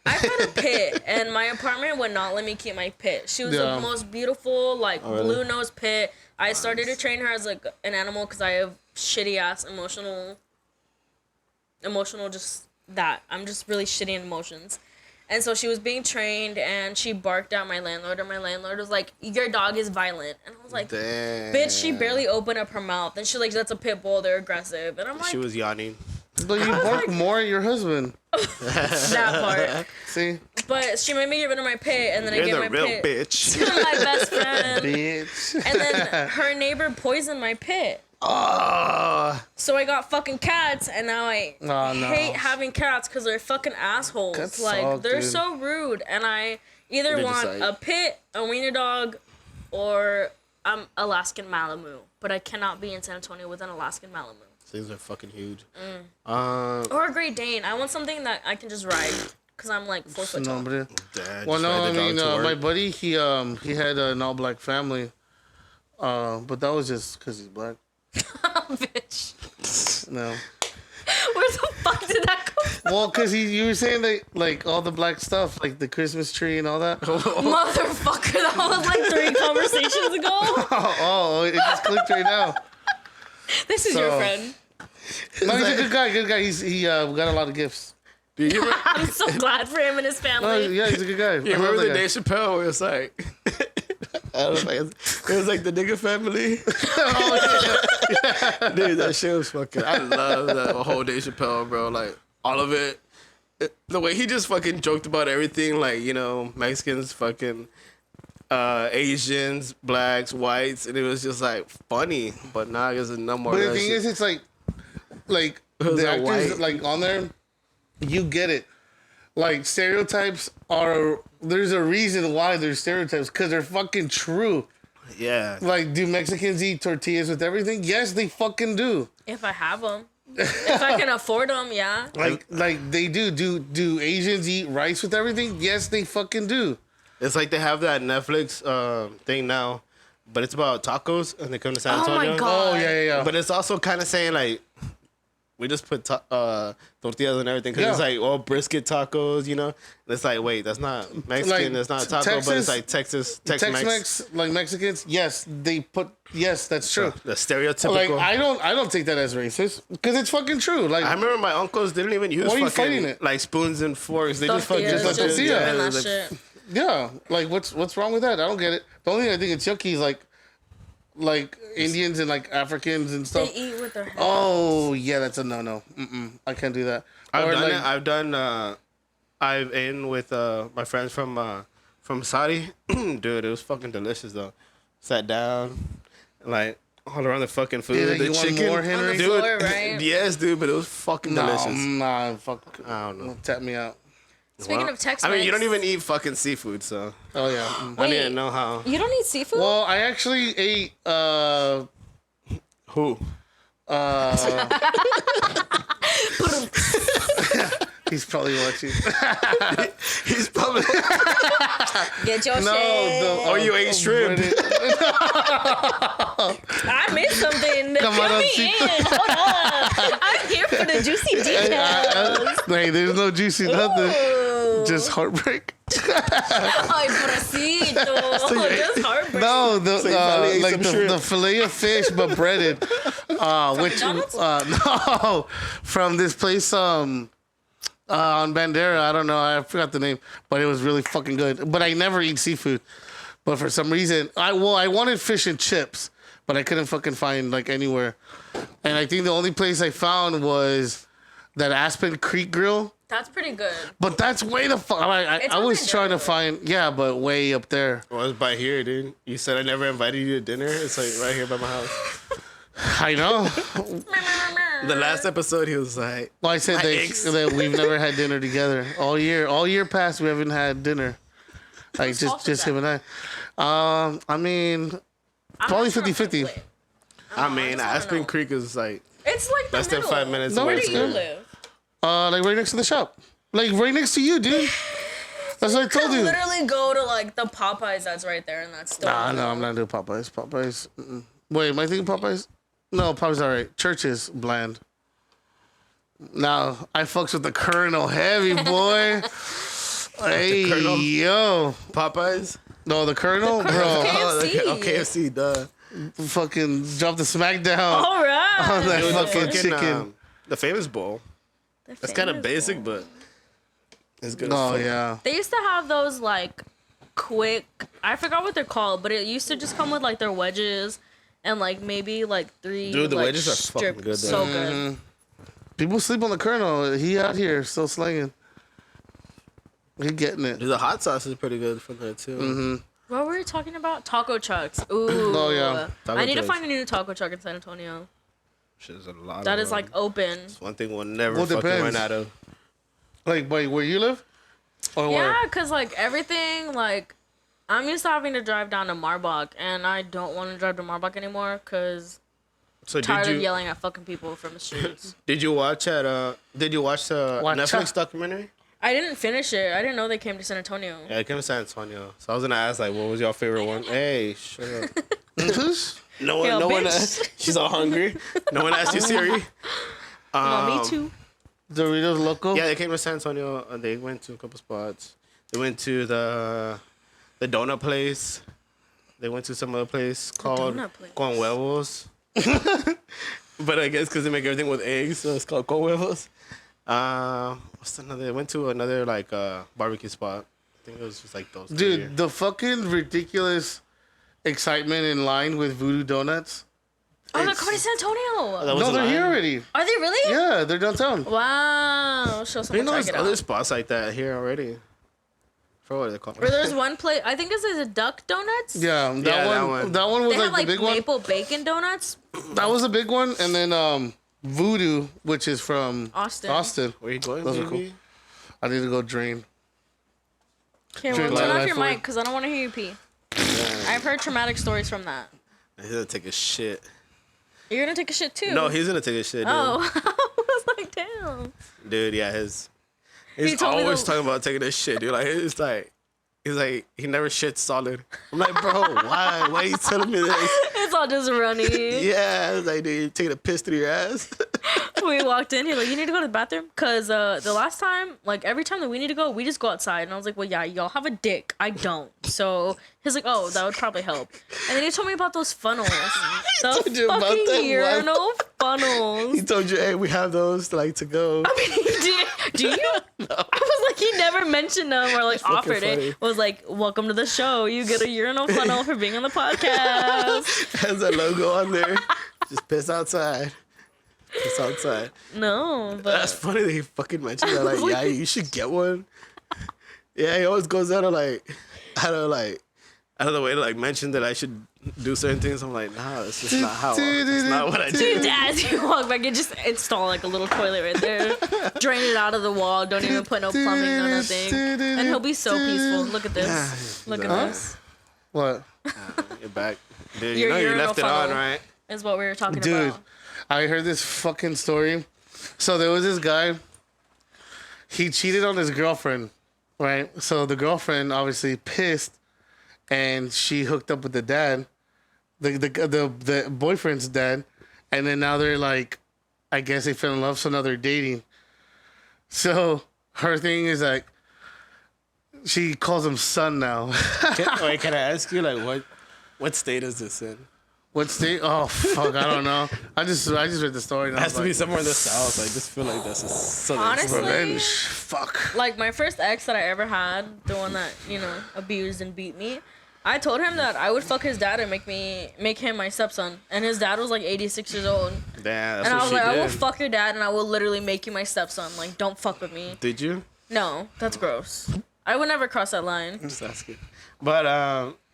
I had a pit, and my apartment would not let me keep my pit. She was
Yeah.
the most beautiful, like
really?
blue nose pit. I started to train her as like an animal because I have shitty ass emotional, just that. I'm just really shitty in emotions. And so she was being trained, and she barked at my landlord, and my landlord was like, "Your dog is violent," and I was like,
Damn.
"Bitch, she barely opened up her mouth," and she's like, "That's a pit bull. They're aggressive," and I'm like,
She was yawning.
But you bark more at your husband.
that part.
See?
But she made me get rid of my pit, and then I
You're
gave
the
my
real
pit
bitch.
to my best friend.
Bitch.
And then her neighbor poisoned my pit.
Oh,
So I got fucking cats, and now I
Oh, no.
hate having cats because they're fucking assholes.
Cats
like,
suck,
they're
dude.
so rude. And I either
They
want
decide.
a pit, a wiener dog, or Alaskan Malamute. But I cannot be in San Antonio with an Alaskan Malamute.
things are fucking huge.
Or a Great Dane. I want something that I can just ride because I'm like 4 foot
No,
tall.
but
Dad,
well,
just
no,
ride
I
the dog
mean,
to work.
my buddy, he had an all black family, but that was just because he's black.
Bitch.
No,
Where the fuck did that come from?
well, because you were saying that like all the black stuff, like the Christmas tree and all that.
Motherfucker, that was like 3 conversations ago.
Oh, it just clicked right now.
This is your
So-
friend.
No, he's a good guy. Good guy. He got a lot of gifts.
Dude, you remember,
I'm so glad for him and his
No,
family.
yeah, he's a good guy.
you remember the Dave Chappelle where it's like, I don't know, it was like the nigga family. Dude, that shit was fucking. I love that whole Dave Chappelle, bro. Like all of it. The way he just fucking joked about everything, like Mexicans, fucking Asians, blacks, whites, and it was just like funny. But now there's no more.
But
of
the
that
thing
shit.
is, it's like
was
the
that
actors
white?
like on there, you get it. Like stereotypes are. There's a reason why they're stereotypes because they're fucking true.
Yeah.
Like, do Mexicans eat tortillas with everything? Yes, they fucking do.
If I have them, if I can afford them, yeah.
Like they do. Do Asians eat rice with everything? Yes, they fucking do.
It's like they have that Netflix thing now, but it's about tacos and they come to San
Oh
Antonio.
my God.
Oh yeah.
But it's also kind of saying like, we just put tortillas and everything because
Yeah.
it's like all brisket tacos, And it's like, wait, that's not Mexican,
Like,
that's not taco, but
Texas-
it's like Tex-Mex.
Tex-Mex, like Mexicans. Yes, they put. Yes, that's true.
The stereotypical.
Like I don't take that as racist because it's fucking true. Like
I remember my uncles didn't even use
Why are you
fucking
fighting it?
like spoons and forks. They just fucking
Tortillas,
just
just
tortilla.
doing that
like-
shit.
yeah, like what's wrong with that? I don't get it. The only thing I think it's yucky is like Indians and like Africans and
They
stuff.
eat with their hands.
Oh yeah, that's a no. I can't do that. Or, like,
I've done. I've eaten with my friends from Saudi. Dude, it was fucking delicious though. Sat down, like all around the fucking food.
Yeah,
the
you want
chicken,
more, Henry?
On the floor, right?
Yes, dude, but it was fucking
no,
delicious.
nah, fuck.
I don't know.
Tap me out.
Speaking
Well,
of Tex-Mex,
I mean, you don't even eat fucking seafood, so
Oh yeah.
I
Wait.
didn't know how.
You don't eat seafood?
Well, I actually ate.
Who?
He's probably watching.
He's probably.
Get your
No,
shit.
Oh, you ate shrimp.
I missed something.
Come
Fill
on,
me
see-
in. Hold up. I'm here for the juicy details.
Hey, there's no juicy nothing.
Ooh.
Just heartbreak.
Ay, pobrecito. Just heartbreak.
No,
you probably ate
like
some
the
shrimp.
fillet of fish, but breaded. Which
McDonald's?
no, from this place on Bandera. I don't know. I forgot the name, but it was really fucking good. But I never eat seafood. But for some reason, I wanted fish and chips, but I couldn't fucking find like anywhere. And I think the only place I found was that Aspen Creek Grill.
That's pretty good.
But that's way the fuck.
It's
I
on
was
Bandera,
trying to
though.
find, yeah, but way up there.
Well, it's by here, dude. You said I never invited you to dinner. It's like right here by my house.
I know.
The last episode, he was like,
Well, I said
My
that,
ex.
that we've never had dinner together all year. All year past, we haven't had dinner. Like
fault is
just
that?
him and I. I mean,
I'm
Probably
not sure if
50-50.
it's lit.
I
I
mean,
just wanna
Aspen
know.
Creek is like
It's like the
less than
middle.
5 minutes
No,
away.
Where do
it's
you
good.
live?
like right next to the shop, like right next to you, dude. That's what I told you.
Literally go to like the Popeyes that's right there, and that's still.
Nah, no, I'm not doing Popeyes. Popeyes. Wait, am I thinking Popeyes? No, Popeyes all right. Church is bland. Now I fucks with the Colonel heavy boy. Hey
Colonel?
yo,
Popeyes?
no the Colonel, bro.
KFC.
Oh, KFC, duh.
Fucking drop the smack down
All right.
on that
Dude, the
fucking chicken.
the famous bowl. That's kind of basic, but it's good.
Oh
as fuck.
yeah.
They used to have those like quick. I forgot what they're called, but it used to just come with like their wedges and like maybe like 3.
Dude, the
like,
wedges are fucking good, though.
So good.
People sleep on the Colonel. He out here still slinging. He getting it.
Dude, the hot sauce is pretty good from there too.
What were we talking about? Taco trucks. Ooh.
Oh, yeah.
Taco
I need to
trucks.
find a new taco truck in San Antonio.
Shit, there's a lot.
That
of
is
them.
like open.
One thing we'll never
Well,
fucking
depends.
run out of.
Like, wait, where you live? Or
Yeah,
where?
cause like everything, like I'm used to having to drive down to Marbach, and I don't want to drive to Marbach anymore, cause
So
tired
did
of
you
yelling at fucking people from the streets.
did you watch the
Watch
Netflix
out.
documentary?
I didn't finish it. I didn't know they came to San Antonio.
Yeah, it came to San Antonio. So I was gonna ask like, what was your favorite one? Hey, shut up. No one,
Yeah,
no one.
bitch.
She's all hungry. No one asked you, Siri.
Me too.
Doritos Loco?
Yeah, they came to San Antonio. And they went to a couple spots. They went to the donut place. They went to some other place called
donut place.
Con Huevos. But I guess because they make everything with eggs, so it's called con huevos. What's another? I went to another like barbecue spot. I think it was just like those.
Dude, the fucking ridiculous excitement in line with Voodoo Donuts.
Oh, they're coming to San Antonio.
That was
No,
a
they're
line.
here already.
Are they really?
Yeah, they're downtown.
Wow. Show
I
someone
didn't know
check
there's
it
other
out.
spots like that here already. For what are they called?
Or there's one place. I think this is a Duck Donuts.
Yeah, that
Yeah,
one.
that
That
one.
one was
They
like
have like
the big one.
maple bacon donuts.
That was a big one, and then Voodoo, which is from
Austin.
Austin.
Where you going,
Those are
baby?
I need to go drain.
Okay, well,
Drink
turn
Light
off your
for you.
mic because I don't want to hear you pee. I've heard traumatic stories from that.
He's gonna take a shit.
You're gonna take a shit too.
No, he's gonna take a shit, dude.
Oh, I was like, damn.
Dude, yeah, he's
told me
always
the-
talking about taking a shit, dude. Like he's like he never shits solid. I'm like, bro, why? Why are you telling me this?
It's all just runny.
Yeah, it's like, dude, you taking a piss through your ass.
We walked in. He's like, you need to go to the bathroom? Because the last time, like, every time that we need to go, we just go outside. And I was like, well, yeah, y'all have a dick. I don't. So he's like, oh, that would probably help. And then he told me about those funnels.
told
The
you about
fucking
that
urinal funnels.
He told you, hey, we have those like to go.
I mean, do you? I was like, he never mentioned them or like
fucking
offered
funny.
it. Was like, welcome to the show. You get a urinal funnel for being on the podcast.
Has a logo on there. Just piss outside. Piss outside.
No, but
That's funny that he fucking mentioned that. Like, yeah, you should get one. Yeah, he always goes out of out of the way to like mention that I should do certain things. I'm like, nah, that's just not how. That's not what I do.
dude, as you walk back, you just install like a little toilet right there, drain it out of the wall. Don't even put no plumbing, no nothing, and he'll be so peaceful. Look at this. Look at this.
What?
You're back. Dude,
Your
you know you
urinal
left it on,
funnel.
right?
Is what we were talking
Dude,
about.
I heard this fucking story. So there was this guy. He cheated on his girlfriend, right? So the girlfriend obviously pissed, and she hooked up with the dad, the boyfriend's dad, and then now they're like, I guess they fell in love, so now they're dating. So her thing is like, she calls him son now.
Wait, can I ask you like what state is this in?
What state? Oh fuck, I don't know. I just read the story. And
It
I
has
was
to be
like,
somewhere in the south. I just feel like that's a southern
Honestly,
story.
revenge. Fuck.
Like my first ex that I ever had, the one that abused and beat me. I told him that I would fuck his dad and make him my stepson, and his dad was like 86 years old.
Damn, that's
And I
what
was
she
like,
did.
I will fuck your dad, and I will literally make you my stepson. Like, don't fuck with me.
Did you?
No, that's gross. I would never cross that line.
Just asking. But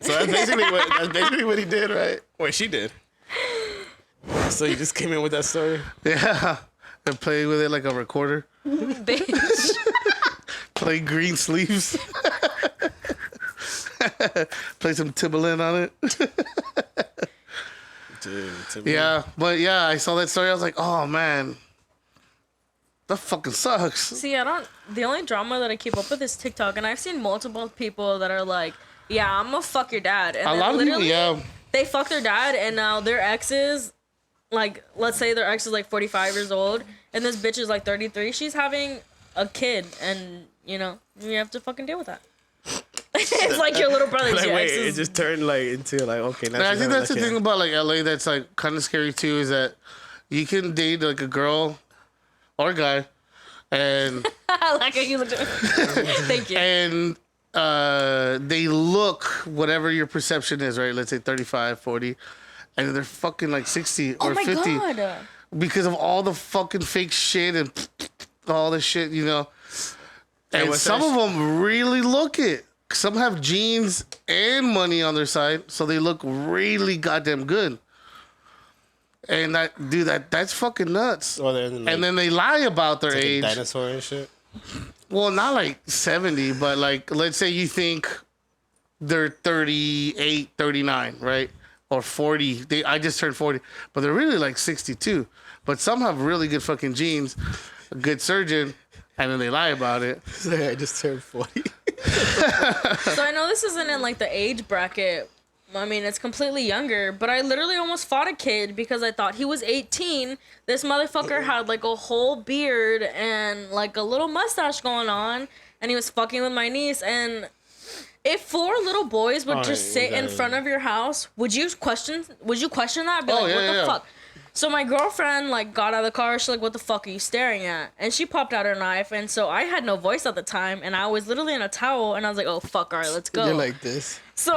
so that's basically what he did, right? Wait, she did. So you just came in with that story?
Yeah. And play with it like a recorder.
Bitch.
Play green sleeves. Play some Timbaland on it.
Dude, to me.
Yeah, but yeah, I saw that story. I was like, oh man, that fucking sucks.
See, the only drama that I keep up with is TikTok, and I've seen multiple people that are like, yeah, I'm gonna fuck your dad. And
A
then
lot of people,
literally,
yeah.
they fuck their dad, and now their exes, like, let's say their ex is like 45 years old, and this bitch is like 33. She's having a kid, and you have to fucking deal with that. It's like your little brother's
Like,
your
wait,
ex
it
is-
just turned like into like, okay, now
And I
she's
think
having
that's the
a kid.
thing about like LA that's like kind of scary too, is that you can date like a girl or a guy, and
I like how you looked at me. Thank you.
and they look whatever your perception is, right? Let's say 35, 40, and they're fucking like 60
Oh
or
my
50
god.
because of all the fucking fake shit and all this shit, And
what's
some
that
of them really look it. Some have genes and money on their side, so they look really goddamn good. And that's fucking nuts.
Or they're in, like,
And then they lie about their
like a
age.
dinosaur and shit.
Well, not like 70, but like, let's say you think they're 38, 39, right? Or 40. I just turned 40, but they're really like 62. But some have really good fucking genes, a good surgeon, and then they lie about it.
It's like, I just turned 40.
So I know this isn't in like the age bracket. I mean, it's completely younger, but I literally almost fought a kid because I thought he was 18. This motherfucker had like a whole beard and like a little mustache going on, and he was fucking with my niece. And if 4 little boys would
Oh,
just
yeah,
sit in
exactly.
front of your house, would you question that? Be
Oh,
like,
yeah,
what the
yeah.
fuck? So my girlfriend like got out of the car. She's like, "What the fuck are you staring at?" And she popped out her knife. And so I had no voice at the time, and I was literally in a towel. And I was like, "Oh fuck, all right, let's go."
You're like this.
So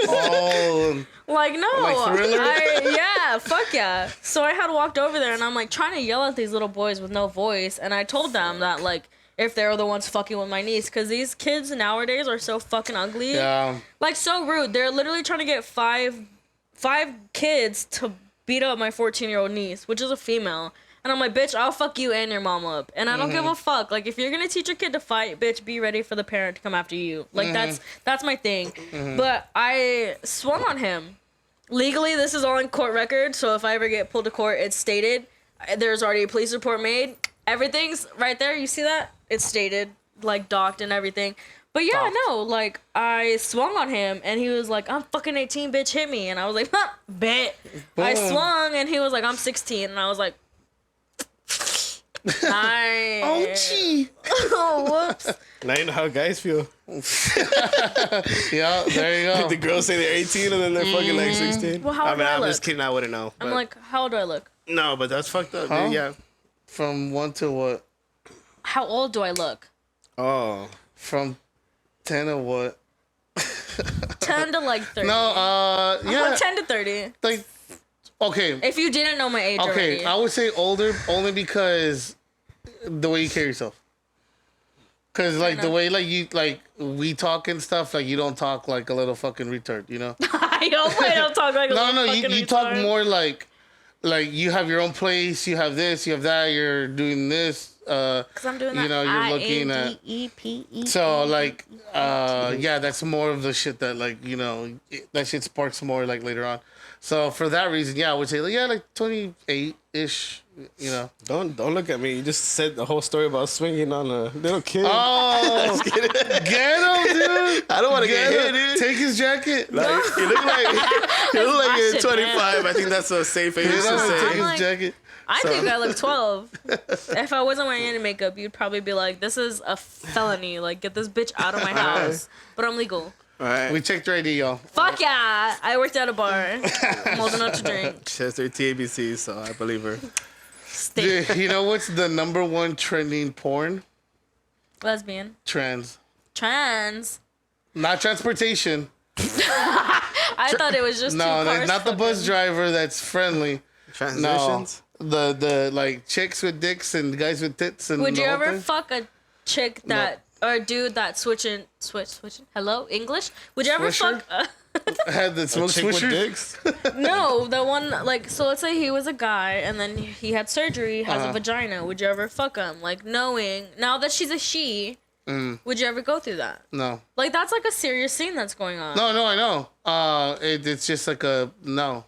Oh,
like no,
Like Thriller?
yeah, fuck yeah. So I had walked over there, and I'm like trying to yell at these little boys with no voice, and I told them that like if they were the ones fucking with my niece, because these kids nowadays are so fucking ugly,
yeah.
like so rude. They're literally trying to get five kids to beat up my 14-year-old niece, which is a female. And I'm like, bitch, I'll fuck you and your mom up. And I don't give a fuck. Like, if you're gonna teach your kid to fight, bitch, be ready for the parent to come after you. Like, that's my thing. But I swung on him. Legally, this is all in court record, so if I ever get pulled to court, it's stated. There's already a police report made. Everything's right there. You see that? It's stated, like, docked and everything. But yeah, no, like, I swung on him, and he was like, I'm fucking 18, bitch, hit me. And I was like, huh, bet. I
Boom.
swung, and he was like, I'm 16. And I was like, nice.
Oh, gee.
Oh, whoops.
Now you know how guys feel.
Yeah, there you
The
go.
girls say they're 18 and then they're fucking like 16.
Well, how
I
old
mean,
do I
I'm
look?
just kidding. I wouldn't know.
I'm
but-
like, how old do I look?
no, but that's fucked up.
Huh?
Dude. Yeah.
From 1 to what?
How old do I look?
Oh.
From 10 to what?
10 to like 30.
No, yeah.
10 to 30.
Like, okay.
If you didn't know my age
Okay,
already.
I would say older only because the way you carry yourself. Cause like the
enough.
way like you like we talk and stuff, like you don't talk like a little fucking retard, you know?
I don't talk like a
No,
little
no, you
fucking
talk
retard.
more like you have your own place, you have this, you have that, you're doing this.
Because I'm doing that.
you know, you're looking at
I-A-D-E-P-E.
so like yeah, that's more of the shit that like, you know, that shit sparks more like later on. So for that reason, yeah, I would say like yeah, like 28-ish, you know.
Don't look at me. You just said the whole story about swinging on a little kid.
Oh, get him, dude!
I don't want to
Get
get
him.
hit, dude.
Take his jacket.
Like, you look like
my
you're
shit,
25. I think that's a safe age
You
to
know,
say.
take
I'm
his
like-
jacket.
I think I look 12. If I wasn't wearing any makeup, you'd probably be like, this is a felony. Like, get this bitch out of my house. But I'm legal.
All right.
We checked your ID, y'all.
Fuck yeah. I worked at a bar. I'm old enough to drink.
She has their TABC, so I believe her.
Steak.
Dude, you know what's the #1 trending porn?
Lesbian.
Trans.
Trans.
Not transportation.
I thought it was just two
No,
cars
not the bus
fucking-
driver that's friendly. No.
Transitions.
The like chicks with dicks and guys with tits and
Would you
the whole
ever
thing?
fuck a chick that or a dude that switching? Hello, English. Would you ever
Swisher?
fuck?
Had the smoke
Chick with
swishers?
dicks.
No, the one like so. Let's say he was a guy and then he had surgery, has a vagina. Would you ever fuck him? Like knowing now that she's a she. Would you ever go through that?
No.
Like that's like a serious scene that's going on.
No, I know. It's just like a no.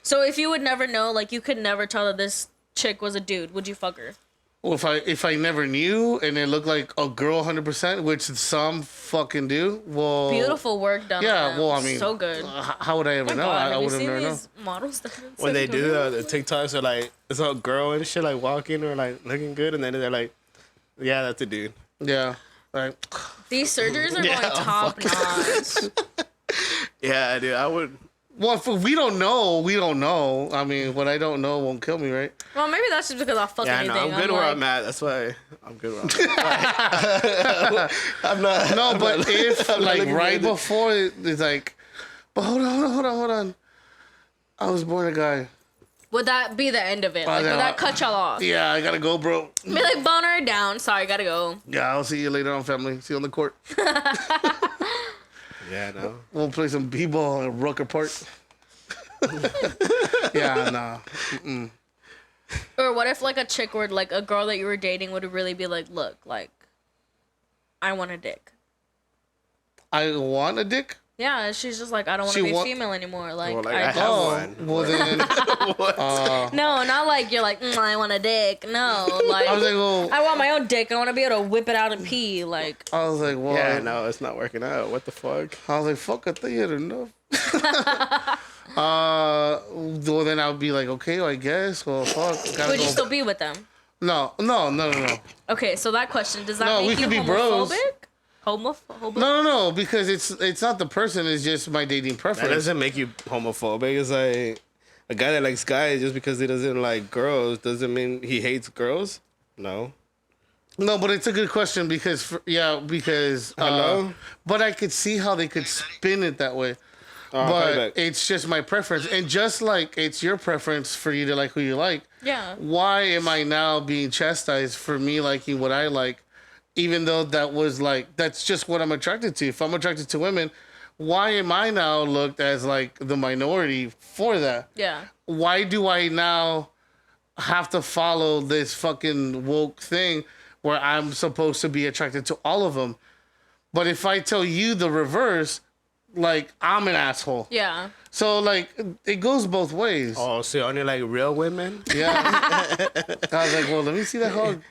So if you would never know, like you could never tell that this chick was a dude, would you fuck her?
Well, if I never knew and it looked like a girl 100%, which some fucking do, well,
Beautiful work done.
Yeah,
on them.
well, I mean,
so good.
How would I ever
Oh my
know?
God,
I
have you
would have
seen
never known.
these models that are
When they
so
do
good?
the TikToks, they're like, it's a girl and shit, like walking or like looking good, and then they're like, yeah, that's a dude.
Yeah, like
These surgeries are
Yeah,
going top notch.
Yeah, dude, I would.
well, if we don't know, we don't know. I mean, what I don't know won't kill me, right?
Well, maybe that's just because I'll fuck
Yeah,
anything.
no, I'm good where
like,
I'm at. That's why I'm good where I'm at. I'm not.
No,
I'm
but
not-
if
I'm not
like
looking
right
for it.
before it's like, but hold on. I was born a guy.
Would that be the end of it? Like,
no.
would that cut y'all off?
Yeah, I gotta go, bro.
Be like, boner down. Sorry, gotta go.
Yeah, I'll see you later on, family. See you on the court.
Yeah, no.
We'll play some b-ball at Rucker Park. Yeah, nah.
Or what if like a chick were like a girl that you were dating would really be like, look, like, I want a dick.
I want a dick.
Yeah, she's just like, I don't want
She
to be
want-
female anymore. Like,
Well, like,
I
I have one.
Well then,
no, not like you're like, I want a dick. No, like,
I was like, well,
I want my own dick. I want to be able to whip it out and pee. Like,
well,
Yeah, no, it's not working out. What the fuck?
I was like, fuck, I thought you had enough. Well then I would be like, okay, I guess. Well, fuck. Gotta
would you
go.
still be with them?
No.
Okay, so that question, does that
No, we
make you
could be bros.
homophobic? Homophobic?
No, because it's not the person. It's just my dating
That
preference.
doesn't make you homophobic. It's like, a guy that likes guys just because he doesn't like girls doesn't mean he hates girls. No.
No, but it's a good question because
Hello?
but I could see how they could spin it that way.
I'll call you
But
back.
it's just my preference, and just like it's your preference for you to like who you like.
Yeah.
Why am I now being chastised for me liking what I like, even though that was like that's just what I'm attracted to? If I'm attracted to women, why am I now looked as like the minority for that?
Yeah.
Why do I now have to follow this fucking woke thing where I'm supposed to be attracted to all of them? But if I tell you the reverse, like I'm an asshole.
Yeah.
So like it goes both ways.
Oh, so you only like real women?
Yeah. I was like, well, let me see that hug.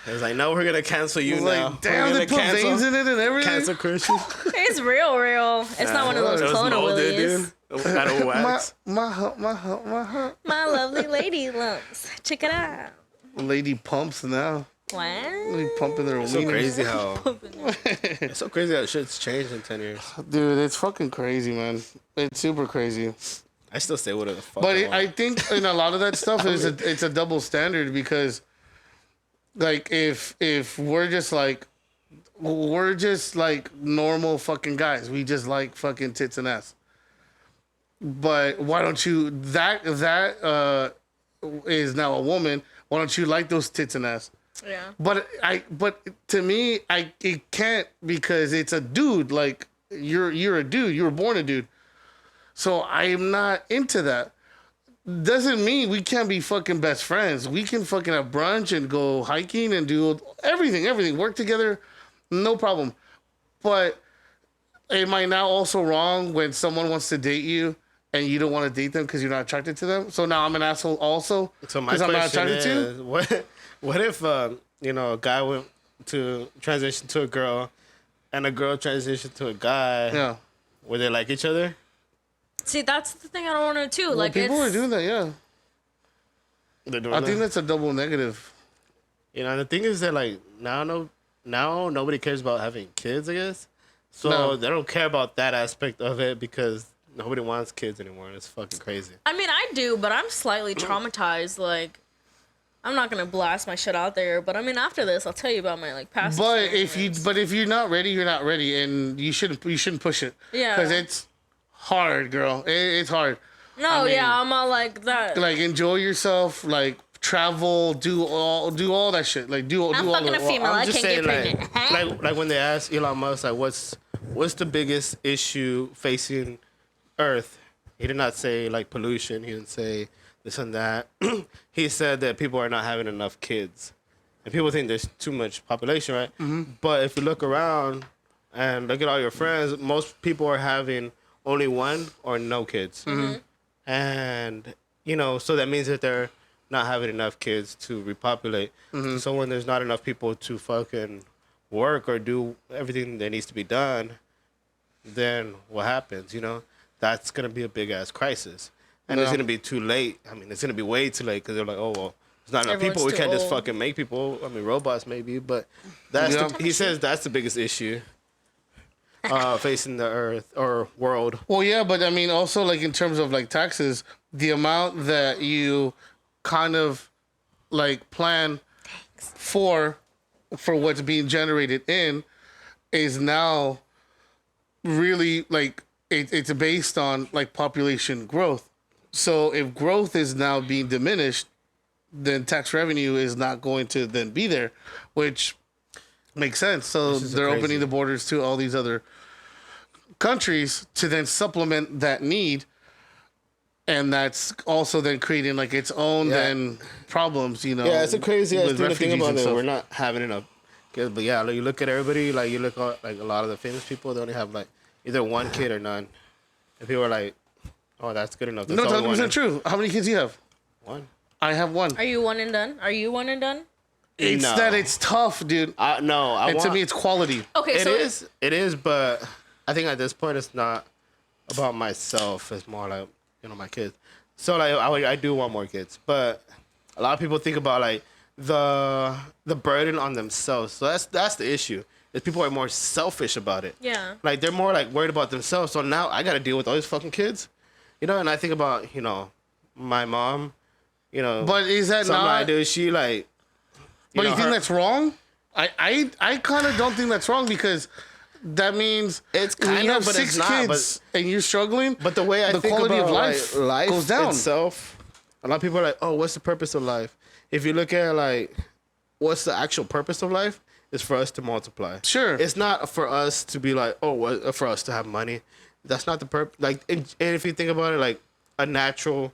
It's like, no, we're gonna cancel you
It's
now.
like, damn,
We're
they
gonna
put veins in it and everything.
Cancel Christian.
It's real. It's not one of those
It was
clone
molded,
willies.
dude. Out of
My
wax.
my
My lovely lady lumps. Check it out.
lady pumps now.
What?
Lady pumping their
So
wieners.
crazy how it's so crazy how shit's changed in 10 years.
Dude, it's fucking crazy, man. It's super crazy.
I still say whatever the fuck.
But
I want.
I think in a lot of that stuff it's a double standard because, like, if we're just like normal fucking guys, we just like fucking tits and ass. But why don't you that is now a woman? Why don't you like those tits and ass?
Yeah.
But to me it can't because it's a dude. Like you're a dude. You were born a dude. So I am not into that. Doesn't mean we can't be fucking best friends. We can fucking have brunch and go hiking and do everything. Work together, no problem. But am I now also wrong when someone wants to date you and you don't want to date them because you're not attracted to them? So now I'm an asshole also
So my
because I'm not
question
attracted to you?
is, what if a guy went to transition to a girl, and a girl transitioned to a guy?
Yeah.
Would they like each other?
See, that's the thing I don't want to do.
Well,
Like,
people
it's,
are doing that, yeah.
They're doing
I
that?
think that's a double negative.
The thing is that like now nobody cares about having kids, I guess. So
No.
they don't care about that aspect of it because nobody wants kids anymore. It's fucking crazy.
I mean, I do, but I'm slightly traumatized. Like, I'm not gonna blast my shit out there, but I mean, after this, I'll tell you about my like past.
But
experience.
if you're not ready, you're not ready, and you shouldn't push it.
Yeah.
Because it's hard, girl. It's hard.
no,
I mean,
yeah, I'm all like that.
Like enjoy yourself, like travel, do all that shit. Like do
I'm
all
fucking
of
a
it.
female. I
I'm just
can't get
saying,
pregnant.
like when they asked Elon Musk, like, what's the biggest issue facing Earth? He did not say like pollution. He didn't say this and that. He said that people are not having enough kids, and people think there's too much population, right?
Mm-hmm.
But if you look around and look at all your friends, most people are having only one or no kids, and so that means that they're not having enough kids to repopulate. So when there's not enough people to fucking work or do everything that needs to be done, then what happens? That's gonna be a big ass crisis, and it's
Yeah.
gonna be too late. I mean, it's gonna be way too late because they're like, oh well, there's not enough
Everyone's
people. We
too
can't just
old.
fucking make people. I mean, robots maybe, but that's
Yeah.
he says that's the biggest issue facing the earth or world.
Well, yeah, but I mean, also like in terms of like taxes, the amount that you kind of like plan for what's being generated in is now really like it's based on like population growth. So if growth is now being diminished, then tax revenue is not going to then be there, which makes sense. So
This is
they're
crazy.
opening the borders to all these other countries to then supplement that need. And that's also then creating like its own
Yeah.
then problems,
Yeah, it's a crazy ass
with
thing to think
refugees
about
and
that
stuff.
we're not having enough kids. But yeah, like, you look at everybody, like you look at like a lot of the famous people, they only have like either one kid or none. And people are like, oh, that's good enough. That's
No,
all we
100%
wanted.
true. How many kids do you have?
One.
I have one.
Are you one and done? Are you one and done?
It's
No.
that it's tough, dude.
No, I
And
want,
to me, it's quality.
Okay,
It
so
is, but I think at this point it's not about myself. It's more like my kids. So like I do want more kids, but a lot of people think about like the burden on themselves. So that's the issue. Is people are more selfish about it.
yeah.
Like they're more like worried about themselves. So now I got to deal with all these fucking kids. You know, and I think about, my mom,
But is that
something I
not?
do, she like,
But you
know,
think
her-
that's wrong? I kind of don't think that's wrong because that means
It's
when
kind
you
of,
have
but
six
it's not,
kids and you're struggling.
But the way I
the
think
quality
about
of life
life
goes down.
itself, a lot of people are like, "Oh, what's the purpose of life?" If you look at like, what's the actual purpose of life? Is for us to multiply.
Sure.
It's not for us to be like, oh, for us to have money. That's not the purpose. Like, and if you think about it, like a natural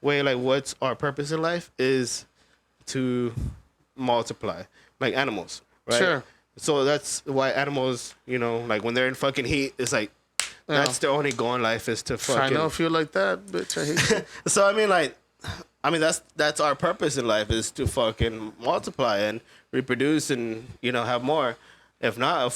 way, like what's our purpose in life is to multiply, like animals, right?
Sure.
So that's why animals, like when they're in fucking heat, it's like that's their only goal in life is to
I
fucking.
know if you're like that, bitch. I hate you.
So that's our purpose in life is to fucking multiply and reproduce and have more. If not,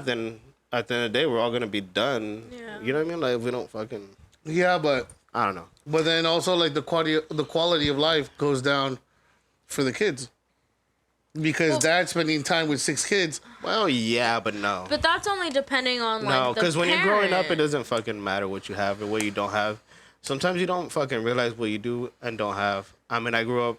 then at the end of the day we're all gonna be done.
Yeah.
You know what I mean? Like if we don't fucking,
Yeah, but
I don't know.
then also like the quality of life goes down for the kids because dad's spending time with 6 kids.
Well, yeah, but no.
But that's only depending on like
No,
because
because when you're growing up, it doesn't fucking matter what you have and what you don't have. Sometimes you don't fucking realize what you do and don't have. I mean, I grew up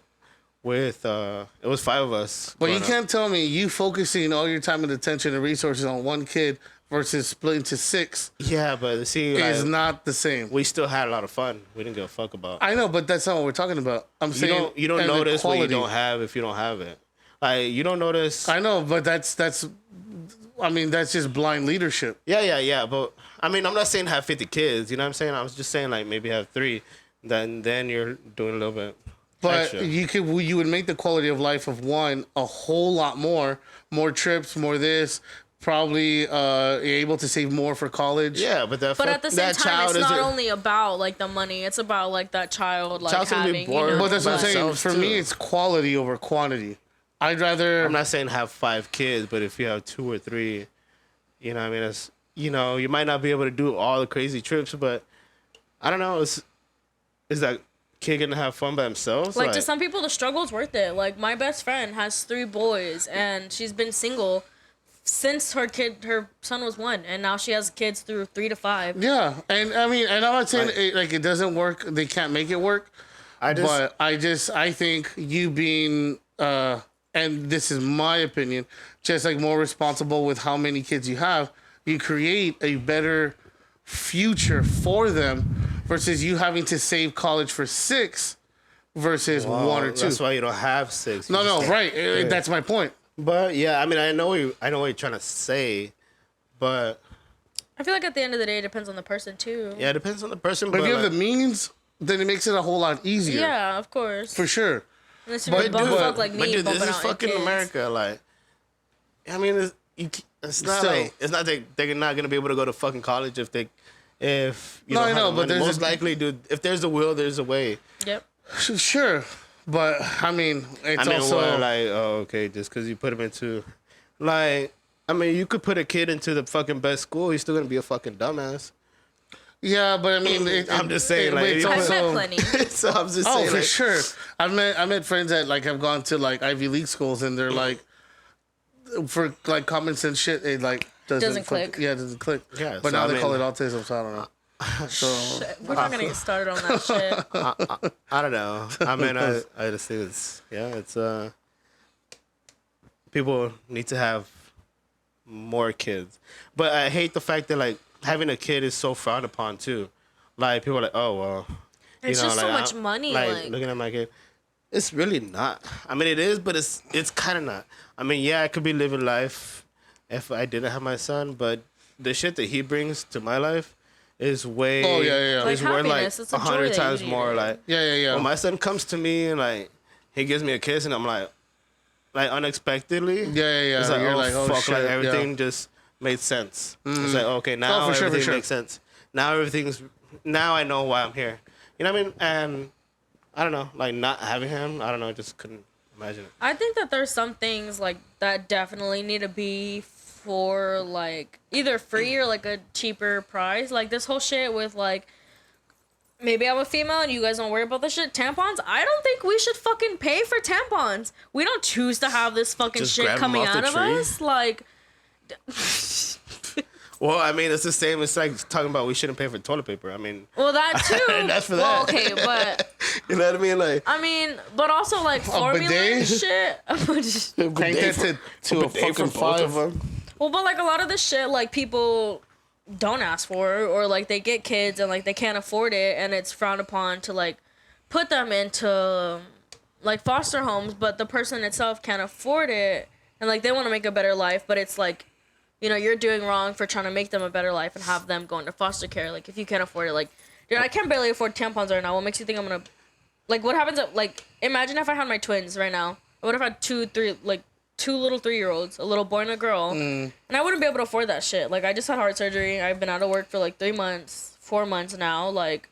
with it was 5 of us.
But you
growing up.
can't tell me you focusing all your time and attention and resources on one kid versus splitting to 6
Yeah, but see,
is
like,
not the same.
we still had a lot of fun. We didn't give a fuck about.
I know, but that's not what we're talking about. I'm
You
saying
don't
and
notice what you
equality.
don't have if you don't have it. Like you don't notice.
I know, but that's. I mean, that's just blind leadership.
Yeah. But I mean, I'm not saying have 50 kids. You know what I'm saying? I was just saying like maybe have 3. Then you're doing a little bit.
But
extra.
you would make the quality of life of one a whole lot more trips, more this. Probably you're able to save more for college.
Yeah, but
But at the same
that
time,
child
it's not
isn't-
only about like the money. It's about like that child like
Child's gonna be
having.
bored.
But that's what I'm
by
saying.
themselves,
For
too.
me, it's quality over quantity. I'd rather.
I'm not saying have 5 kids, but if you have 2 or 3, you know what I mean? It's, you might not be able to do all the crazy trips, but I don't know. Is that kid gonna have fun by themselves?
Like to some people, the struggle's worth it. Like my best friend has 3 boys, and she's been single since her son was 1, and now she has kids through 3 to 5.
Yeah, and I mean, and I'm not saying
Like-
it doesn't work. They can't make it work. But I think you being and this is my opinion, just like more responsible with how many kids you have, you create a better future for them versus you having to save college for 6 versus 1 or 2.
That's why you don't have 6. You
No,
just-
right. That's my point.
But yeah, I mean, I know what you're trying to say, but
I feel like at the end of the day, it depends on the person too.
yeah, it depends on the person.
But
But
if you have
like,
the means, then it makes it a whole lot easier.
Yeah, of course.
For sure.
Unless you're a
but
bumfuck like me,
but dude, this
bumping
is
out your
fucking
kids.
America. Like, I mean, it's not
Still.
like it's not that they're not gonna be able to go to fucking college if you
No,
don't
I
have
know,
the
but
money.
there's
Most likely, dude. If there's a will, there's a way.
Yep.
Sure. But I mean, it's
I mean,
also
well, like, oh, okay, just because you put him into, like, I mean, you could put a kid into the fucking best school, he's still gonna be a fucking dumbass.
yeah. But I mean,
I'm just saying, like,
it's
you-
I've
also,
met plenty.
So I'm just
oh,
saying,
for
like,
sure. I met friends that like have gone to like Ivy League schools, and they're like, for like common sense shit, it like
Doesn't click.
Yeah, it doesn't click.
Yeah,
but
so
now
I
they call it
mean-
autism, so I don't know. So
We're not gonna get started on that shit.
I don't know. I mean, I just think it's people need to have more kids, but I hate the fact that like having a kid is so frowned upon too. Like people are like, oh well,
It's just so
like,
much money,
Like,
like-
looking at my kid, it's really not. I mean, it is, but it's kind of not. I mean, yeah, I could be living life if I didn't have my son, but the shit that he brings to my life is way
Oh, yeah.
is
Like
worth like
happiness, it's a joy
100
that
times
you
more.
need.
Like
yeah.
when my son comes to me and like he gives me a kiss and I'm like unexpectedly.
Yeah.
It's like,
You're
oh,
like, oh
fuck,
shit,
like
yeah.
everything just made sense. It's like, okay, now
for sure, for
everything
sure.
makes sense. Now I know why I'm here. You know what I mean? And I don't know, like not having him, I don't know, I just couldn't imagine it.
I think that there's some things like that definitely need to be for like either free or like a cheaper price. Like this whole shit with like maybe I'm a female and you guys don't worry about this shit. Tampons, I don't think we should fucking pay for tampons. We don't choose to have this fucking
Just
shit
grab 'em
coming
off the
out of
tree?
us. Like
Well, I mean, it's the same. It's like talking about we shouldn't pay for toilet paper. I mean,
Well, that too.
That's for
Well,
that.
okay, but
you know what I mean? Like,
I mean, but also like formula and
bidet?
shit.
Crank that to a
bidet for
fucking
both of
5.
them.
Well, but like a lot of the shit, like people don't ask for, or like they get kids and like they can't afford it, and it's frowned upon to like put them into like foster homes, but the person itself can't afford it, and like they want to make a better life, but it's like, you know, you're doing wrong for trying to make them a better life and have them go into foster care. Like if you can't afford it, like, dude, I can barely afford tampons right now. What makes you think I'm gonna, like, what happens if, like, imagine if I had my twins right now. I would have had two little 3-year-olds, a little boy and a girl, and I wouldn't be able to afford that shit. Like, I just had heart surgery. I've been out of work for like 3 months, 4 months now. Like,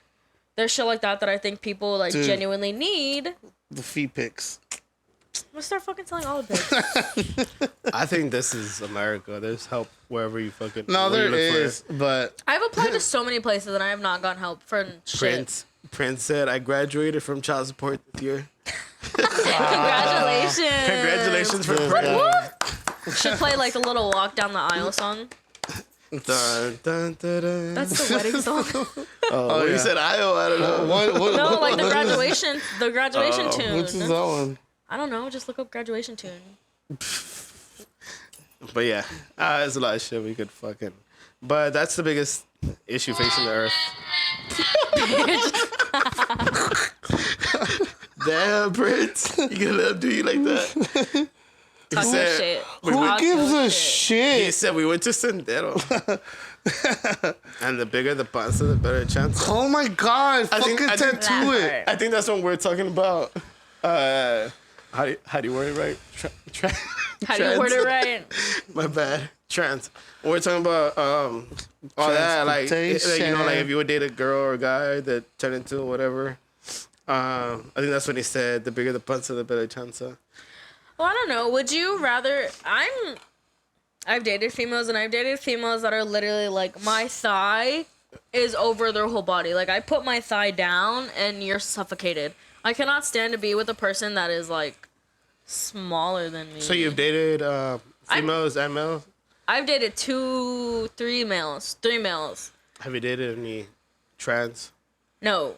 there's shit like that I think people like
Dude.
genuinely need.
The feet pics.
I'm gonna start fucking selling all of it.
I think this is America. There's help wherever you fucking.
No,
where you
there
look for
is,
it.
but
I've applied to so many places and I have not gotten help for shit.
Prince said, I graduated from child support this year.
Congratulations.
Congratulations for Prince.
Should play like the little walk down the aisle song.
Dun, dun, dun, dun.
That's the wedding song.
Oh, you
yeah.
said Io. I don't know.
what?
No, like the graduation tune.
Which is that one?
I don't know. Just look up graduation tune.
But yeah, there's a lot of shit we could fucking. But that's the biggest issue facing the earth. Damn, Prince. You gonna let him do you like that?
Talk
said-
shit.
Who
Talk
gives
your
a
He
shit?
said we went to Sendero. And the bigger the panza, the better chance.
Oh my god!
I think-
Fucking
I think-
tattoo
That
it.
I think that's when we're talking about. How do you word it right?
How do you word it right?
My bad. Trans. We're talking about all that, like you know, like if you would date a girl or a guy that turned into whatever. I think that's when he said, "The bigger the panza, the better chance."
Well, I don't know. Would you rather? I've dated females, and I've dated females that are literally like, my thigh is over their whole body. Like, I put my thigh down, and you're suffocated. I cannot stand to be with a person that is like smaller than me.
So you've dated females and males?
I've dated 3 males.
Have you dated any trans?
No,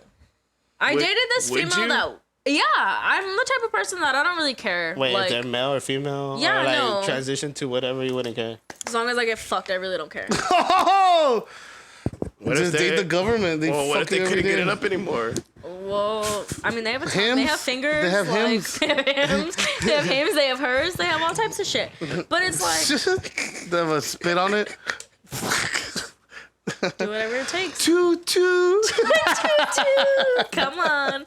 I
Would-
dated this
would
female
you?
that. Yeah, I'm the type of person that I don't really care.
Wait,
like,
is that male or female?
Yeah,
or like
no.
transition to whatever you wouldn't care.
as long as I get fucked, I really don't care.
Oh!
What
Just date the government. They
Well, what if they
fucking
couldn't get
every
it up anymore?
Well, I mean, they have
Hims?
they have fingers.
They have
like,
hims.
They have hims. They have hims. They have hers. They have all types of shit. But it's like,
They have a spit on it.
do whatever it takes.
Toot toot.
Come on.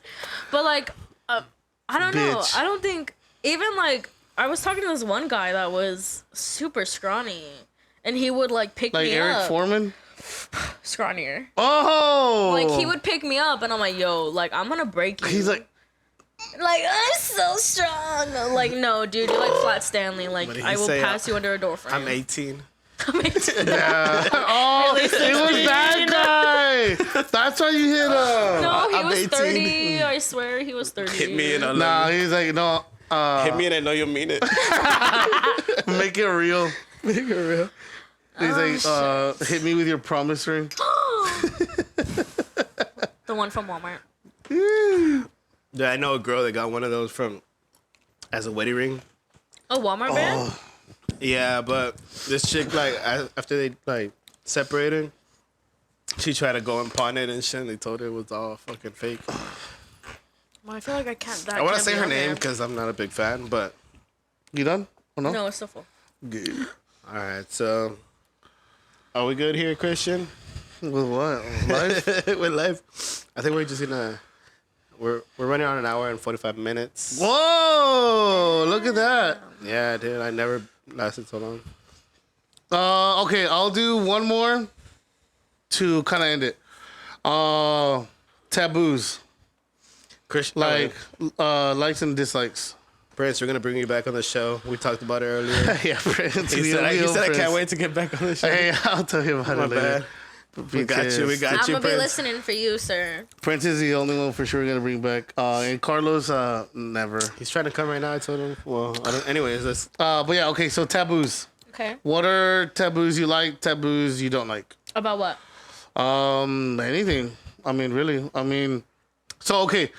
But like, I don't know.
Bitch.
I don't think even like I was talking to this one guy that was super scrawny, and he would like pick
Like
me
Eric
up.
Foreman.
Scrawnier.
Oh!
Like he would pick me up, and I'm like, yo, like I'm gonna break you.
He's like,
I'm so strong. Like, no, dude, you're like Flat Stanley. Like,
What did he
I will
say?
pass you under a door frame.
I'm 18.
oh, it was that guy. That's why you hit him.
No, he
I'm
was
18.
30. I swear he was 30.
Hit me and I'll
Nah,
let
he's like, no.
Hit me and I know you mean it.
Make it real.
Make it real.
He's like, hit me with your promise ring.
The one from Walmart.
Yeah, I know a girl that got one of those as a wedding ring.
A Walmart band?
Yeah, but this chick, like, after they, like, separated, she tried to go and pawn it and shit, and they told her it was all fucking fake.
Well, I feel like I can't. That
I want to
can't
say
be
her
on
name
there.
because I'm not a big fan, but...
You done? Oh, no?
No, it's still full.
Good.
All right, so... Are we good here, Christian?
With what? Life?
With life? I think we're just gonna... We're running on an hour and 45 minutes.
Whoa! Look at that.
Yeah, dude, I never lasted so long.
Okay, I'll do one more to kind of end it. Taboos.
Christian,
Like, likes and dislikes.
Prince, we're gonna bring you back on the show. We talked about it earlier.
Yeah, Prince.
He said, I can't wait to get back on the show.
Hey, I'll tell you about
My
it later.
bad. We got you. We
Because
got
I'm
you,
gonna be
Prince.
listening for you, sir.
Prince is the only one for sure we're gonna bring back. And Carlos, never.
He's trying to come right now. I told him. Well, I don't. Anyways, let's.
But yeah, okay. So taboos.
Okay.
What are taboos you like? Taboos you don't like?
About what?
Anything. I mean, really. I mean, so okay.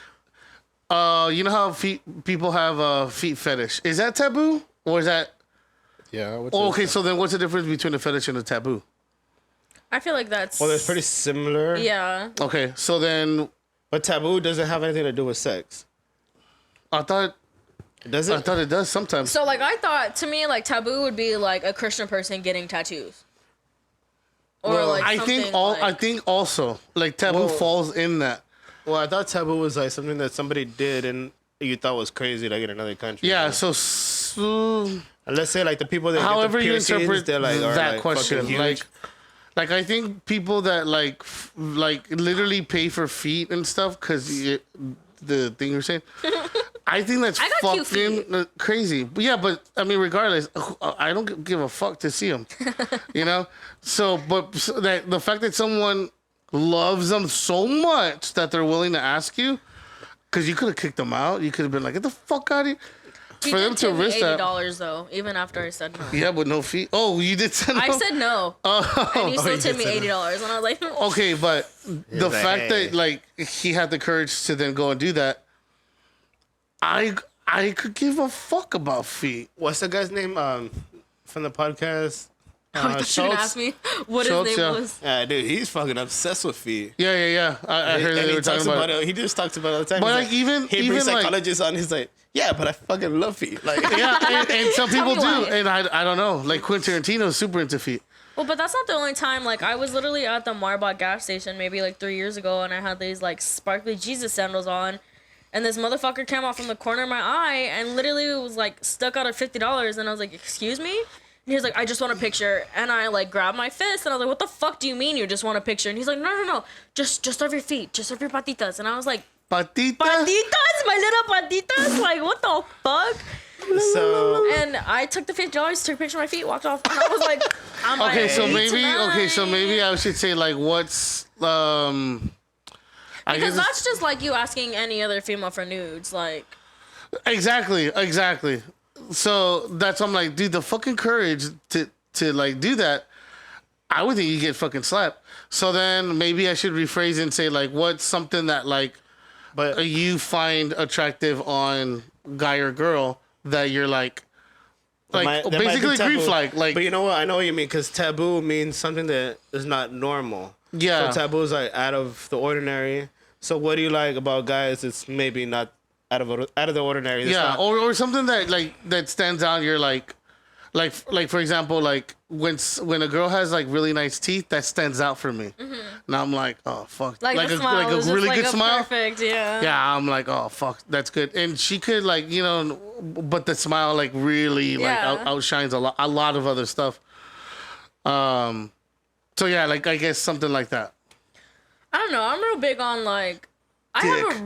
You know how people have a feet fetish? Is that taboo or is that?
Yeah.
Oh, okay. So then, what's the difference between a fetish and a taboo?
I feel like that's.
Well, they're pretty similar.
Yeah.
Okay. So then,
But taboo doesn't have anything to do with sex.
I thought
Does it?
it does sometimes.
So like I thought, to me, like taboo would be like a Christian person getting tattoos. Or
Well,
like
I think
something
I think also like taboo
Well-
falls in that.
Well, I thought taboo was like something that somebody did and you thought was crazy, like in another country.
Yeah.
you know?
So
And let's say like the people that
however
get the
you
piercings,
interpret
they're like are,
that
like,
question,
fucking huge.
like I think people that like literally pay for feet and stuff because the thing you're saying, I think that's
I got cute
fucking crazy. But yeah, but I mean, regardless, I don't give a fuck to see them, you know. So, but so that the fact that someone loves them so much that they're willing to ask you, because you could have kicked them out, you could have been like, "Get the fuck out of here."
He
For
did
them to
tip me
risk that,
$80 though, even after I said no.
yeah, but no feet. Oh, you did say no?
I said no. And he still
you
tipped me
did say
$80, and I was like,
Okay, but the
like,
fact
hey.
that like he had the courage to then go and do that, I could give a fuck about feet.
What's the guy's name from the podcast?
I thought you
Schultz?
should ask me what
Schultz,
his name
yeah.
was.
Yeah, dude, he's fucking obsessed with feet.
Yeah. I heard
And
that they
he
were talking
talks
about it.
He just talks about it all the time.
But,
He's
like, even-
he
even,
brings
like-
psychologists on. He's like, yeah, but I fucking love feet. Like,
Yeah, and some people
me
do,
why.
and I don't know. Like Quentin Tarantino's super into feet.
Well, but that's not the only time. Like, I was literally at the Marbach gas station maybe like 3 years ago, and I had these like sparkly Jesus sandals on, and this motherfucker came out from the corner of my eye and literally was like stuck out at $50, and I was like, "Excuse me?" And he was like, "I just want a picture," and I like grabbed my fist, and I was like, "What the fuck do you mean you just want a picture?" And he's like, "No, just of your feet, just of your patitas," and I was like,
Patita.
"Patitas, my little patitas, like what the fuck?"
so
And I took the $50, took a picture of my feet, walked off, and I was like, "I'm
Okay,
like,
so
"Hey,
maybe
tonight."
I should say like what's I
Because
guess
that's just like you asking any other female for nudes. Like,
exactly. So that's why I'm like, dude, the fucking courage to like do that. I would think you get fucking slapped. So then maybe I should rephrase and say like, what's something that like
but
you find attractive on guy or girl that you're like
that might be
basically grief
taboo.
like
But you know what? I know what you mean because taboo means something that is not normal.
yeah.
So taboo is like out of the ordinary. So what do you like about guys? It's maybe not out of the ordinary. It's
Yeah,
not-
or something that like that stands out. You're like for example, like when a girl has like really nice teeth, that stands out for me. Now I'm like, oh fuck,
like the
a
smile
like a
was just,
really
like,
good
a
smile.
Perfect, yeah.
Yeah, I'm like, oh fuck, that's good. And she could like but the smile like really like
Yeah.
outshines a lot of other stuff. So yeah, like I guess something like that.
I don't know. I'm real big on like. I have a.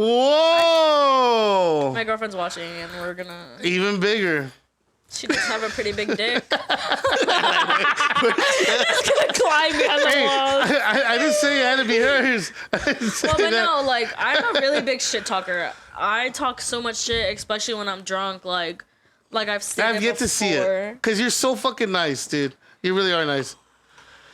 Whoa,
My girlfriend's watching, and we're gonna.
even bigger.
She does have a pretty big dick. It's gonna climb behind the walls.
I didn't say it had to be hers. I didn't say
Well, but
that.
no, like I'm a really big shit talker. I talk so much shit, especially when I'm drunk. Like I've stated
I've yet to see
before.
it because you're so fucking nice, dude. You really are nice.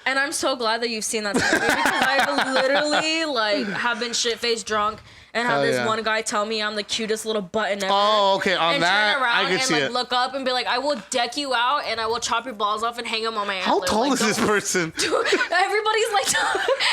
And I'm so glad that you've seen that side of me because I've literally like have been shit faced drunk and have
Hell
this
yeah.
one guy tell me I'm the cutest little button ever.
Oh, okay. On
and
that,
turn around
I can
and
see
like
it.
look up and be like, I will deck you out and I will chop your balls off and hang them on my
How
antler.
tall
Like,
is this
don't-
person?
Everybody's like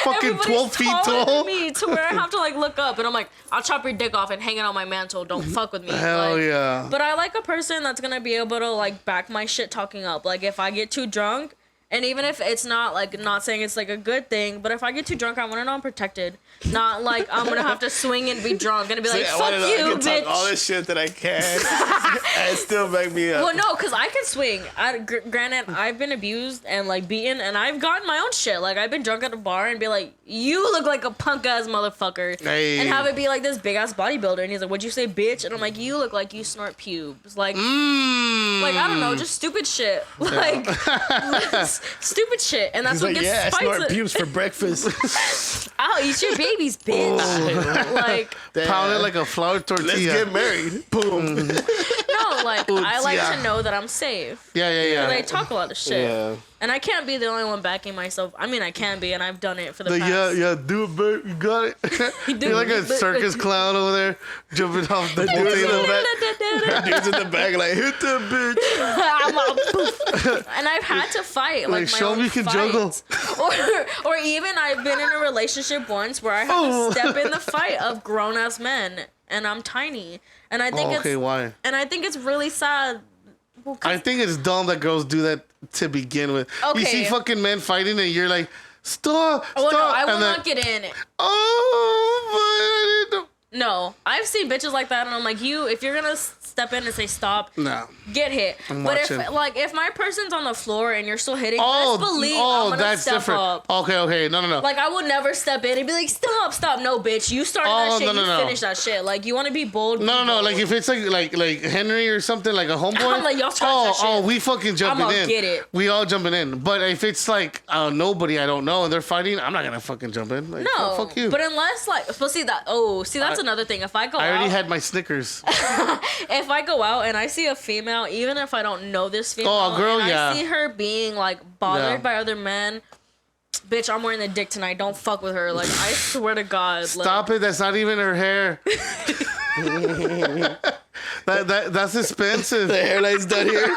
Fucking
everybody's
12 feet
taller
tall?
than me to where I have to like look up and I'm like, I'll chop your dick off and hang it on my mantle. Don't fuck with me.
Hell
Like,
yeah.
But I like a person that's gonna be able to like back my shit talking up. Like if I get too drunk, and even if it's not like not saying it's like a good thing, but if I get too drunk, I want to know I'm protected. Not like I'm gonna have to swing and be drunk and be like,
I
fuck
wanna know I
you,
can talk all
bitch.
this shit that I can and still back me up.
Well, no, because I can swing. Granted, I've been abused and like beaten, and I've gotten my own shit. Like I've been drunk at a bar and be like, "You look like a punk ass motherfucker,"
Hey.
and have it be like this big ass bodybuilder, and he's like, "What'd you say, bitch?" And I'm like, "You look like you snort pubes." Like, like I don't know, just stupid shit. Like stupid shit, and that's
He's
what
like,
gets
yeah, I
spikes.
snort pubes for breakfast.
I'll eat your babies, bitch. Like.
Pound it like a flour tortilla.
Let's get married. Boom.
No, but like I like to know that I'm safe.
Yeah.
They talk a lot of shit.
Yeah.
And I can't be the only one backing myself. I mean, I can be, and I've done it for the past.
Do it, Bert. You got it.
Do
You're like a
it.
circus clown over there, jumping off the
dude's in the
potato.
back. Dude's in the back like, hit the bitch.
I'm all poof. And I've had to fight like my
show
own
me you can
fights. Or even I've been in a relationship once where I had to step in the fight of grown ass men, and I'm tiny, and I think
Why?
and I think it's really sad. Well, 'cause-
I think it's dumb that girls do that to begin with. You see
Okay.
fucking men fighting and you're like, stop,
oh
stop.
no, I will
and then,
not get in.
Oh, but I didn't know.
No, I've seen bitches like that, and I'm like, if you're gonna step in and say stop,
No.
get hit.
I'm
But
watching.
if my person's on the floor and you're still hitting,
Oh,
best believe I'm gonna
that's
step
different.
up.
Okay, no.
Like I would never step in and be like, stop. No, bitch, you started
Oh,
that shit.
no,
you
no.
finish that shit. Like you want to be bold.
No.
be bold.
Like if it's like Henry or something, like a homeboy.
I'm like, y'all try that shit.
we fucking jumping
I'ma
in.
get it.
We all jumping in. But if it's like nobody I don't know and they're fighting, I'm not gonna fucking jump in. Like,
No,
fuck you.
But unless like, but see that's another thing. If I go
I already
out,
had my Snickers.
if I go out and I see a female, even if I don't know this female,
Oh, a girl,
and
yeah.
I see her being like bothered
Yeah.
by other men, bitch, I'm wearing the dick tonight. Don't fuck with her. Like I swear to God.
Stop it. That's not even her hair. that's expensive.
The hairline's done here.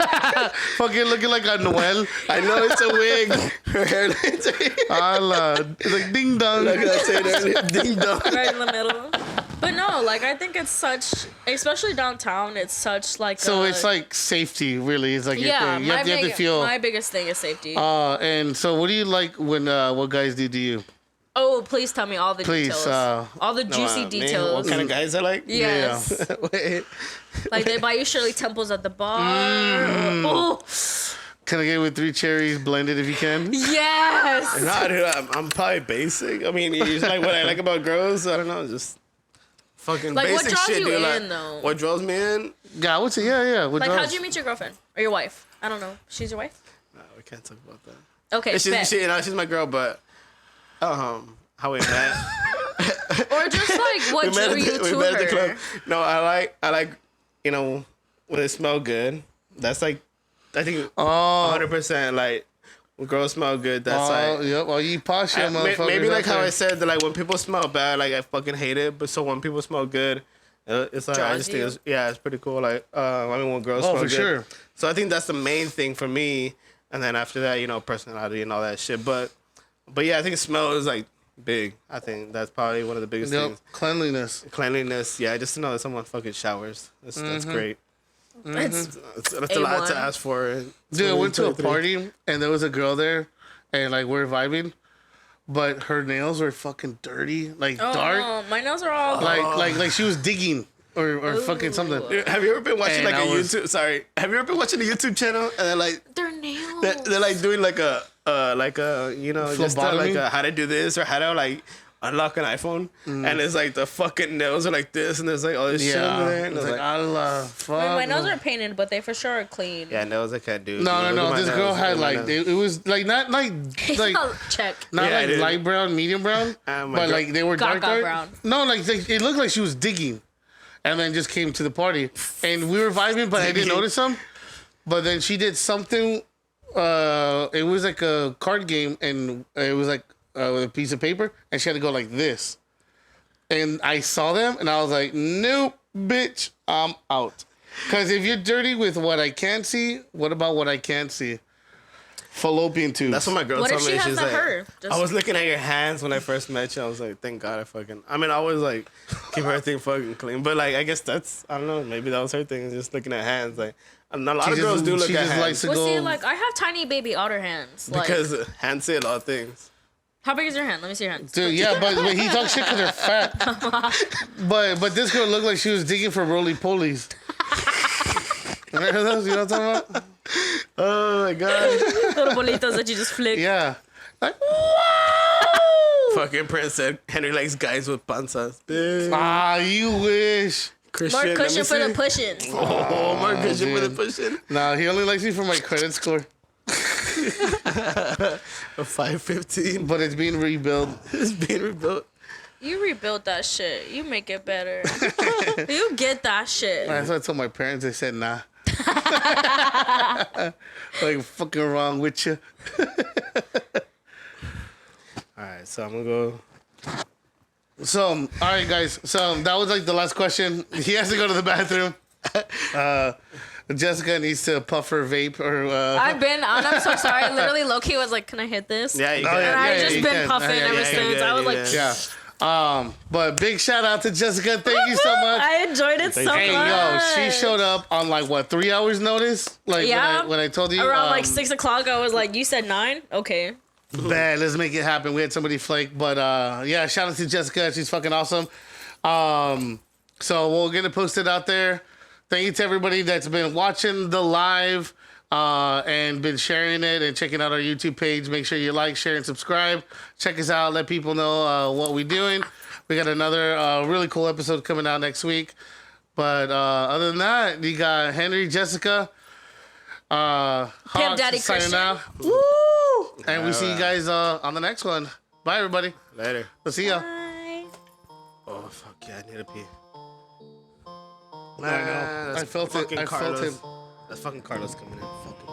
Fucking looking like a Noel.
I know it's a wig. Her hairline's here.
It's like ding dong.
Like I said earlier, ding dong.
Right in the middle. But no, like I think it's such, especially downtown, it's such like.
So it's like safety, really. It's like your
yeah,
thing. You have to feel.
my biggest thing is safety.
And so, what do you like when what guys do to you?
Oh, please tell me all the
Please,
details. All the juicy
Man,
details.
what kind of guys I like?
Yes.
Wait.
Like they buy you Shirley Temples at the bar.
Mm.
Oh,
Can I get with 3 cherries blended if you can?
yes.
Nah, dude, I'm probably basic. I mean, it's like what I like about girls. I don't know, just fucking
Like, what
basic
draws
shit,
you
dude.
in,
Like,
though?
what draws me in?
Yeah, I would say yeah. What
Like,
draws?
how'd you meet your girlfriend or your wife? I don't know. She's your wife?
No, we can't talk about that.
Okay, bet.
She's my girl, but how we met?
Or just like what drew you to
we met at the club.
her?
No, I like, when they smell good. That's like, I think 100% like when girls smell good. That's like.
Yep. Well, you posh motherfuckers.
Maybe like
out
how
there.
I said that, like when people smell bad, like I fucking hate it. But so when people smell good, it's like I
Draws
just think
you.
it's pretty cool. Like I mean when girls
Oh,
smell
for
good.
sure.
So I think that's the main thing for me. And then after that, personality and all that shit. But yeah, I think smell is like big. I think that's probably one of the biggest
Yep.
things.
Cleanliness.
Cleanliness, yeah, just to know that someone fucking showers. That's great.
It's
That's a lot to
A1.
ask for.
Dude, I went to a
2023.
party and there was a girl there, and like we're vibing, but her nails were fucking dirty, like dark,
Oh, my nails are all.
like she was digging or fucking something.
Dude, have you ever been watching
And
like a
I was-
YouTube? Sorry, have you ever been watching a YouTube channel and they're like
Their nails.
they're like doing like a just
Phlebotomy?
like a how to do this or how to like unlock an iPhone, and it's like the fucking nails are like this, and there's like all this shit
Yeah,
over there, and
it's
it's
like
like,
Allah,
I
fuck.
mean, my nails are painted, but they for sure are clean.
yeah, nails I can't do.
No.
Look at my
This girl
nails,
had
look at my
like
nails.
it was like not like
Check.
not
Yeah,
like
dude.
light brown, medium brown,
Oh my
but
God.
like they were dark
Gaga brown.
No, like it looked like she was digging, and then just came to the party, and we were vibing, but I didn't
Digging.
notice them. But then she did something. It was like a card game, and it was like with a piece of paper, and she had to go like this. And I saw them, and I was like, "Nope, bitch, I'm out." Because if you're dirty with what I can't see, what about what I can't see? Fallopian tubes.
That's what my girl
What if
told
she
me.
has
She's
the
like,
her? Just-
I was looking at your hands when I first met you. I was like, thank God I mean, I always like keep everything fucking clean. But like, I guess that's, I don't know, maybe that was her thing, just looking at hands. Like, and a lot
She
of girls
just-
do look
she
at
just
hands.
likes to
Well, see,
go.
like I have tiny baby otter hands. Like,
Because hands say a lot of things.
how big is your hand? Let me see your hand.
Dude, yeah, but he talks shit because they're fat. but this girl looked like she was digging for roly polies. Remember those? You know what I'm talking about?
Oh my God.
Little bolitas that you just flick.
Yeah. Like,
Fucking Prince said Henry likes guys with panzas. Bitch.
you wish.
Christian,
More
let me
cushion for
see.
the pushing.
Oh, more cushion for the
dude.
pushing.
Nah, he only likes me for my credit score.
A 515.
But it's being rebuilt.
It's being rebuilt.
You rebuild that shit. You make it better. You get that shit.
That's what I told my parents. They said, nah. Like fucking wrong with you.
All right, so I'm gonna go.
So, all right, guys. So that was like the last question. He has to go to the bathroom. Jessica needs to puff her vape or.
I've been on. I'm so sorry. Literally, Loki was like, "Can I hit this?"
Yeah, you
Oh,
can.
yeah,
And I've just
you
been
can.
puffing
Yeah,
ever
yeah,
since.
yeah,
I was like,
yeah.
Yeah. But big shout out to Jessica. Thank you so much.
I enjoyed it so much.
Hey, yo, she showed up on like what 3 hours notice? Like
Yeah.
when I told you
Around like 6 o'clock, I was like, "You said 9? Okay."
Bad, let's make it happen. We had somebody flake, but yeah, shout out to Jessica. She's fucking awesome. So we'll get it posted out there. Thank you to everybody that's been watching the live and been sharing it and checking out our YouTube page. Make sure you like, share, and subscribe. Check us out. Let people know what we're doing. We got another really cool episode coming out next week. But other than that, you got Henry, Jessica, Hawks
Daddy
signing
Christian.
out. Woo! And we see you guys on the next one. Bye, everybody.
Later.
We'll see ya.
Bye.
Oh fuck yeah, I need to pee.
I know. I felt it.
Fucking
I felt
Carlos.
him.
That's fucking Carlos coming in. Fucking.